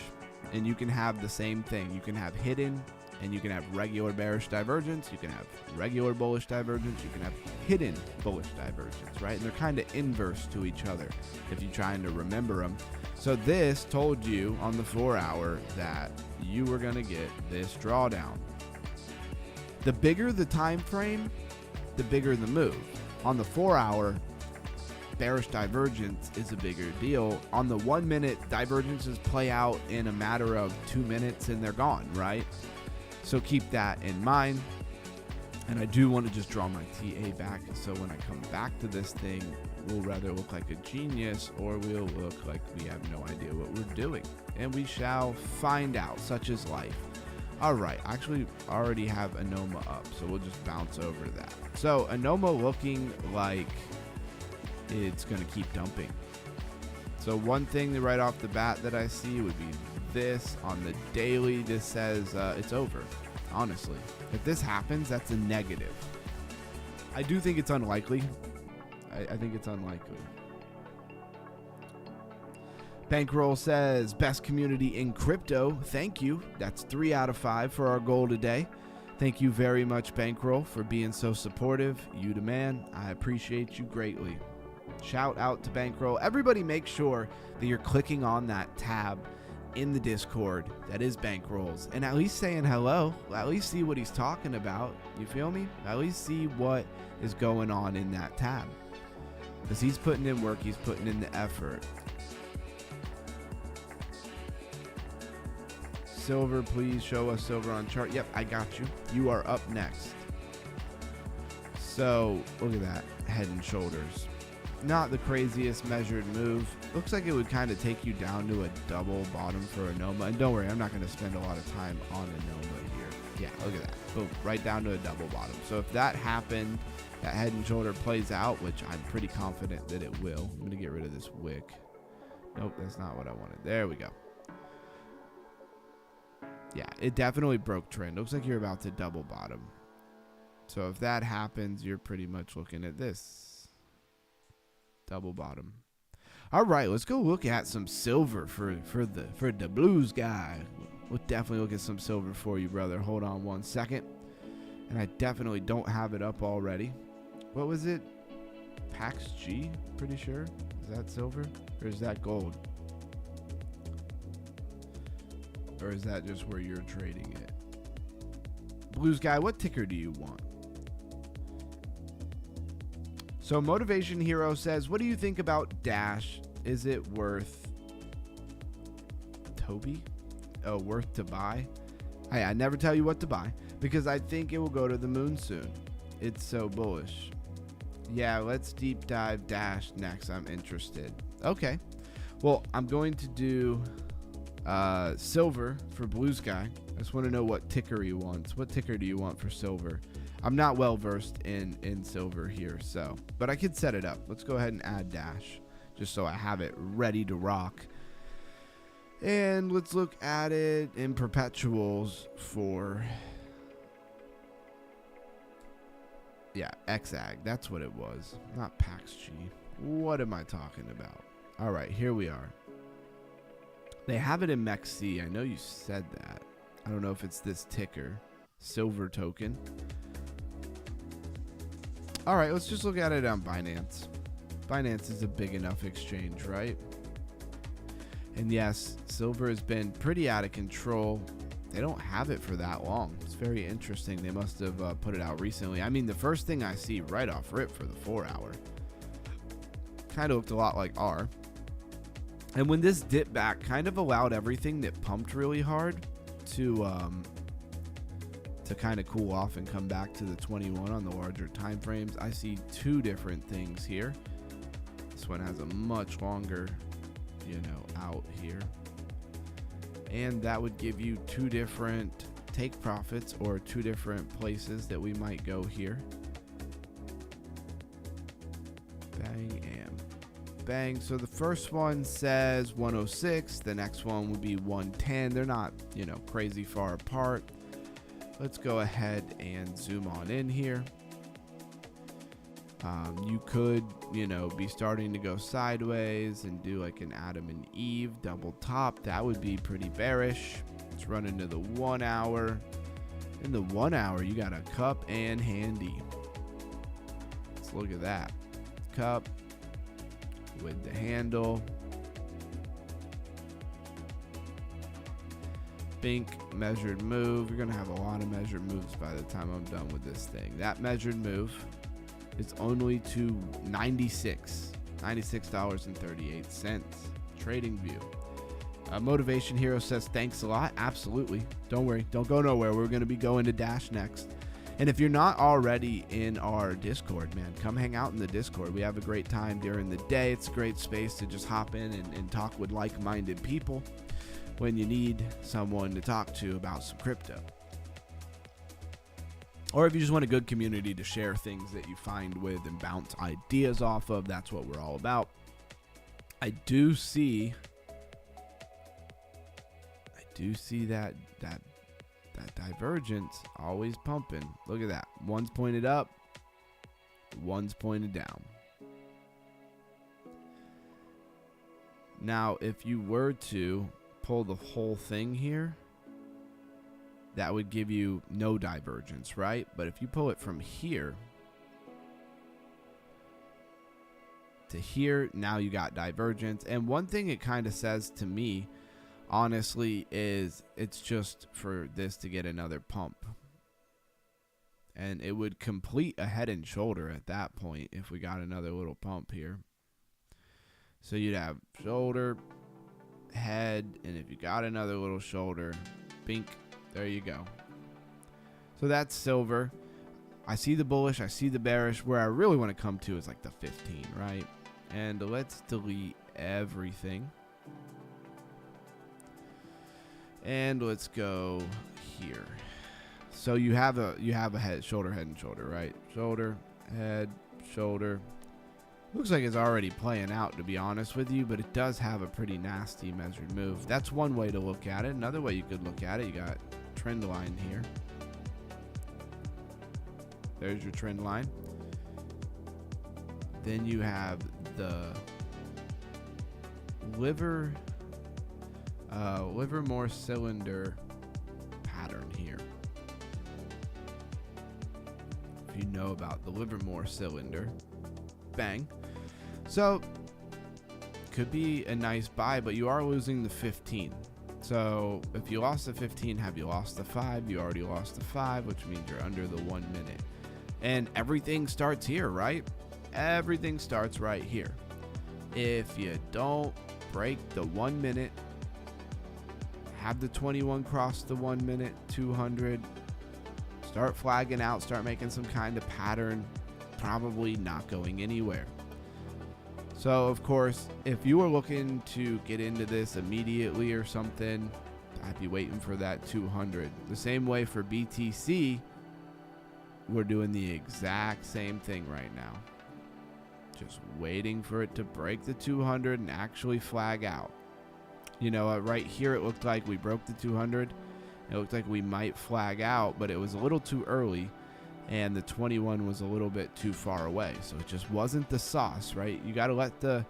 A: and you can have the same thing. You can have hidden, and you can have regular bearish divergence. You can have regular bullish divergence. You can have hidden bullish divergence, right? And they're kind of inverse to each other if you're trying to remember them. So this told you on the 4 hour that you were going to get this drawdown. The bigger the time frame, the bigger the move. On the 4 hour, bearish divergence is a bigger deal. On the 1 minute, divergences play out in a matter of 2 minutes and they're gone, right? So keep that in mind. And I do want to just draw my TA back, so when I come back to this thing, we'll rather look like a genius or we'll look like we have no idea what we're doing. And we shall find out, such is life. All right, actually already have Anoma up, so we'll just bounce over that. So Anoma looking like it's going to keep dumping. So one thing that right off the bat that I see would be this on the daily. This says it's over. Honestly, if this happens, that's a negative. I do think it's unlikely. I think it's unlikely. Bankroll says best community in crypto. Thank you. That's 3 out of 5 for our goal today. Thank you very much, Bankroll, for being so supportive. You the man. I appreciate you greatly. Shout out to Bankroll. Everybody make sure that you're clicking on that tab in the Discord that is Bankrolls and at least saying hello. At least see what he's talking about. You feel me? At least see what is going on in that tab. Because he's putting in work. He's putting in the effort. Silver, please show us silver on chart. Yep, I got you. You are up next. So look at that. Head and shoulders. Not the craziest measured move. Looks like it would kind of take you down to a double bottom for Anoma. And don't worry, I'm not going to spend a lot of time on Anoma here. Yeah, look at that. Boom, right down to a double bottom. So if that happened, that head and shoulder plays out, which I'm pretty confident that it will. I'm going to get rid of this wick. Nope, that's not what I wanted. There we go. Yeah, it definitely broke trend. Looks like you're about to double bottom. So if that happens, you're pretty much looking at this. Double bottom. All right, let's go look at some silver for the blues guy. We'll definitely look at some silver for you, brother. Hold on 1 second. And I definitely don't have it up already. What was it? Pax G, pretty sure. Is that silver? Or is that gold? Or is that just where you're trading it? Blues guy, what ticker do you want? So Motivation Hero says, what do you think about Dash? Is it worth Toby? Oh, worth to buy? Hey, I never tell you what to buy because I think it will go to the moon soon. It's so bullish. Yeah, let's deep dive Dash next. I'm interested. Okay. Well, I'm going to do silver for Blues guy. I just want to know what ticker he wants. What ticker do you want for silver? I'm not well versed in silver here, so, but I could set it up. Let's go ahead and add Dash just so I have it ready to rock. And let's look at it in perpetuals for, yeah, XAG. That's what it was, not Pax G. What am I talking about? All right, here we are. They have it in MEXC. I know you said that. I don't know if it's this ticker, silver token. All right, let's just look at it on Binance. Binance is a big enough exchange, right? And yes, silver has been pretty out of control. They don't have it for that long. It's very interesting. They must have put it out recently. I mean, the first thing I see right off rip for the 4 hour kind of looked a lot like R. And when this dipped back, kind of allowed everything that pumped really hard to kind of cool off and come back to the 21 on the larger time frames. I see two different things here. This one has a much longer, out here. And that would give you two different take profits or two different places that we might go here. Bang and bang. So the first one says 106. The next one would be 110. They're not, crazy far apart. Let's go ahead and zoom on in here. You could, be starting to go sideways and do like an Adam and Eve double top. That would be pretty bearish. Let's run into the 1 hour. In the 1 hour, you got a cup and handy. Let's look at that. Cup with the handle. Bink, measured move. You're going to have a lot of measured moves by the time I'm done with this thing. That measured move is only to $96.38. Trading view. Motivation Hero says thanks a lot. Absolutely. Don't worry. Don't go nowhere. We're going to be going to Dash next. And if you're not already in our Discord, man, come hang out in the Discord. We have a great time during the day. It's a great space to just hop in and talk with like-minded people when you need someone to talk to about some crypto. Or if you just want a good community to share things that you find with and bounce ideas off of, that's what we're all about. I do see that divergence always pumping. Look at that. One's pointed up, one's pointed down. Now, if you were to pull the whole thing here, that would give you no divergence, right? But if you pull it from here to here, now you got divergence. And one thing it kind of says to me, honestly, is it's just for this to get another pump. And it would complete a head and shoulder at that point if we got another little pump here. So you'd have shoulder, head, and if you got another little shoulder, bink, there you go. So that's silver. I see the bullish, I see the bearish. Where I really want to come to is like the 15, right? And let's delete everything. And let's go here. So you have a head, shoulder, head, and shoulder, right? Shoulder, head, shoulder. Looks like it's already playing out, to be honest with you, but it does have a pretty nasty measured move. That's one way to look at it. Another way you could look at it, you got trend line here. There's your trend line. Then you have the Livermore cylinder pattern here. If you know about the Livermore cylinder, bang. So could be a nice buy, but you are losing the 15. So if you lost the 15, have you lost the 5? You already lost the 5, which means you're under the 1 minute. And everything starts here, right? Everything starts right here. If you don't break the 1 minute, have the 21 cross the 1 minute, 200, start flagging out, start making some kind of pattern, probably not going anywhere. So of course, if you were looking to get into this immediately or something, I'd be waiting for that 200. The same way for BTC, we're doing the exact same thing right now. Just waiting for it to break the 200 and actually flag out. You know, right here it looked like we broke the 200. It looked like we might flag out, but it was a little too early. And the 21 was a little bit too far away. So it just wasn't the sauce, right? You got to let the,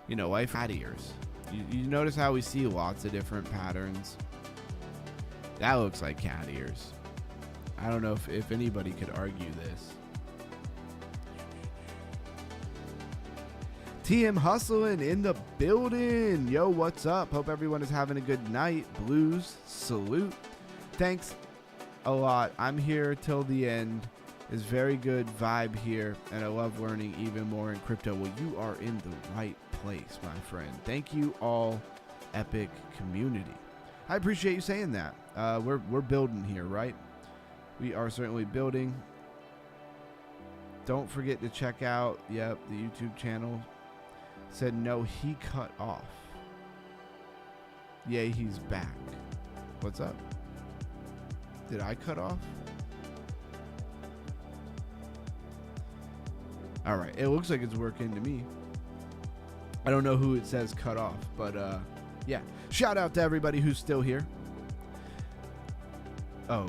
A: life cat ears. You notice how we see lots of different patterns. That looks like cat ears. I don't know if anybody could argue this. TM Hustling in the building. Yo, what's up? Hope everyone is having a good night. Blues, salute. Thanks a lot. I'm here till the end. Is very good vibe here, and I love learning even more in crypto. Well, you are in the right place, my friend. Thank you all, epic community. I appreciate you saying that. We're building here, right? We are certainly building. Don't forget to check out, the YouTube channel. Said no, he cut off. Yay, he's back. What's up? Did I cut off? All right, it looks like it's working to me. I don't know who it says cut off, but yeah. Shout out to everybody who's still here. Oh,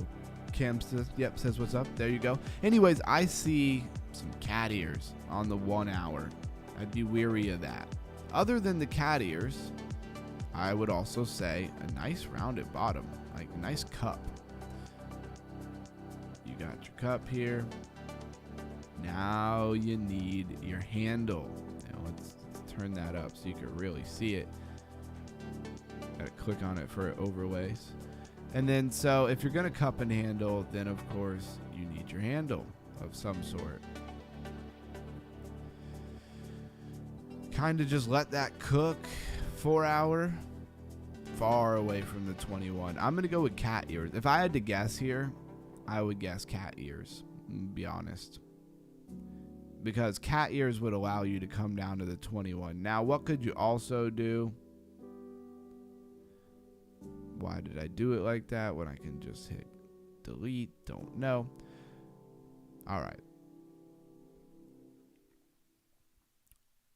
A: Cam says, yep, says what's up. There you go. Anyways, I see some cat ears on the 1 hour. I'd be weary of that. Other than the cat ears, I would also say a nice rounded bottom, like a nice cup. You got your cup here. Now you need your handle. Now let's turn that up so you can really see it. Gotta click on it for overlays. And then, so if you're gonna cup and handle, then of course you need your handle of some sort. Kind of just let that cook 4 hour, far away from the 21. I'm gonna go with cat ears. If I had to guess here, I would guess cat ears, to be honest. Because cat ears would allow you to come down to the 21. Now, what could you also do? Why did I do it like that when I can just hit delete? Don't know. All right.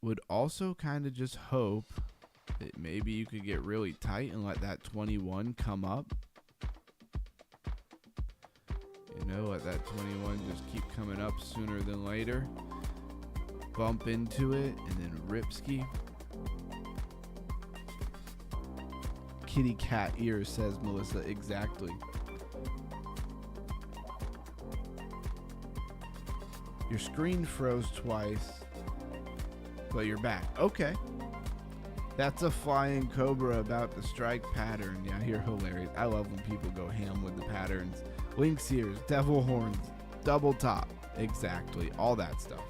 A: Would also kind of just hope that maybe you could get really tight and let that 21 come up. You know, let that 21 just keep coming up sooner than later. Bump into it, and then Ripski. Kitty cat ears, says Melissa. Exactly. Your screen froze twice, but you're back. Okay. That's a flying cobra about the strike pattern. Yeah, you're hilarious. I love when people go ham with the patterns. Lynx ears, devil horns, double top. Exactly. All that stuff.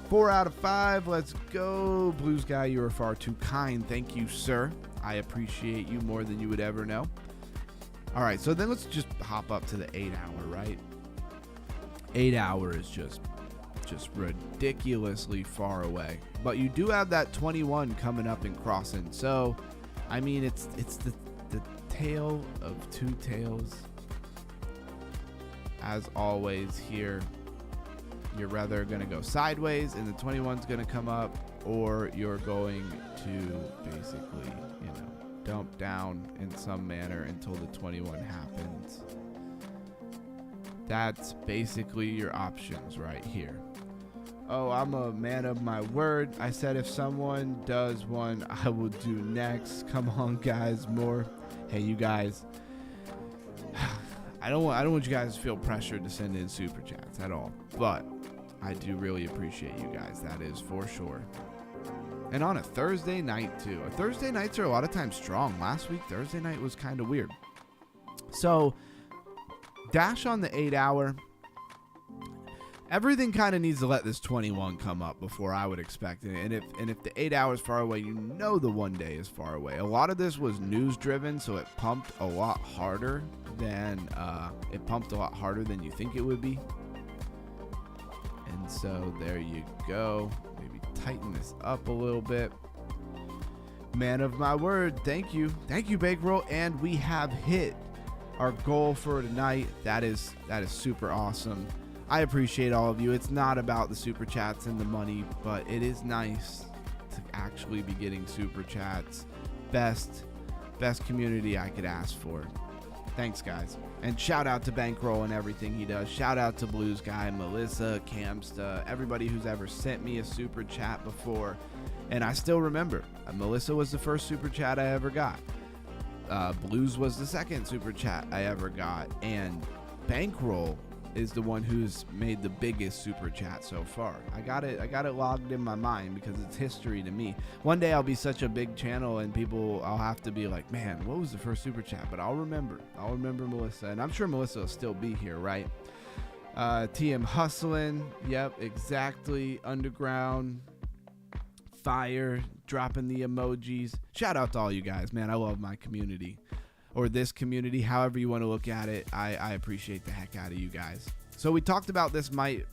A: 4 out of 5. Let's go. Blues guy, you are far too kind. Thank you, sir. I appreciate you more than you would ever know. All right, so then let's just hop up to the 8 hour, right? 8 hour is just ridiculously far away. But you do have that 21 coming up and crossing. So, I mean, it's the tale of two tales. As always here. You're rather going to go sideways and the 21's going to come up, or you're going to basically, dump down in some manner until the 21 happens. That's basically your options right here. Oh, I'm a man of my word. I said if someone does one, I will do next. Come on, guys, more. Hey, you guys. I don't want you guys to feel pressured to send in super chats at all, but I do really appreciate you guys. That is for sure. And on a Thursday night too. Thursday nights are a lot of times strong. Last week, Thursday night was kind of weird. So, dash on the 8 hour. Everything kind of needs to let this 21 come up before I would expect it. And if the 8 hours far away, you know the 1 day is far away. A lot of this was news driven, so it pumped a lot harder than you think it would be. And so there you go. Maybe tighten this up a little bit. Man of my word. Thank you. Thank you, Bankroll. And we have hit our goal for tonight. That is super awesome. I appreciate all of you. It's not about the super chats and the money, but it is nice to actually be getting super chats. Best community I could ask for. Thanks, guys. And shout out to Bankroll and everything he does. Shout out to Blues Guy, Melissa, Camsta, everybody who's ever sent me a super chat before. And I still remember, Melissa was the first super chat I ever got. Blues was the second super chat I ever got. And Bankroll is the one who's made the biggest super chat so far. I got it logged in my mind because it's history to me. One day I'll be such a big channel and I'll have to be like, man, what was the first super chat? But I'll remember Melissa, and I'm sure Melissa will still be here, right? TM hustling, yep, exactly. Underground, fire, dropping the emojis. Shout out to all you guys, man. I love my community. Or this community, however you want to look at it. I appreciate the heck out of you guys. So we talked about this might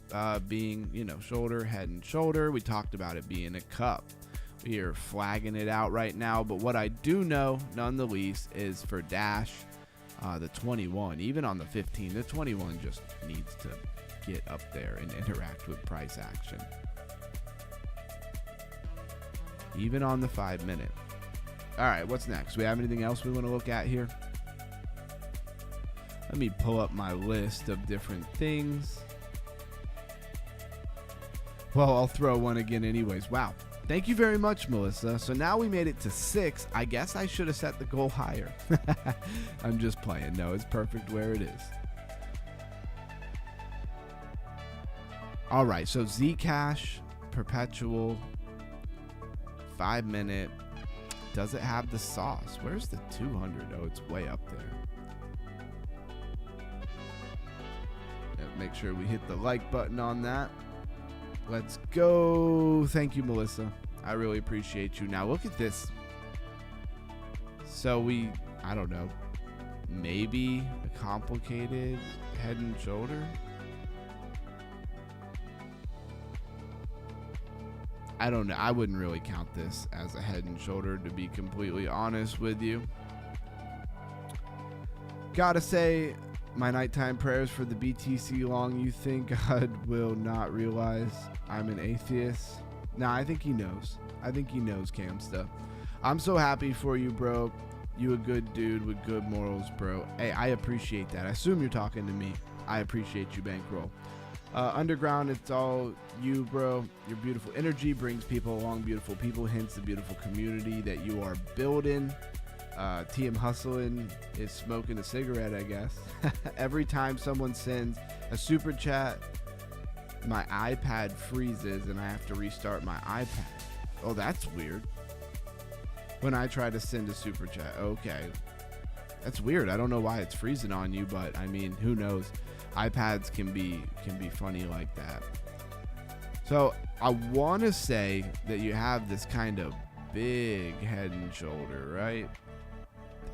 A: being, shoulder, head and shoulder. We talked about it being a cup. We are flagging it out right now. But what I do know, none the least, is for Dash, the 21, even on the 15, the 21 just needs to get up there and interact with price action. Even on the 5 minute. All right, what's next? We have anything else we want to look at here? Let me pull up my list of different things. Well, I'll throw one again anyways. Wow. Thank you very much, Melissa. So now we made it to 6. I guess I should have set the goal higher. I'm just playing. No, it's perfect where it is. All right, so Zcash, perpetual, 5 minute. Does it have the sauce? Where's the 200? Oh, it's way up there. Make sure we hit the like button on that. Let's go. Thank you, Melissa. I really appreciate you. Now look at this. So I don't know, maybe a complicated head and shoulder. I don't know. I wouldn't really count this as a head and shoulder, to be completely honest with you. Gotta say, my nighttime prayers for the BTC long. You think God will not realize I'm an atheist? Nah, I think he knows. I think he knows, Camsta. I'm so happy for you, bro. You a good dude with good morals, bro. Hey, I appreciate that. I assume you're talking to me. I appreciate you, Bankroll. Underground, it's all you, bro. Your beautiful energy brings people along, beautiful people, hence the beautiful community that you are building. TM hustling is smoking a cigarette, I guess. Every time someone sends a super chat, my iPad freezes and I have to restart my iPad. Oh, that's weird. When I try to send a super chat, okay. That's weird. I don't know why it's freezing on you, but I mean, who knows? iPads can be funny like that. So I want to say that you have this kind of big head and shoulder, right?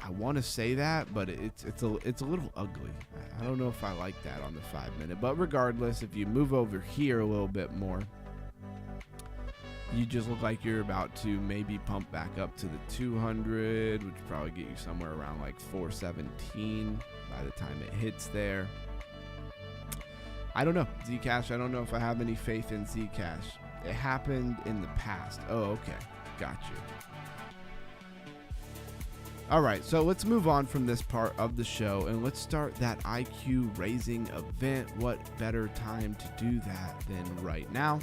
A: I want to say that, but it's a little ugly. I don't know if I like that on the 5 minute, but regardless, if you move over here a little bit more, you just look like you're about to maybe pump back up to the 200, which would probably get you somewhere around like 417 by the time it hits there. I don't know. Zcash, I don't know if I have any faith in Zcash. It happened in the past. Oh, okay. Got you. All right, so let's move on from this part of the show and let's start that IQ raising event. What better time to do that than right now?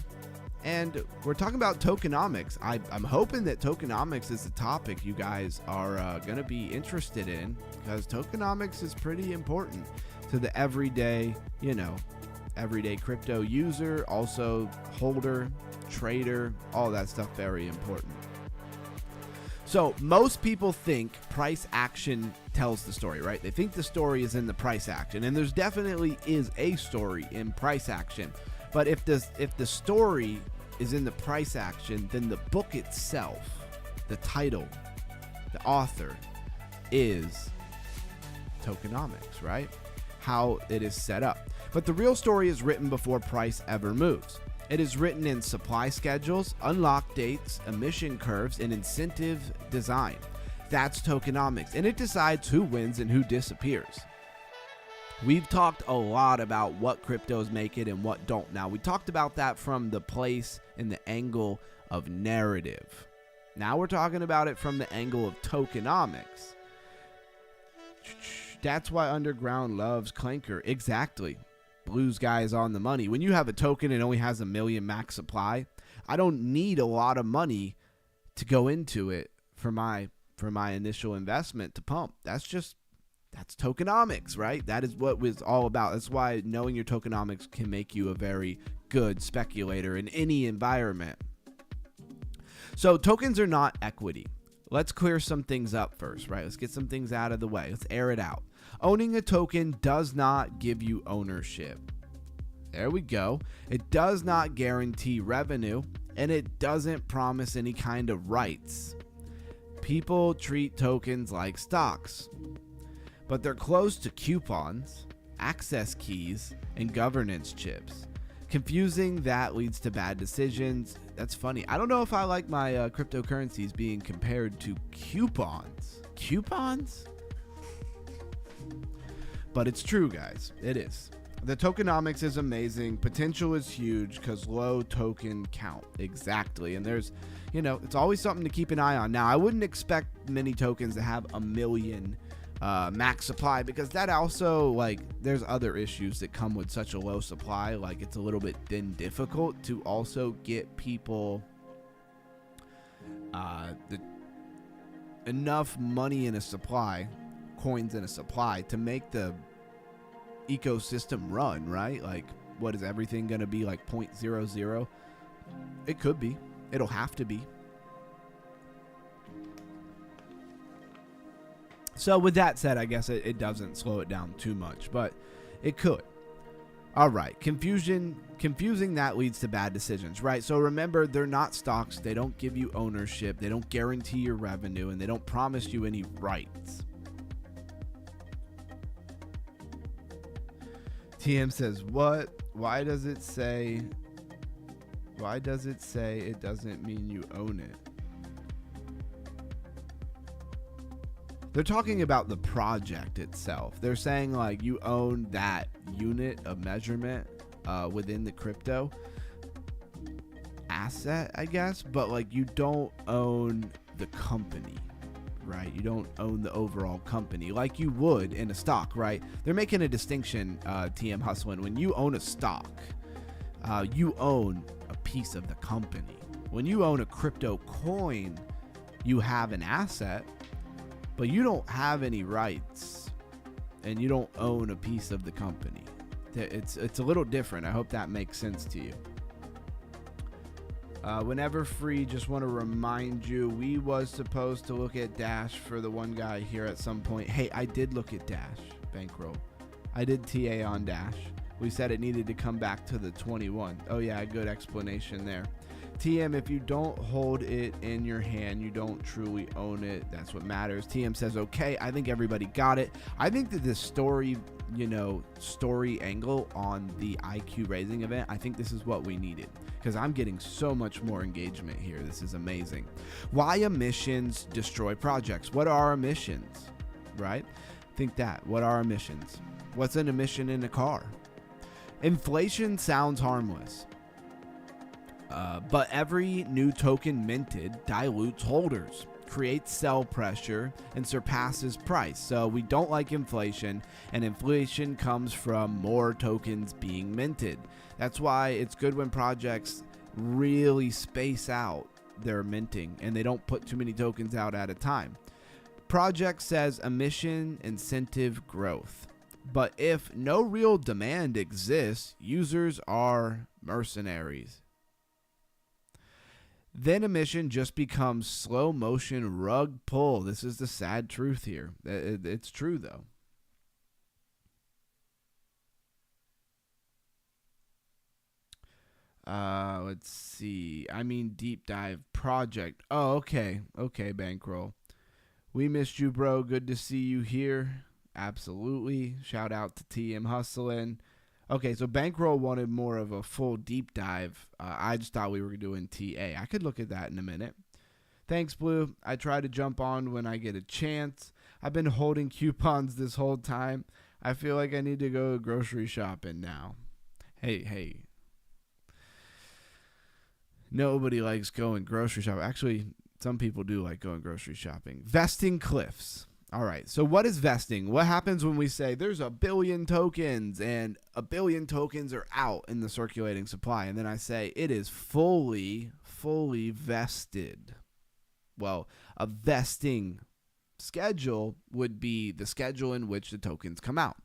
A: And we're talking about tokenomics. I'm hoping that tokenomics is the topic you guys are going to be interested in, because tokenomics is pretty important to the everyday, everyday crypto user, also holder, trader, all that stuff, very important. So most people think price action tells the story, right? They think the story is in the price action, and there's definitely is a story in price action. But if the story is in the price action, then the book itself, the title, the author, is tokenomics, right? How it is set up. But the real story is written before price ever moves. It is written in supply schedules, unlock dates, emission curves, and incentive design. That's tokenomics, and it decides who wins and who disappears. We've talked a lot about what cryptos make it and what don't. Now, we talked about that from the place and the angle of narrative. Now we're talking about it from the angle of tokenomics. That's why Underground loves Clanker. Exactly. Blues guy is on the money. When you have a token and only has 1 million max supply, I don't need a lot of money to go into it for my initial investment to pump. That's just That's tokenomics, right? That is what it's all about. That's why knowing your tokenomics can make you a very good speculator in any environment. So tokens are not equity. Let's clear some things up first, right? Let's get some things out of the way. Let's air it out. Owning a token does not give you ownership. There we go. It does not guarantee revenue, and it doesn't promise any kind of rights. People treat tokens like stocks, but they're close to coupons, access keys, and governance chips. Confusing that leads to bad decisions. That's funny. I don't know if I like my cryptocurrencies being compared to coupons. Coupons? But it's true, guys. It is. The tokenomics is amazing. Potential is huge because low token count. Exactly. And there's, it's always something to keep an eye on. Now, I wouldn't expect many tokens to have 1 million max supply, because that also, there's other issues that come with such a low supply. It's a little bit then difficult to also get people enough money in a supply, coins in a supply, to make the ecosystem run, right? What is everything going to be 0.00? It could be. It'll have to be. So with that said, I guess it doesn't slow it down too much, but it could. All right, confusing that leads to bad decisions, right? So remember, they're not stocks. They don't give you ownership. They don't guarantee your revenue, and they don't promise you any rights. TM says, what? Why does it say it doesn't mean you own it? They're talking about the project itself. They're saying you own that unit of measurement within the crypto asset, I guess, but you don't own the company, right? You don't own the overall company like you would in a stock, right? They're making a distinction, TM Hustlin'. When you own a stock, you own a piece of the company. When you own a crypto coin, you have an asset, but you don't have any rights, and you don't own a piece of the company. It's a little different. I hope that makes sense to you. Whenever free, just want to remind you, we was supposed to look at Dash for the one guy here at some point. Hey, I did look at Dash, Bankroll. I did TA on Dash. We said it needed to come back to the 21. Oh yeah, good explanation there. TM, if you don't hold it in your hand, you don't truly own it. That's what matters. TM says, okay, I think everybody got it. I think that this story angle on the IQ raising event, I think this is what we needed, because I'm getting so much more engagement here. This is amazing. Why emissions destroy projects? What are emissions, right? Think that. What are emissions? What's an emission in a car? Inflation sounds harmless. But every new token minted dilutes holders, creates sell pressure, and surpasses price. So we don't like inflation, and inflation comes from more tokens being minted. That's why it's good when projects really space out their minting and they don't put too many tokens out at a time. Project says emission incentive growth. But if no real demand exists, users are mercenaries. Then emission just becomes slow motion rug pull. This is the sad truth here. It's true though. Let's see. I mean, deep dive project. Oh, okay. Okay, Bankroll. We missed you, bro. Good to see you here. Absolutely. Shout out to TM Hustlin'. Okay, so Bankroll wanted more of a full deep dive. I just thought we were doing TA. I could look at that in a minute. Thanks, Blue. I try to jump on when I get a chance. I've been holding coupons this whole time. I feel like I need to go grocery shopping now. Hey. Nobody likes going grocery shopping. Actually, some people do like going grocery shopping. Vesting cliffs. All right, so what is vesting? What happens when we say there's 1 billion tokens and 1 billion tokens are out in the circulating supply, and then I say it is fully vested? Well, a vesting schedule would be the schedule in which the tokens come out.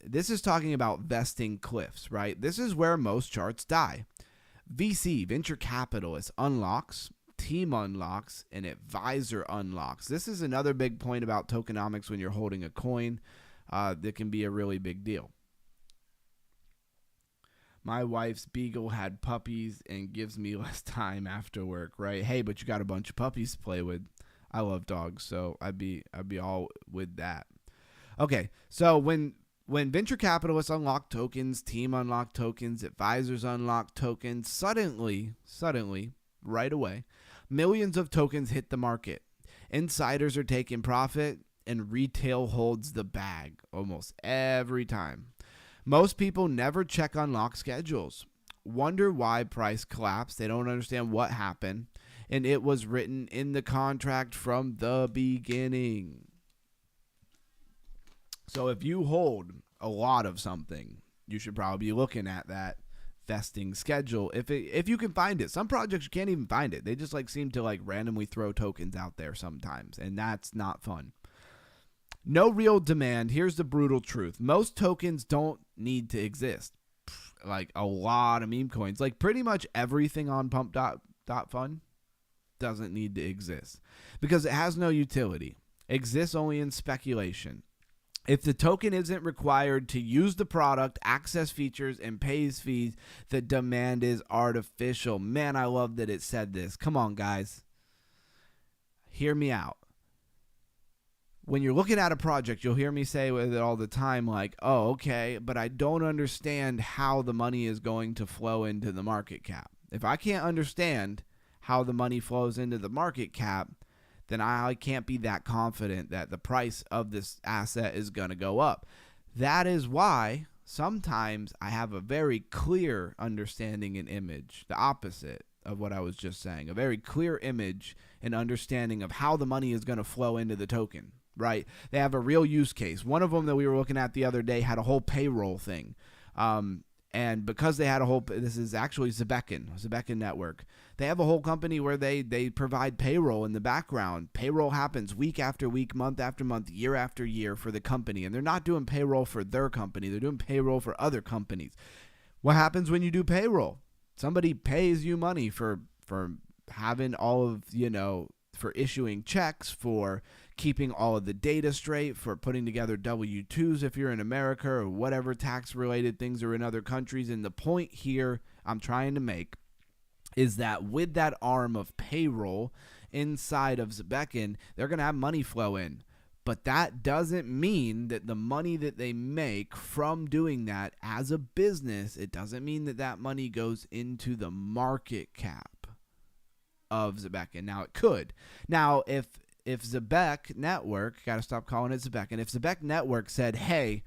A: This is talking about vesting cliffs, right? This is where most charts die. VC, venture capitalist, unlocks, team unlocks, and advisor unlocks. This is another big point about tokenomics when you're holding a coin that can be a really big deal. My wife's beagle had puppies and gives me less time after work, right? Hey, but you got a bunch of puppies to play with. I love dogs, so I'd be all with that. Okay, so when venture capitalists unlock tokens, team unlock tokens, advisors unlock tokens, suddenly, right away, millions of tokens hit the market. Insiders are taking profit, and retail holds the bag almost every time. Most people never check unlock schedules, wonder why price collapsed. They don't understand what happened, and it was written in the contract from the beginning. So if you hold a lot of something, you should probably be looking at that vesting schedule if you can find it. Some projects you can't even find it. They just seem to randomly throw tokens out there sometimes, and that's not fun. No real demand. Here's the brutal truth. Most tokens don't need to exist. A lot of meme coins, pretty much everything on pump.fun doesn't need to exist because it has no utility. Exists only in speculation. If the token isn't required to use the product, access features, and pays fees, the demand is artificial. Man, I love that it said this. Come on, guys. Hear me out. When you're looking at a project, you'll hear me say with it all the time, oh, okay, but I don't understand how the money is going to flow into the market cap. If I can't understand how the money flows into the market cap, then I can't be that confident that the price of this asset is going to go up. That is why sometimes I have a very clear understanding and image, the opposite of what I was just saying, a very clear image and understanding of how the money is going to flow into the token, right? They have a real use case. One of them that we were looking at the other day had a whole payroll thing. And because they had a whole, this is actually Zebekin Network. They have a whole company where they provide payroll in the background. Payroll happens week after week, month after month, year after year for the company. And they're not doing payroll for their company. They're doing payroll for other companies. What happens when you do payroll? Somebody pays you money for having all of, for issuing checks, for keeping all of the data straight, for putting together W-2s if you're in America or whatever tax-related things are in other countries. And the point here I'm trying to make is that with that arm of payroll inside of Zebekin, they're going to have money flow in. But that doesn't mean that the money that they make from doing that as a business, it doesn't mean that that money goes into the market cap of Zebekin. Now, it could. Now, if Zebek Network, got to stop calling it Zebekin, if Zebek Network said, hey,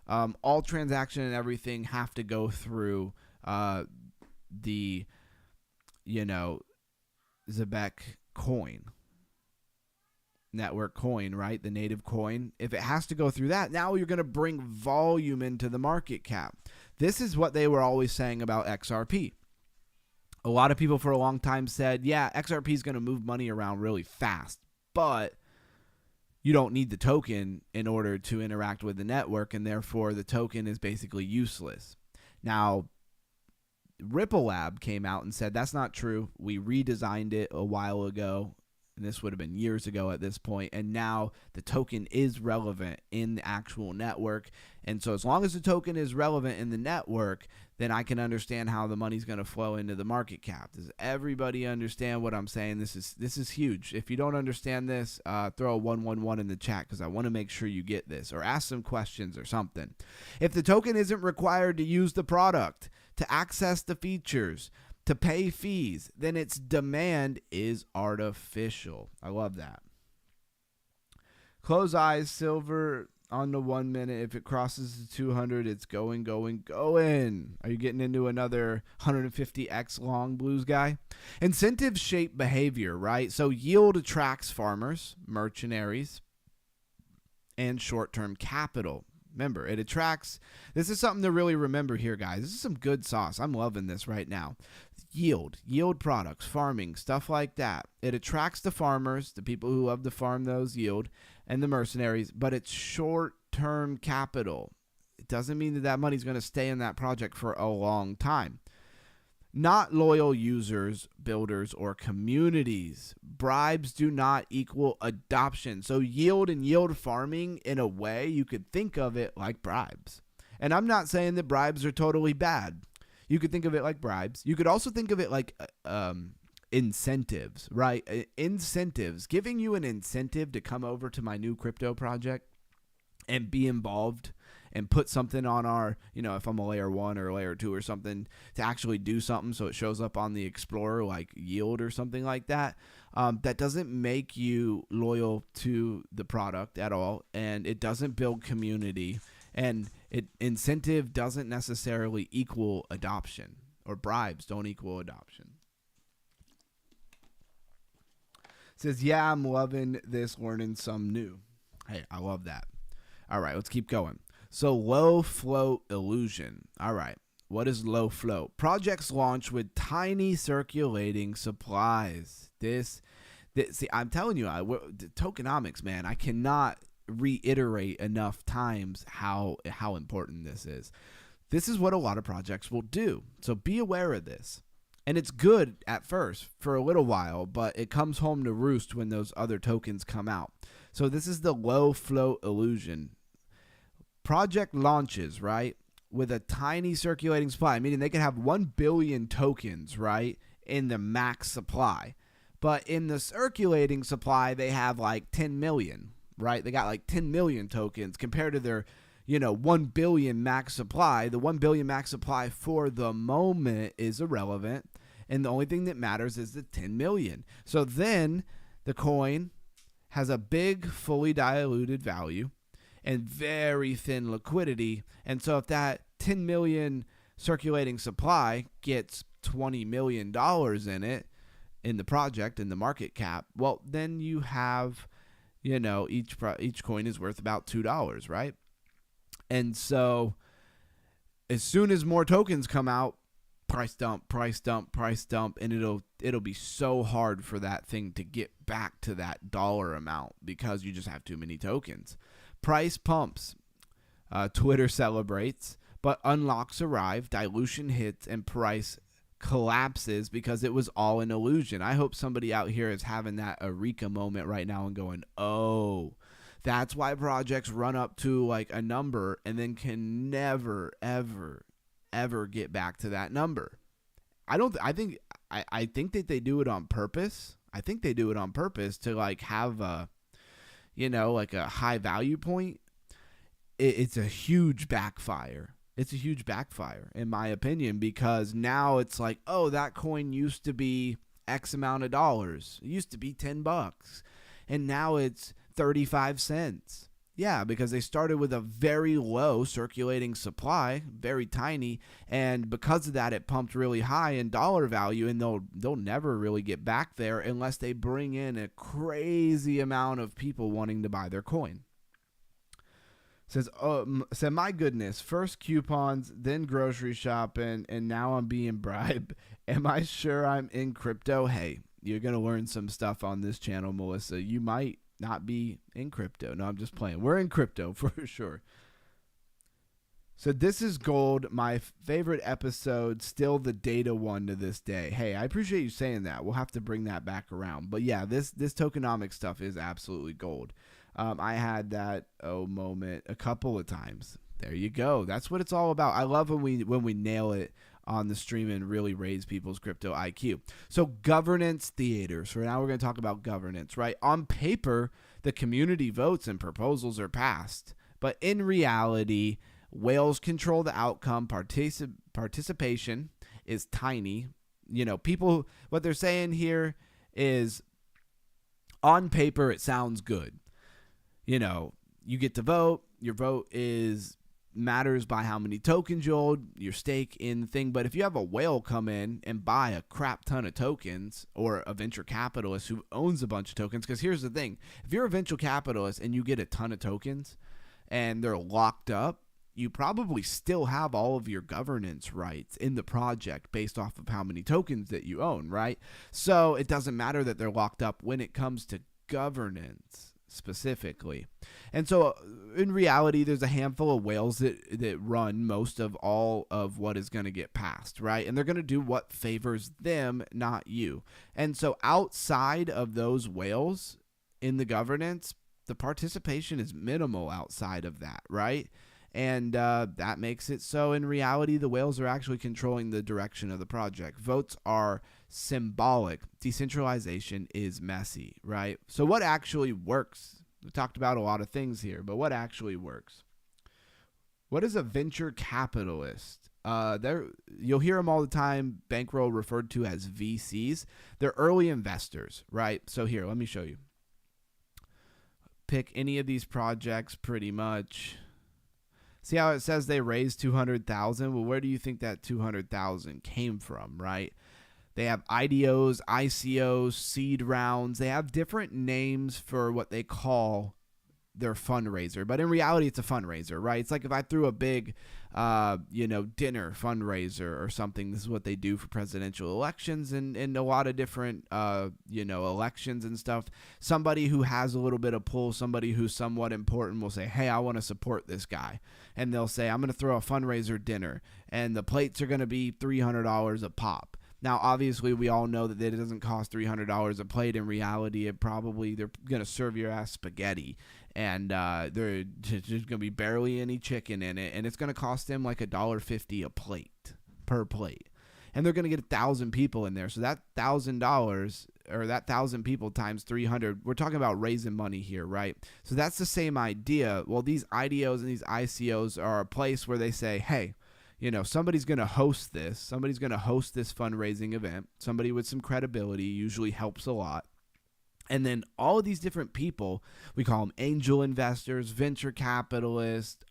A: all transaction and everything have to go through the, Zebek coin, network coin, right? The native coin. If it has to go through that, now you're going to bring volume into the market cap. This is what they were always saying about XRP. A lot of people for a long time said, yeah, XRP is going to move money around really fast, but you don't need the token in order to interact with the network, and therefore the token is basically useless. Now, Ripple Lab came out and said that's not true. We redesigned it a while ago, and this would have been years ago at this point, and now the token is relevant in the actual network. And so as long as the token is relevant in the network, then I can understand how the money's going to flow into the market cap. Does everybody understand what I'm saying? This is huge. If you don't understand this, throw a 111 in the chat because I want to make sure you get this, or ask some questions or something. If the token isn't required to use the product, to access the features, to pay fees, then its demand is artificial. I love that. Close eyes, silver on the 1 minute. If it crosses the 200, it's going. Are you getting into another 150x long blues guy? Incentives shape behavior, right? So yield attracts farmers, mercenaries, and short-term capital. Remember, it attracts. This is something to really remember here, guys. This is some good sauce. I'm loving this right now. Yield products, farming, stuff like that. It attracts the farmers, the people who love to farm those yield, and the mercenaries, but it's short-term capital. It doesn't mean that that money's going to stay in that project for a long time. Not loyal users, builders, or communities. Bribes do not equal adoption. So yield and yield farming, in a way, you could think of it like bribes. And I'm not saying that bribes are totally bad. You could think of it like bribes. You could also think of it like incentives, right? Incentives. Giving you an incentive to come over to my new crypto project and be involved and put something on our, if I'm a layer 1 or layer 2 or something, to actually do something so it shows up on the Explorer like yield or something like that. That doesn't make you loyal to the product at all, and it doesn't build community, and incentive doesn't necessarily equal adoption, or bribes don't equal adoption. It says, yeah, I'm loving this, learning some new. Hey, I love that. All right, let's keep going. So low float illusion. All right. What is low float? Projects launch with tiny circulating supplies. See, I'm telling you, tokenomics, man, I cannot reiterate enough times how important this is. This is what a lot of projects will do. So be aware of this. And it's good at first for a little while, but it comes home to roost when those other tokens come out. So this is the low float illusion. Project launches, right, with a tiny circulating supply, meaning they can have 1 billion tokens, right, in the max supply. But in the circulating supply, they have like 10 million, right? They got like 10 million tokens compared to their, 1 billion max supply. The 1 billion max supply for the moment is irrelevant. And the only thing that matters is the 10 million. So then the coin has a big, fully diluted value and very thin liquidity. And so if that 10 million circulating supply gets $20 million in it, in the project, in the market cap, well, then you have, each coin is worth about $2, right? And so as soon as more tokens come out, price dump, and it'll be so hard for that thing to get back to that dollar amount because you just have too many tokens. Price pumps. Twitter celebrates, but unlocks arrive, dilution hits, and price collapses because it was all an illusion. I hope somebody out here is having that eureka moment right now and going, oh, that's why projects run up to like a number and then can never, ever, ever get back to that number. I think that they do it on purpose. I think they do it on purpose to like have a, like a high value point. It's a huge backfire. It's a huge backfire, in my opinion, because now it's like, oh, that coin used to be X amount of dollars. It used to be $10, and now it's 35 cents. Yeah, because they started with a very low circulating supply, very tiny, and because of that, it pumped really high in dollar value, and they'll never really get back there unless they bring in a crazy amount of people wanting to buy their coin. Said, my goodness, first coupons, then grocery shopping, and now I'm being bribed. Am I sure I'm in crypto? Hey, you're going to learn some stuff on this channel, Melissa. You might not be in crypto. No, I'm just playing. We're in crypto for sure. So this is gold. My favorite episode, still the data one to this day. Hey, I appreciate you saying that. We'll have to bring that back around. But yeah, this tokenomics stuff is absolutely gold. I had that moment a couple of times. There you go. That's what it's all about. I love when we nail it on the stream and really raise people's crypto IQ. So governance theater. So now we're going to talk about governance, right? On paper, the community votes and proposals are passed, but in reality, whales control the outcome. Participation is tiny. People, what they're saying here is, on paper, it sounds good. You get to vote. Your vote matters by how many tokens you hold, your stake in the thing. But if you have a whale come in and buy a crap ton of tokens, or a venture capitalist who owns a bunch of tokens, because here's the thing. If you're a venture capitalist and you get a ton of tokens, and they're locked up, you probably still have all of your governance rights in the project based off of how many tokens that you own, right? So it doesn't matter that they're locked up when it comes to governance specifically. And so in reality, there's a handful of whales that run most of all of what is going to get passed, right? And they're going to do what favors them, not you. And so outside of those whales in the governance, the participation is minimal outside of that, right? And that makes it so in reality, the whales are actually controlling the direction of the project. Votes are symbolic. Decentralization is messy, right? So what actually works? We talked about a lot of things here, but what actually works? What is a venture capitalist? You'll hear them all the time, bankroll referred to as VCs. They're early investors, right? So here, let me show you. Pick any of these projects pretty much. See how it says they raised 200,000? Well, where do you think that 200,000 came from, right? They have IDOs, ICOs, seed rounds. They have different names for what they call their fundraiser, but in reality, it's a fundraiser, right? It's like if I threw a big, dinner fundraiser or something. This is what they do for presidential elections and a lot of different, elections and stuff. Somebody who has a little bit of pull, somebody who's somewhat important will say, hey, I want to support this guy. And they'll say, I'm going to throw a fundraiser dinner and the plates are going to be $300 a pop. Now, obviously, we all know that it doesn't cost $300 a plate. In reality, they're going to serve your ass spaghetti, and there's going to be barely any chicken in it, and it's going to cost them like $1.50 a plate per plate. And they're going to get 1,000 people in there. So that $1,000 or that 1,000 people times 300, we're talking about raising money here, right? So that's the same idea. Well, these IDOs and these ICOs are a place where they say, hey, somebody's going to host this. Somebody's going to host this fundraising event. Somebody with some credibility usually helps a lot. And then all of these different people, we call them angel investors, venture capitalists,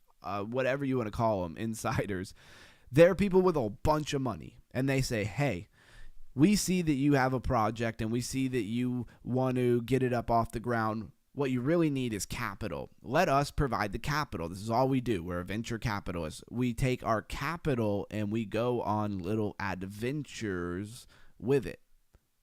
A: whatever you want to call them, insiders. They're people with a bunch of money. And they say, hey, we see that you have a project and we see that you want to get it up off the ground. What you really need is capital. Let us provide the capital. This is all we do. We're a venture capitalist. We take our capital and we go on little adventures with it,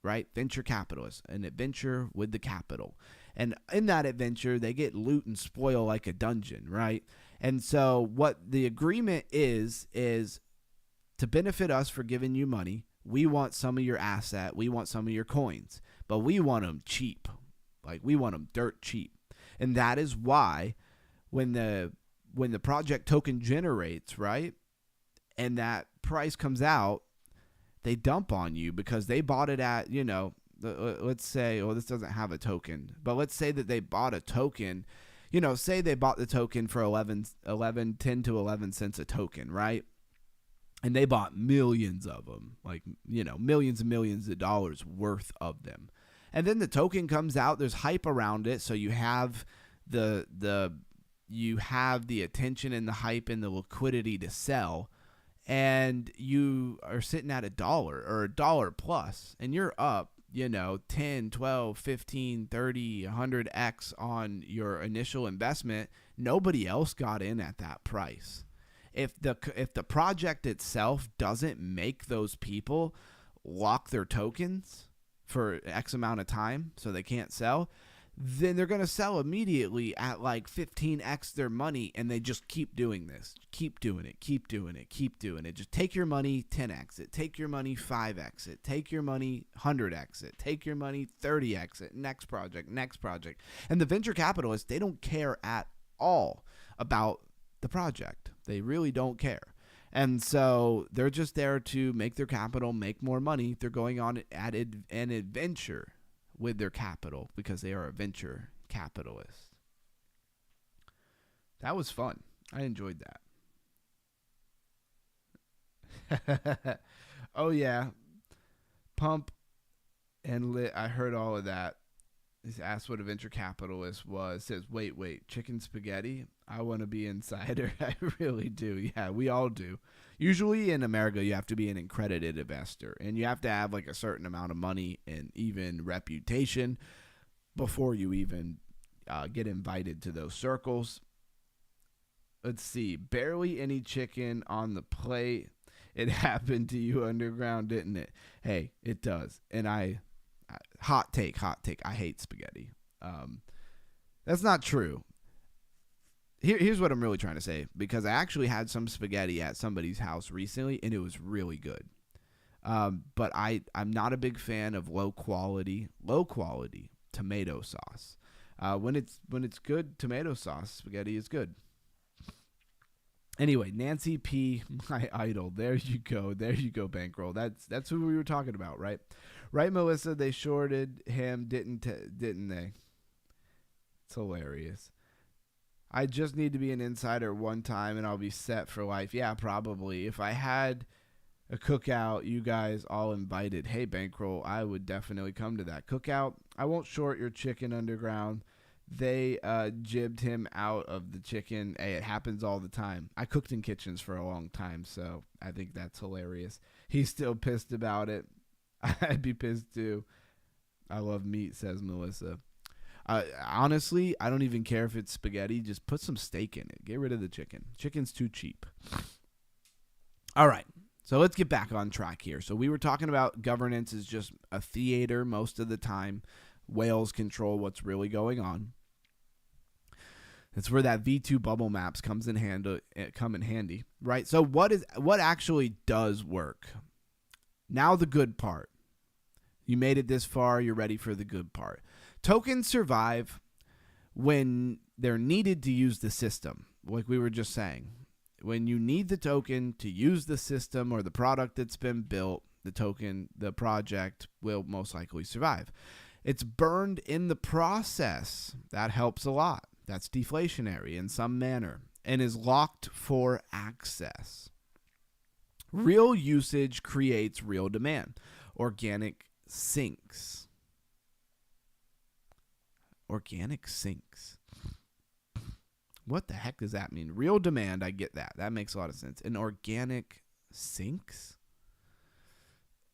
A: right? Venture capitalists, an adventure with the capital. And in that adventure, they get loot and spoil like a dungeon, right? And so what the agreement is to benefit us for giving you money. We want some of your asset. We want some of your coins, but we want them cheap. Like we want them dirt cheap. And that is why when the project token generates, right, and that price comes out, they dump on you because they bought it at, let's say, this doesn't have a token, but let's say that they bought a token, say they bought the token for 10 to 11 cents a token, right? And they bought millions of them, like, millions and millions of dollars worth of them. And then the token comes out. There's hype around it, so you have the attention and the hype and the liquidity to sell, and you are sitting at $1 or $1 plus, and you're up, 10, 12, 15, 30, 100x on your initial investment. Nobody else got in at that price. If the project itself doesn't make those people lock their tokens for X amount of time so they can't sell, then they're going to sell immediately at like 15x their money, and they just keep doing this. Keep doing it, keep doing it, keep doing it. Just take your money, 10x it. Take your money, 5x it. Take your money, 100x it. Take your money, 30x it. Next project, next project. And the venture capitalists, they don't care at all about the project. They really don't care. And so they're just there to make their capital, make more money. They're going on an adventure with their capital because they are a venture capitalist. That was fun. I enjoyed that. Oh, yeah. Pump and lit. I heard all of that. He asked what a venture capitalist was. Says, wait, chicken spaghetti? I want to be insider. I really do. Yeah, we all do. Usually in America, you have to be an accredited investor, and you have to have like a certain amount of money and even reputation before you even get invited to those circles. Let's see. Barely any chicken on the plate. It happened to you underground, didn't it? Hey, it does. And hot take. I hate spaghetti. That's not true. Here's what I'm really trying to say, because I actually had some spaghetti at somebody's house recently, and it was really good. But I'm not a big fan of low quality tomato sauce. When it's good tomato sauce, spaghetti is good. Anyway, Nancy P, my idol. There you go, Bankroll. That's who we were talking about, right? Right, Melissa. They shorted him, didn't they? It's hilarious. I just need to be an insider one time, and I'll be set for life. Yeah, probably. If I had a cookout, you guys all invited. Hey, Bankroll, I would definitely come to that cookout. I won't short your chicken underground. They jibbed him out of the chicken. Hey, it happens all the time. I cooked in kitchens for a long time, so I think that's hilarious. He's still pissed about it. I'd be pissed too. I love meat, says Melissa. Honestly, I don't even care if it's spaghetti. Just put some steak in it. Get rid of the chicken. Chicken's too cheap. All right. So let's get back on track here. So we were talking about governance is just a theater most of the time. Whales control what's really going on. That's where that V2 bubble maps come in handy, right? So what actually does work? Now the good part. You made it this far, you're ready for the good part. Tokens survive when they're needed to use the system, like we were just saying. When you need the token to use the system or the product that's been built, the project will most likely survive. It's burned in the process. That helps a lot. That's deflationary in some manner and is locked for access. Real usage creates real demand. Organic sinks. Organic sinks. What the heck does that mean? Real demand, I get that. That makes a lot of sense. And organic sinks?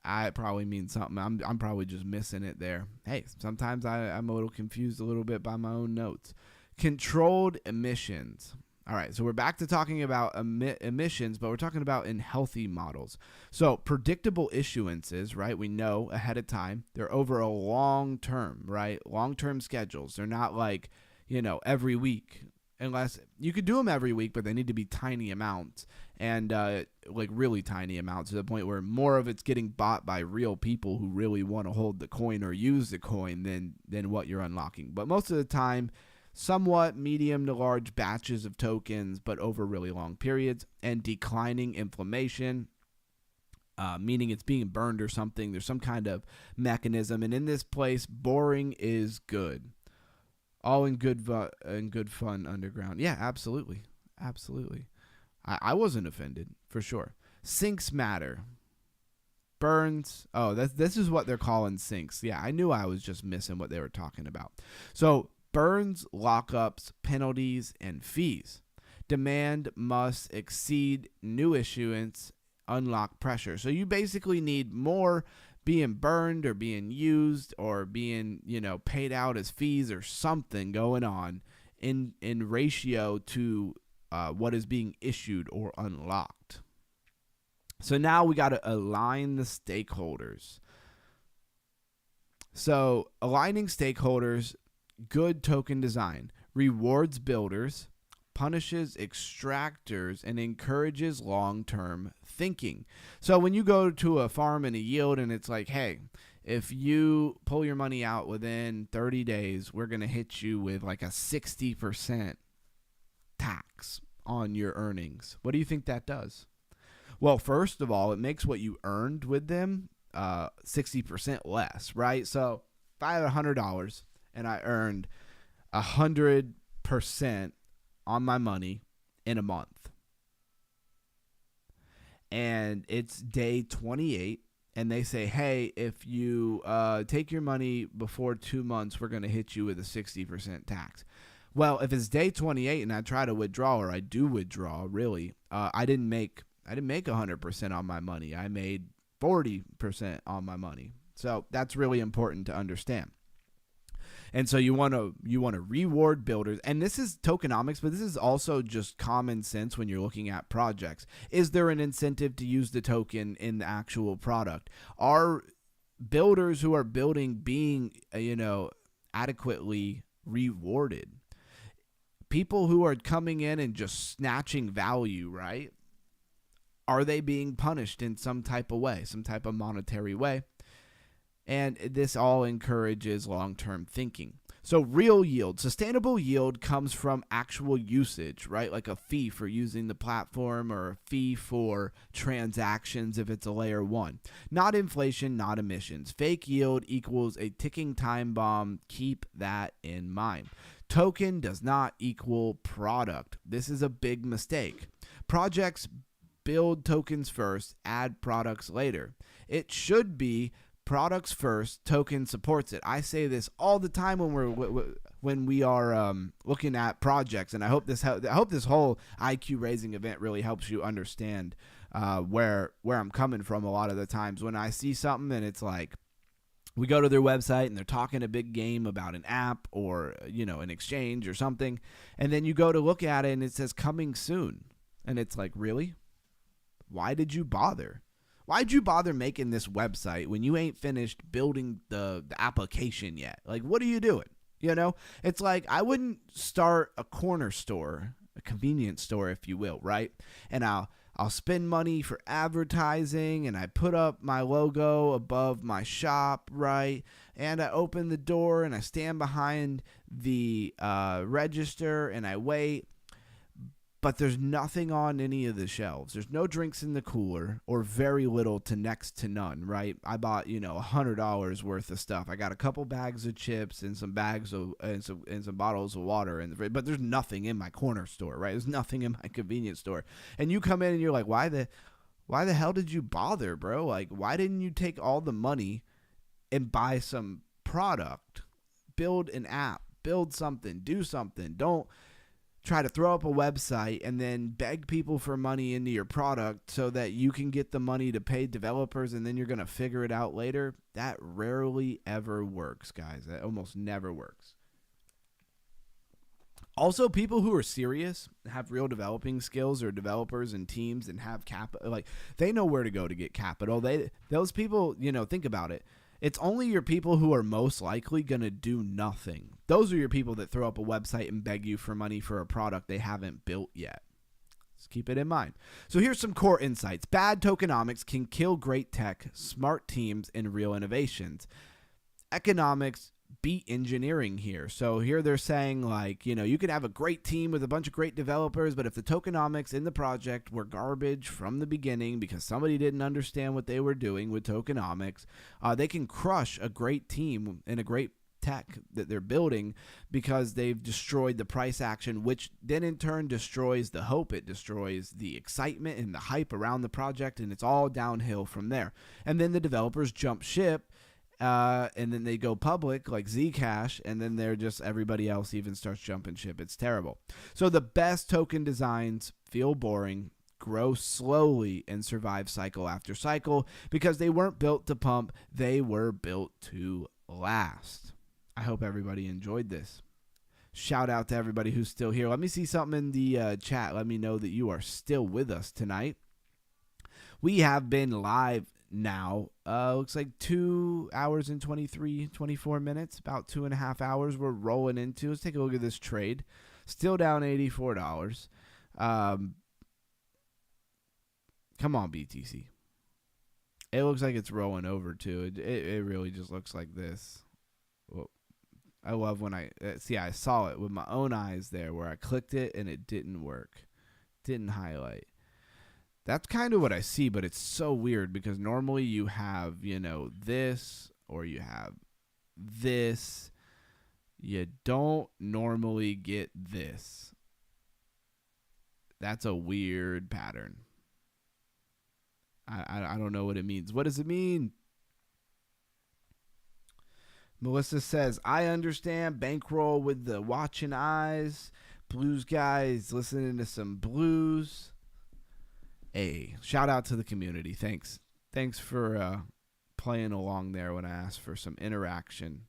A: I probably mean something. I'm probably just missing it there. Hey, sometimes I'm a little confused a little bit by my own notes. Controlled emissions. All right, so we're back to talking about emissions, but we're talking about in healthy models. So predictable issuances, right? We know ahead of time. They're over a long term, right? Long-term schedules. They're not like, every week. Unless you could do them every week, but they need to be tiny amounts and like really tiny amounts to the point where more of it's getting bought by real people who really want to hold the coin or use the coin than what you're unlocking. But most of the time, somewhat medium to large batches of tokens, but over really long periods, and declining inflammation, meaning it's being burned or something. There's some kind of mechanism. And in this place, boring is good. All in good fun underground. Yeah, absolutely. Absolutely. I wasn't offended, for sure. Sinks matter. Burns. Oh, this is what they're calling sinks. Yeah, I knew I was just missing what they were talking about. So, burns, lockups, penalties, and fees. Demand must exceed new issuance, unlock pressure. So you basically need more being burned or being used or being, paid out as fees or something going on in ratio to what is being issued or unlocked. So now we got to align the stakeholders. So aligning stakeholders, good token design, rewards builders, punishes extractors, and encourages long-term thinking. So when you go to a farm and a yield and it's like, hey, if you pull your money out within 30 days, we're going to hit you with like a 60% tax on your earnings. What do you think that does? Well, first of all, it makes what you earned with them 60% less, right? So if I had $100 and I earned 100% on my money in a month, and it's day 28, and they say, hey, if you take your money before 2 months, we're going to hit you with a 60% tax. Well, if it's day 28 and I try to withdraw, or I do withdraw, really, I didn't make 100% on my money. I made 40% on my money. So that's really important to understand. And so you want to reward builders. And this is tokenomics, but this is also just common sense when you're looking at projects. Is there an incentive to use the token in the actual product? Are builders who are building being, adequately rewarded? People who are coming in and just snatching value, right? Are they being punished in some type of way, some type of monetary way? And this all encourages long-term thinking. So real yield, sustainable yield comes from actual usage, right? Like a fee for using the platform or a fee for transactions if it's a layer 1. Not inflation, not emissions. Fake yield equals a ticking time bomb. Keep that in mind. Token does not equal product. This is a big mistake. Projects build tokens first, add products later. It should be products first, token supports it. I say this all the time when we are looking at projects, and I hope this whole IQ raising event really helps you understand where I'm coming from. A lot of the times when I see something and it's like, we go to their website and they're talking a big game about an app or an exchange or something, and then you go to look at it and it says coming soon, and it's like, really? Why did you bother? Why'd you bother making this website when you ain't finished building the application yet? Like, what are you doing? It's like, I wouldn't start a corner store, a convenience store, if you will, right? And I'll spend money for advertising, and I put up my logo above my shop, right? And I open the door and I stand behind the register and I wait. But there's nothing on any of the shelves. There's no drinks in the cooler, or very little to next to none, right? I bought, $100 worth of stuff. I got a couple bags of chips and some bags of and some bottles of water but there's nothing in my corner store, right? There's nothing in my convenience store. And you come in and you're like, why the hell did you bother, bro? Like, why didn't you take all the money and buy some product? Build an app, build something, do something. Don't try to throw up a website and then beg people for money into your product so that you can get the money to pay developers, and then you're going to figure it out later. That rarely ever works, guys. That almost never works. Also, people who are serious, have real developing skills, or developers and teams, and have capital, like, they know where to go to get capital. Those people, think about it. It's only your people who are most likely going to do nothing. Those are your people that throw up a website and beg you for money for a product they haven't built yet. Just keep it in mind. So here's some core insights. Bad tokenomics can kill great tech, smart teams, and real innovations. Economics beat engineering here. So here they're saying, like, you could have a great team with a bunch of great developers, but if the tokenomics in the project were garbage from the beginning because somebody didn't understand what they were doing with tokenomics, they can crush a great team and a great tech that they're building because they've destroyed the price action, which then in turn destroys the hope. It destroys the excitement and the hype around the project, and it's all downhill from there. And then the developers jump ship, and then they go public like Zcash, and then everybody else even starts jumping ship. It's terrible. So the best token designs feel boring, grow slowly, and survive cycle after cycle because they weren't built to pump. They were built to last. I hope everybody enjoyed this. Shout out to everybody who's still here. Let me see something in the chat. Let me know that you are still with us tonight. We have been live now. Looks like 2 hours and 24 minutes, about 2.5 hours we're rolling into. Let's take a look at this trade. Still down $84. Come on, BTC. It looks like it's rolling over too. It really just looks like this. Well, I love when I saw it with my own eyes there where I clicked it and it didn't work. Didn't highlight. That's kind of what I see, but it's so weird because normally you have, this, or you have this. You don't normally get this. That's a weird pattern. I don't know what it means. What does it mean? Melissa says, I understand. Bankroll with the watching eyes. Blues guys listening to some blues. Hey, shout out to the community. Thanks for playing along there when I asked for some interaction.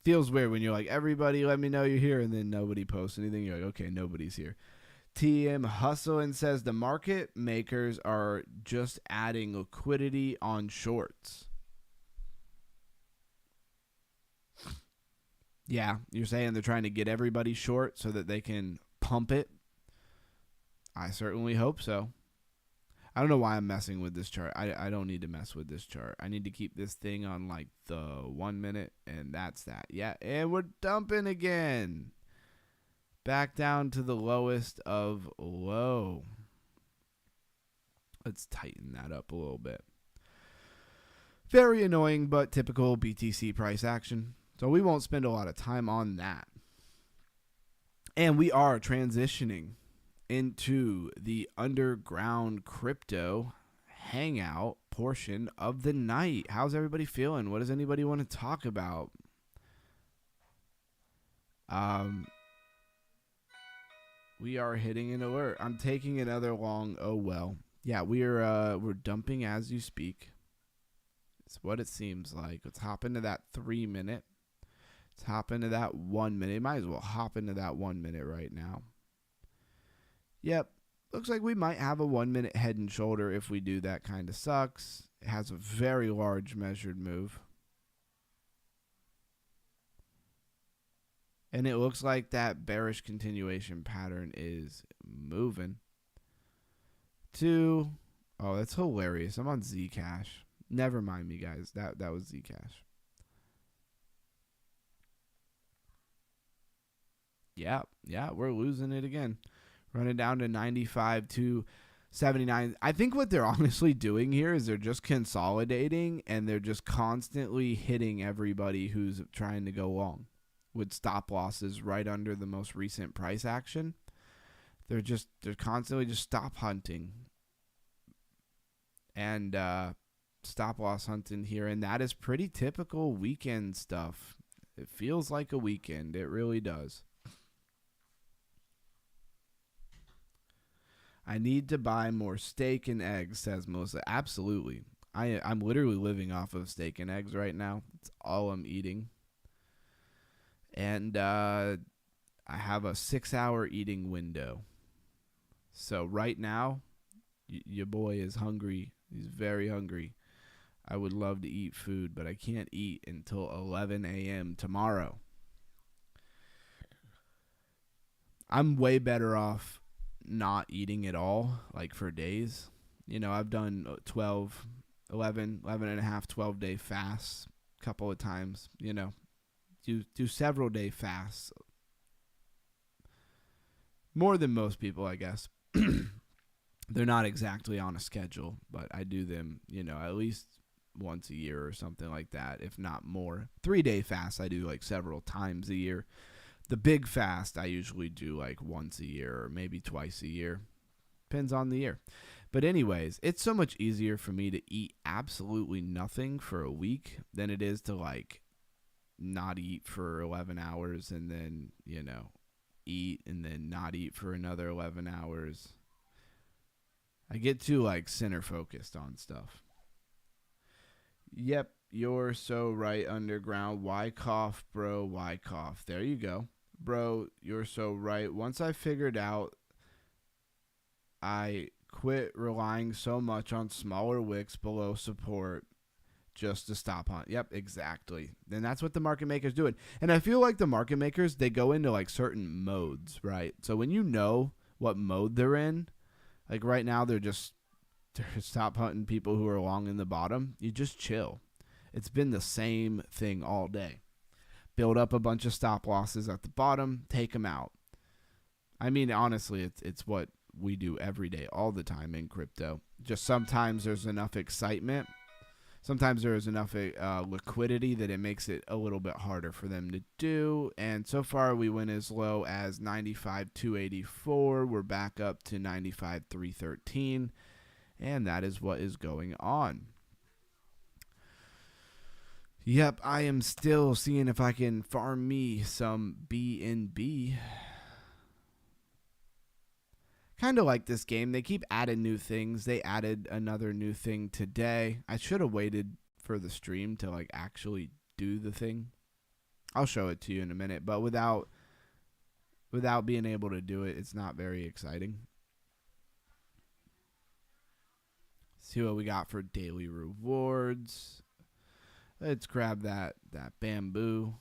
A: Feels weird when you're like, everybody let me know you're here, and then nobody posts anything. You're like, okay, nobody's here. TM Hustling says the market makers are just adding liquidity on shorts. Yeah, you're saying they're trying to get everybody short so that they can pump it? I certainly hope so. I don't know why I'm messing with this chart. I don't need to mess with this chart. I need to keep this thing on like the 1 minute, and that's that. Yeah, and we're dumping again. Back down to the lowest of low. Let's tighten that up a little bit. Very annoying, but typical BTC price action. So we won't spend a lot of time on that. And we are transitioning into the underground crypto hangout portion of the night. How's everybody feeling? What does anybody want to talk about? We are hitting an alert. I'm taking another long oh well. Yeah, we're dumping as you speak. It's what it seems like. Let's hop into that 3 minute. Let's hop into that 1 minute. Might as well hop into that 1 minute right now. Yep. Looks like we might have a 1 minute head and shoulder. If we do, that kind of sucks. It has a very large measured move. And it looks like that bearish continuation pattern is moving to... Oh, that's hilarious. I'm on Zcash. Never mind me, guys. That was Zcash. Yeah, we're losing it again. Running down to 95 to 79. I think what they're honestly doing here is they're just consolidating, and they're just constantly hitting everybody who's trying to go long with stop losses right under the most recent price action. They're constantly just stop hunting and stop loss hunting here, and that is pretty typical weekend stuff. It feels like a weekend. It really does. I need to buy more steak and eggs, says Melissa. Absolutely. I'm literally living off of steak and eggs right now. It's all I'm eating. And I have a 6-hour eating window. So right now, your boy is hungry. He's very hungry. I would love to eat food, but I can't eat until 11 a.m. tomorrow. I'm way better off not eating at all, like for days. You know, I've done 11 and a half, 12-day fasts a couple of times, you know. Do several day fasts. More than most people, I guess. They're not exactly on a schedule, but I do them, you know, at least once a year or something like that, if not more. 3-day fasts I do like several times a year. The big fast I usually do like once a year or maybe twice a year. Depends on the year. But anyways, it's so much easier for me to eat absolutely nothing for a week than it is to like not eat for 11 hours and then, you know, eat and then not eat for another 11 hours. I get too like center focused on stuff. Yep, you're so right, underground. Why cough, bro? Why cough? There you go. Bro, you're so right. Once I figured out, I quit relying so much on smaller wicks below support just to stop hunt. Yep, exactly. And that's what the market makers doing. And I feel like the market makers, they go into like certain modes, right? So when you know what mode they're in, like right now they're stop hunting people who are long in the bottom. You just chill. It's been the same thing all day. Build up a bunch of stop losses at the bottom, take them out. I mean, honestly, it's what we do every day, all the time in crypto. Just sometimes there's enough excitement. Sometimes there is enough liquidity that it makes it a little bit harder for them to do. And so far, we went as low as 95,284. We're back up to 95,313. And that is what is going on. Yep, I am still seeing if I can farm me some BNB. Kind of like this game. They keep adding new things. They added another new thing today. I should have waited for the stream to like actually do the thing. I'll show it to you in a minute, but without being able to do it, it's not very exciting. See what we got for daily rewards. Let's grab that bamboo.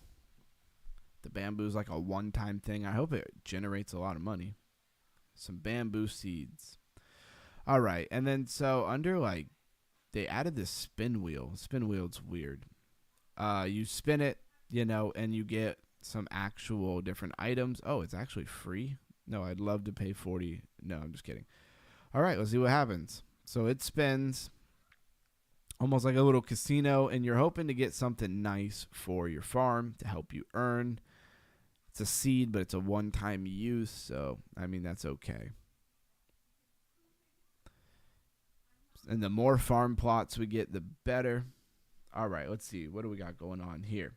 A: The bamboo is like a one-time thing. I hope it generates a lot of money. Some bamboo seeds. All right, and then so under like they added this spin wheel. Spin wheel's weird. You spin it, and you get some actual different items. Oh, it's actually free. No, I'd love to pay 40. No, I'm just kidding. All right, let's see what happens. So it spins almost like a little casino, and you're hoping to get something nice for your farm to help you earn. It's a seed, but it's a one-time use, so, I mean, that's okay. And the more farm plots we get, the better. All right, let's see. What do we got going on here?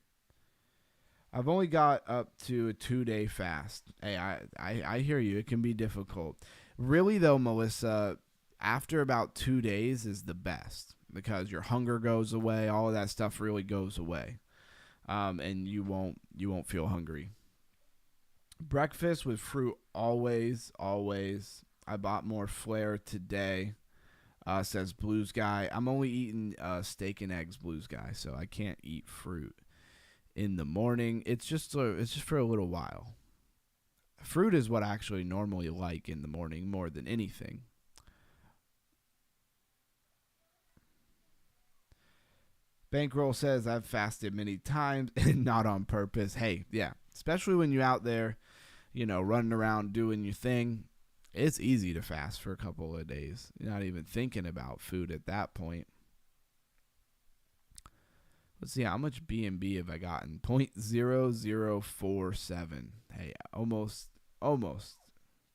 A: I've only got up to a 2-day fast. Hey, I hear you. It can be difficult. Really, though, Melissa, after about 2 days is the best because your hunger goes away. All of that stuff really goes away, and you won't feel hungry. Breakfast with fruit always. I bought more Flare today. Says Blues Guy. I'm only eating steak and eggs, Blues Guy, so I can't eat fruit in the morning. It's just for a little while. Fruit is what I actually normally like in the morning more than anything. Bankroll says I've fasted many times and not on purpose. Hey, yeah, especially when you're out there, running around doing your thing. It's easy to fast for a couple of days. You're not even thinking about food at that point. Let's see, how much BNB have I gotten? 0.0047. Hey, almost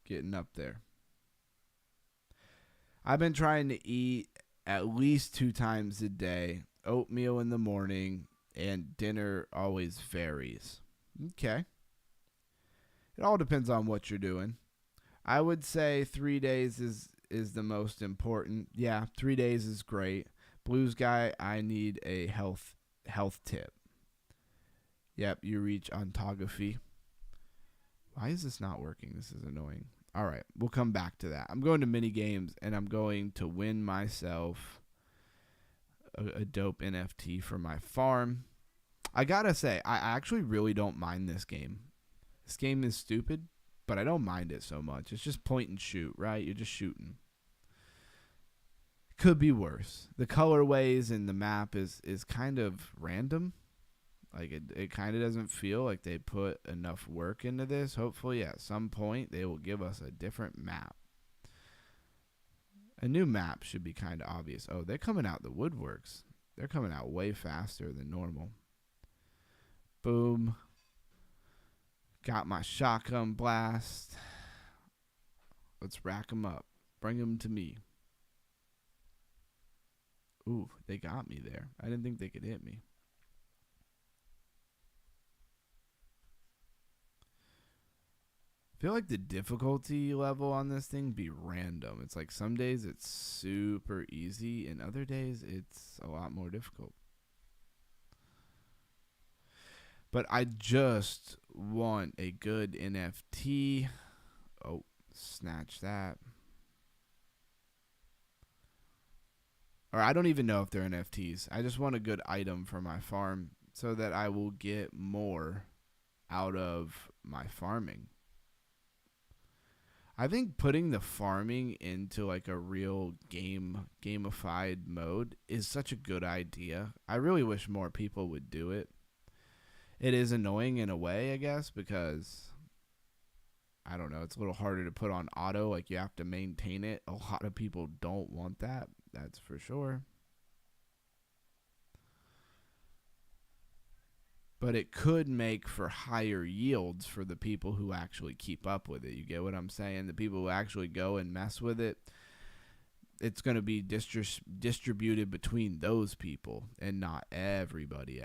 A: getting up there. I've been trying to eat at least 2 times a day. Oatmeal in the morning, and dinner always varies. Okay. It all depends on what you're doing. I would say 3 days is the most important. Yeah, 3 days is great. Blues Guy, I need a health tip. Yep, you reach ontography. Why is this not working? This is annoying. All right, we'll come back to that. I'm going to mini games, and I'm going to win myself a dope NFT for my farm. I gotta say, I actually really don't mind this game. This game is stupid, but I don't mind it so much. It's just point and shoot, right? You're just shooting. Could be worse. The colorways in the map is kind of random. Like it kind of doesn't feel like they put enough work into this. Hopefully at some point they will give us a different map. A new map should be kind of obvious. Oh, they're coming out the woodworks. They're coming out way faster than normal. Boom. Got my shotgun blast. Let's rack them up. Bring them to me. Ooh, they got me there. I didn't think they could hit me. I feel like the difficulty level on this thing be random. It's like some days it's super easy, and other days it's a lot more difficult. But I just want a good NFT. Oh, snatch that. Or I don't even know if they're NFTs. I just want a good item for my farm so that I will get more out of my farming. I think putting the farming into like a real gamified mode is such a good idea. I really wish more people would do it. It is annoying in a way, I guess, because I don't know, it's a little harder to put on auto. Like you have to maintain it. A lot of people don't want that. That's for sure. But it could make for higher yields for the people who actually keep up with it. You get what I'm saying? The people who actually go and mess with it, it's going to be distributed between those people and not everybody.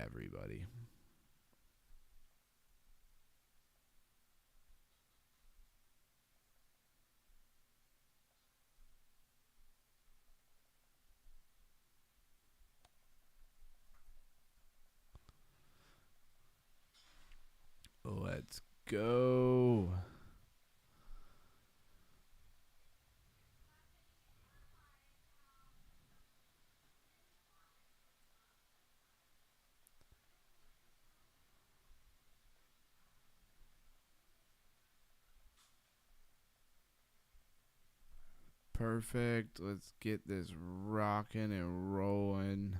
A: Let's go. Perfect. Let's get this rocking and rolling.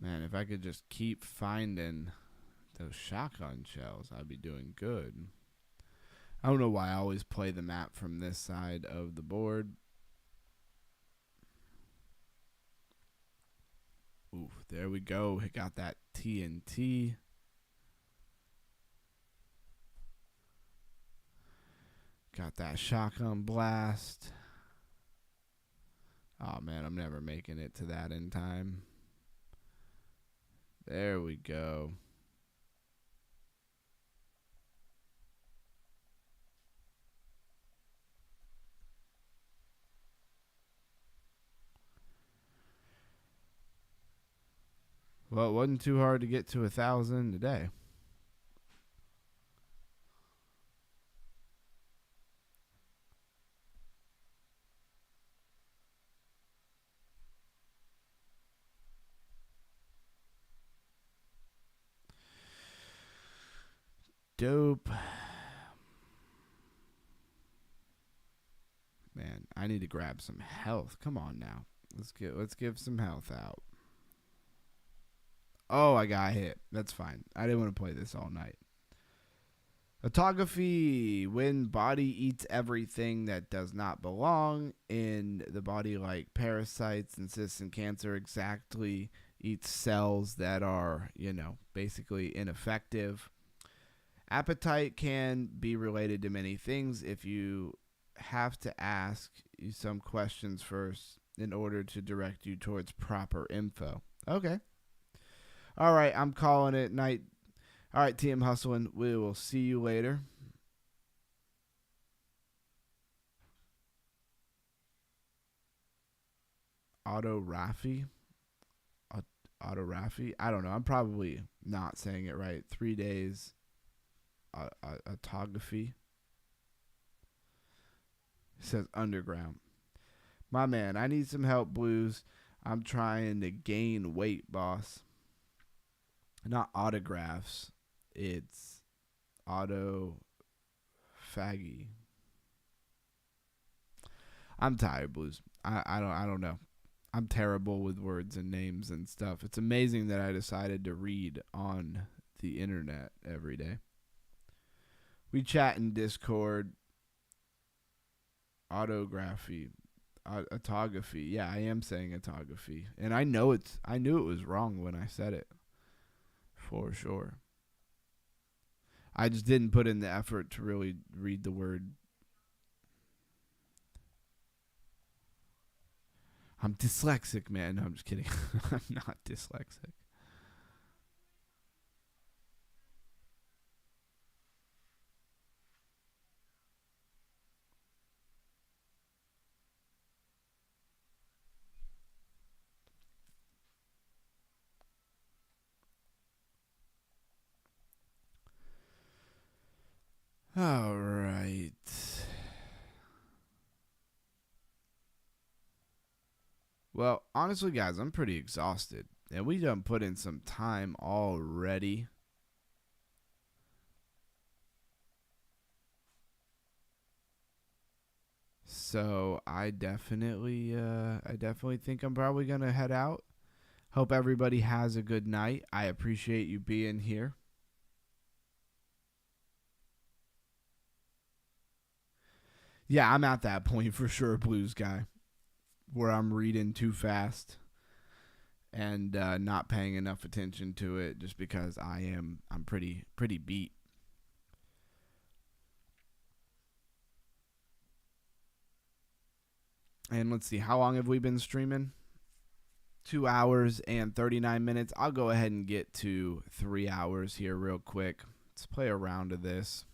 A: Man, if I could just keep finding those shotgun shells, I'd be doing good. I don't know why I always play the map from this side of the board. Oof, there we go. It got that TNT. Got that shotgun blast. Oh man, I'm never making it to that in time. There we go. Well, it wasn't too hard to get to 1,000 today. Dope. Man, I need to grab some health. Come on now. Let's give some health out. Oh, I got hit. That's fine. I didn't want to play this all night. Autography. When body eats everything that does not belong in the body, like parasites and cysts and cancer, exactly eats cells that are, basically ineffective. Appetite can be related to many things. If you have to ask you some questions first in order to direct you towards proper info. Okay. All right, I'm calling it night. All right, Team Hustling, we will see you later. Auto Rafi. Auto Rafi. I don't know. I'm probably not saying it right. 3 days. Autography. It says underground. My man, I need some help, Blues. I'm trying to gain weight, boss. Not autographs. It's auto faggy. I'm tired, Blues. I don't know. I'm terrible with words and names and stuff. It's amazing that I decided to read on the internet every day. We chat in Discord. Autography. Autography. Yeah, I am saying autography. And I knew it was wrong when I said it. For sure. I just didn't put in the effort to really read the word. I'm dyslexic, man. No, I'm just kidding. I'm not dyslexic. All right. Well, honestly, guys, I'm pretty exhausted. And we done put in some time already. So I definitely think I'm probably gonna head out. Hope everybody has a good night. I appreciate you being here. Yeah, I'm at that point for sure, Blues guy, where I'm reading too fast and not paying enough attention to it, just because I'm pretty beat. And let's see, how long have we been streaming? 2 hours and 39 minutes. I'll go ahead and get to 3 hours here real quick. Let's play a round of this.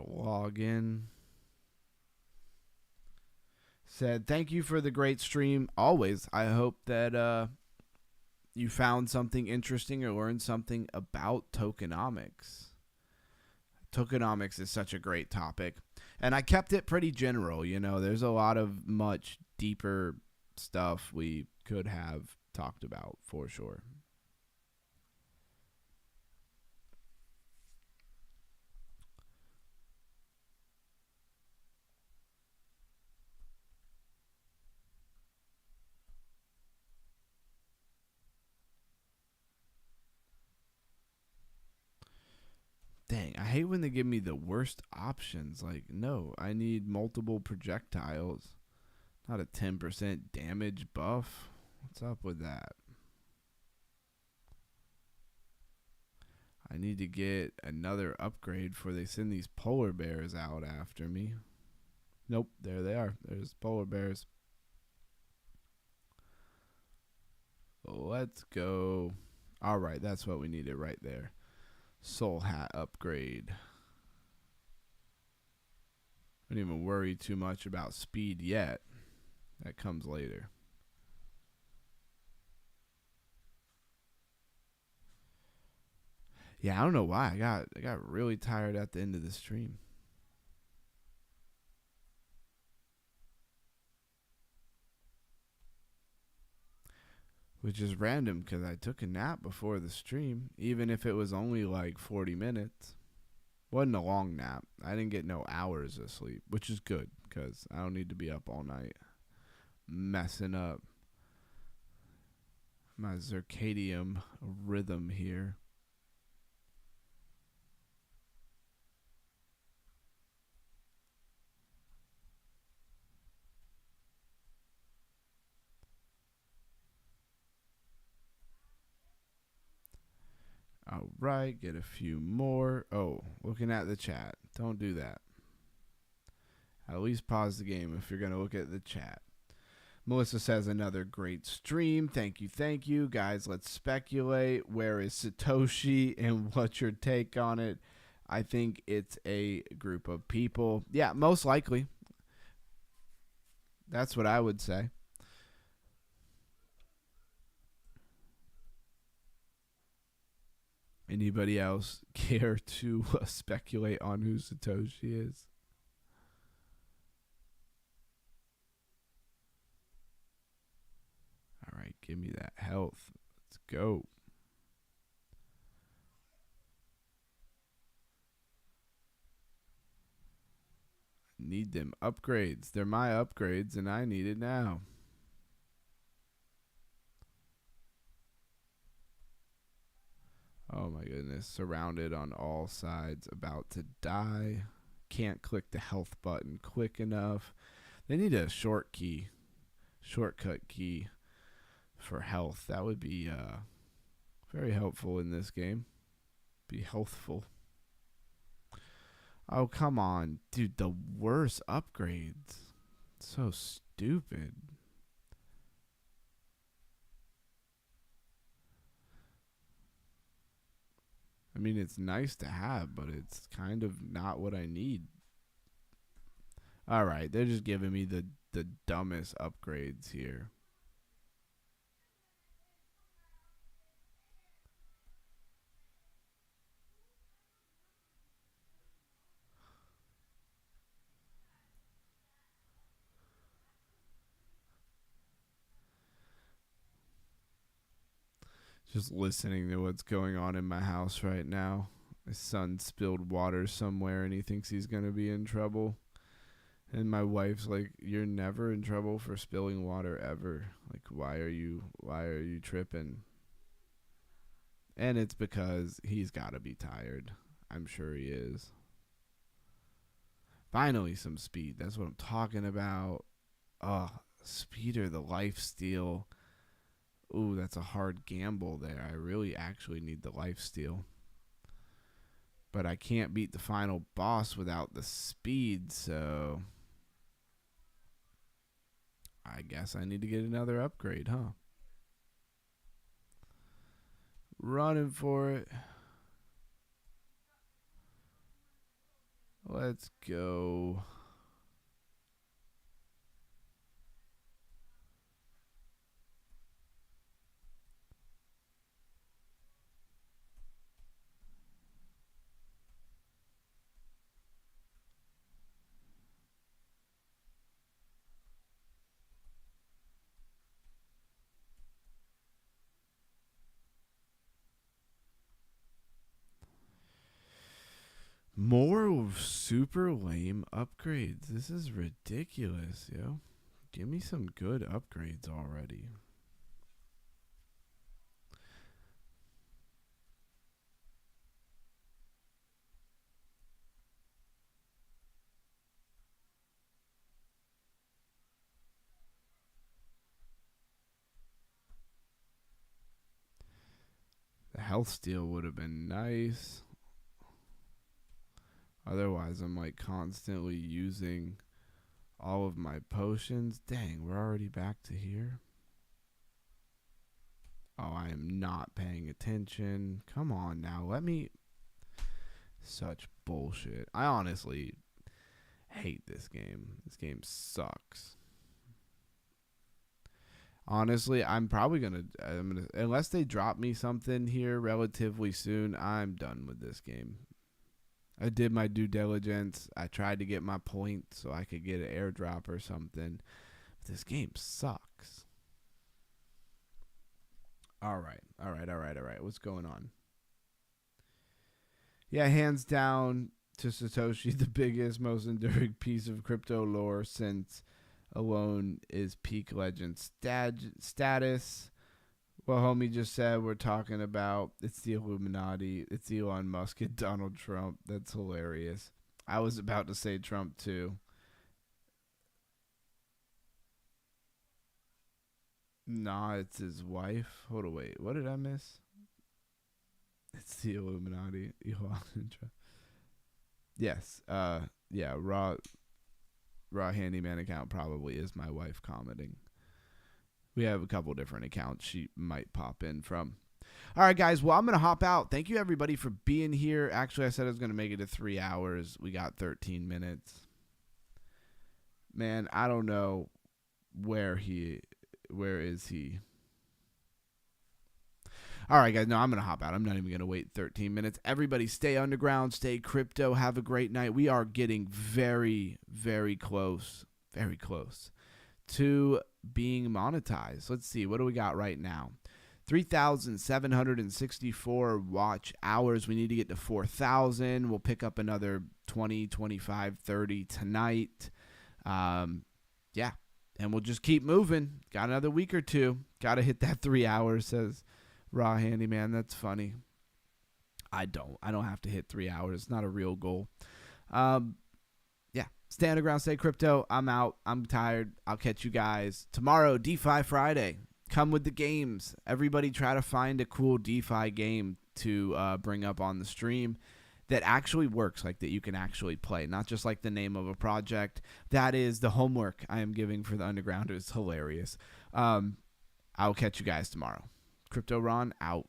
A: Gotta log in. Said, thank you for the great stream. Always. I hope that you found something interesting or learned something about tokenomics. Tokenomics is such a great topic. And I kept it pretty general. You know, there's a lot of much deeper stuff we could have talked about for sure. Dang, I hate when they give me the worst options. Like, no, I need multiple projectiles, not a 10% damage buff. What's up with that? I need to get another upgrade before they send these polar bears out after me. Nope, there they are. There's polar bears. Let's go. All right, that's what we needed right there. Soul hat upgrade. I don't even worry too much about speed yet. That comes later. Yeah, I don't know why. I got really tired at the end of the stream. Which is random because I took a nap before the stream, even if it was only like 40 minutes. Wasn't a long nap. I didn't get no hours of sleep, which is good because I don't need to be up all night messing up my circadian rhythm here. All right, get a few more. Oh, looking at the chat. Don't do that. At least pause the game if you're going to look at the chat. Melissa says, another great stream. Thank you, thank you. Guys, let's speculate. Where is Satoshi and what's your take on it? I think it's a group of people. Yeah, most likely. That's what I would say. Anybody else care to speculate on who Satoshi is? All right, give me that health. Let's go. Need them upgrades. They're my upgrades, and I need it now. Oh my goodness. Surrounded on all sides. About to die. Can't click the health button quick enough. They need a shortcut key for health. That would be very helpful in this game. Be healthful. Oh, come on. Dude, the worst upgrades. So stupid. I mean, it's nice to have, but it's kind of not what I need. All right, they're just giving me the dumbest upgrades here. Just listening to what's going on in my house right now. My son spilled water somewhere and he thinks he's going to be in trouble. And my wife's like, you're never in trouble for spilling water ever. Like, why are you tripping? And it's because he's got to be tired. I'm sure he is. Finally, some speed. That's what I'm talking about. Oh, speed or the lifesteal. Ooh, that's a hard gamble there. I really actually need the lifesteal. But I can't beat the final boss without the speed, so I guess I need to get another upgrade, huh? Running for it. Let's go. More super lame upgrades. This is ridiculous, yo. Give me some good upgrades already. The health steal would have been nice. Otherwise, I'm like constantly using all of my potions. Dang, we're already back to here. Oh, I am not paying attention. Come on now. Let me. Such bullshit. I honestly hate this game. This game sucks. Honestly, I'm probably gonna unless they drop me something here relatively soon, I'm done with this game. I did my due diligence. I tried to get my points so I could get an airdrop or something. But this game sucks. All right. What's going on? Yeah, hands down to Satoshi, the biggest, most enduring piece of crypto lore since alone is peak legend status. Well, homie just said we're talking about it's the Illuminati, it's Elon Musk and Donald Trump. That's hilarious. I was about to say Trump too. Nah, it's his wife. Hold on, wait. What did I miss? It's the Illuminati, Elon and Trump. Yes. Yeah. Raw handyman account probably is my wife commenting. We have a couple different accounts she might pop in from. All right, guys. Well, I'm going to hop out. Thank you, everybody, for being here. Actually, I said I was going to make it to 3 hours. We got 13 minutes. Man, I don't know where is he? All right, guys. No, I'm going to hop out. I'm not even going to wait 13 minutes. Everybody stay underground, stay crypto. Have a great night. We are getting very, very close to being monetized. Let's see. What do we got right now? 3,764 watch hours. We need to get to 4,000. We'll pick up another 20, 25, 30 tonight. Yeah. And we'll just keep moving. Got another week or two. Got to hit that 3 hours, says Raw Handyman. That's funny. I don't have to hit 3 hours. It's not a real goal. Yeah. Stay underground, stay crypto. I'm out. I'm tired. I'll catch you guys tomorrow, DeFi Friday. Come with the games. Everybody try to find a cool DeFi game to bring up on the stream that actually works, like that you can actually play, not just like the name of a project. That is the homework I am giving for the underground. It's hilarious. I'll catch you guys tomorrow. Crypto Ron out.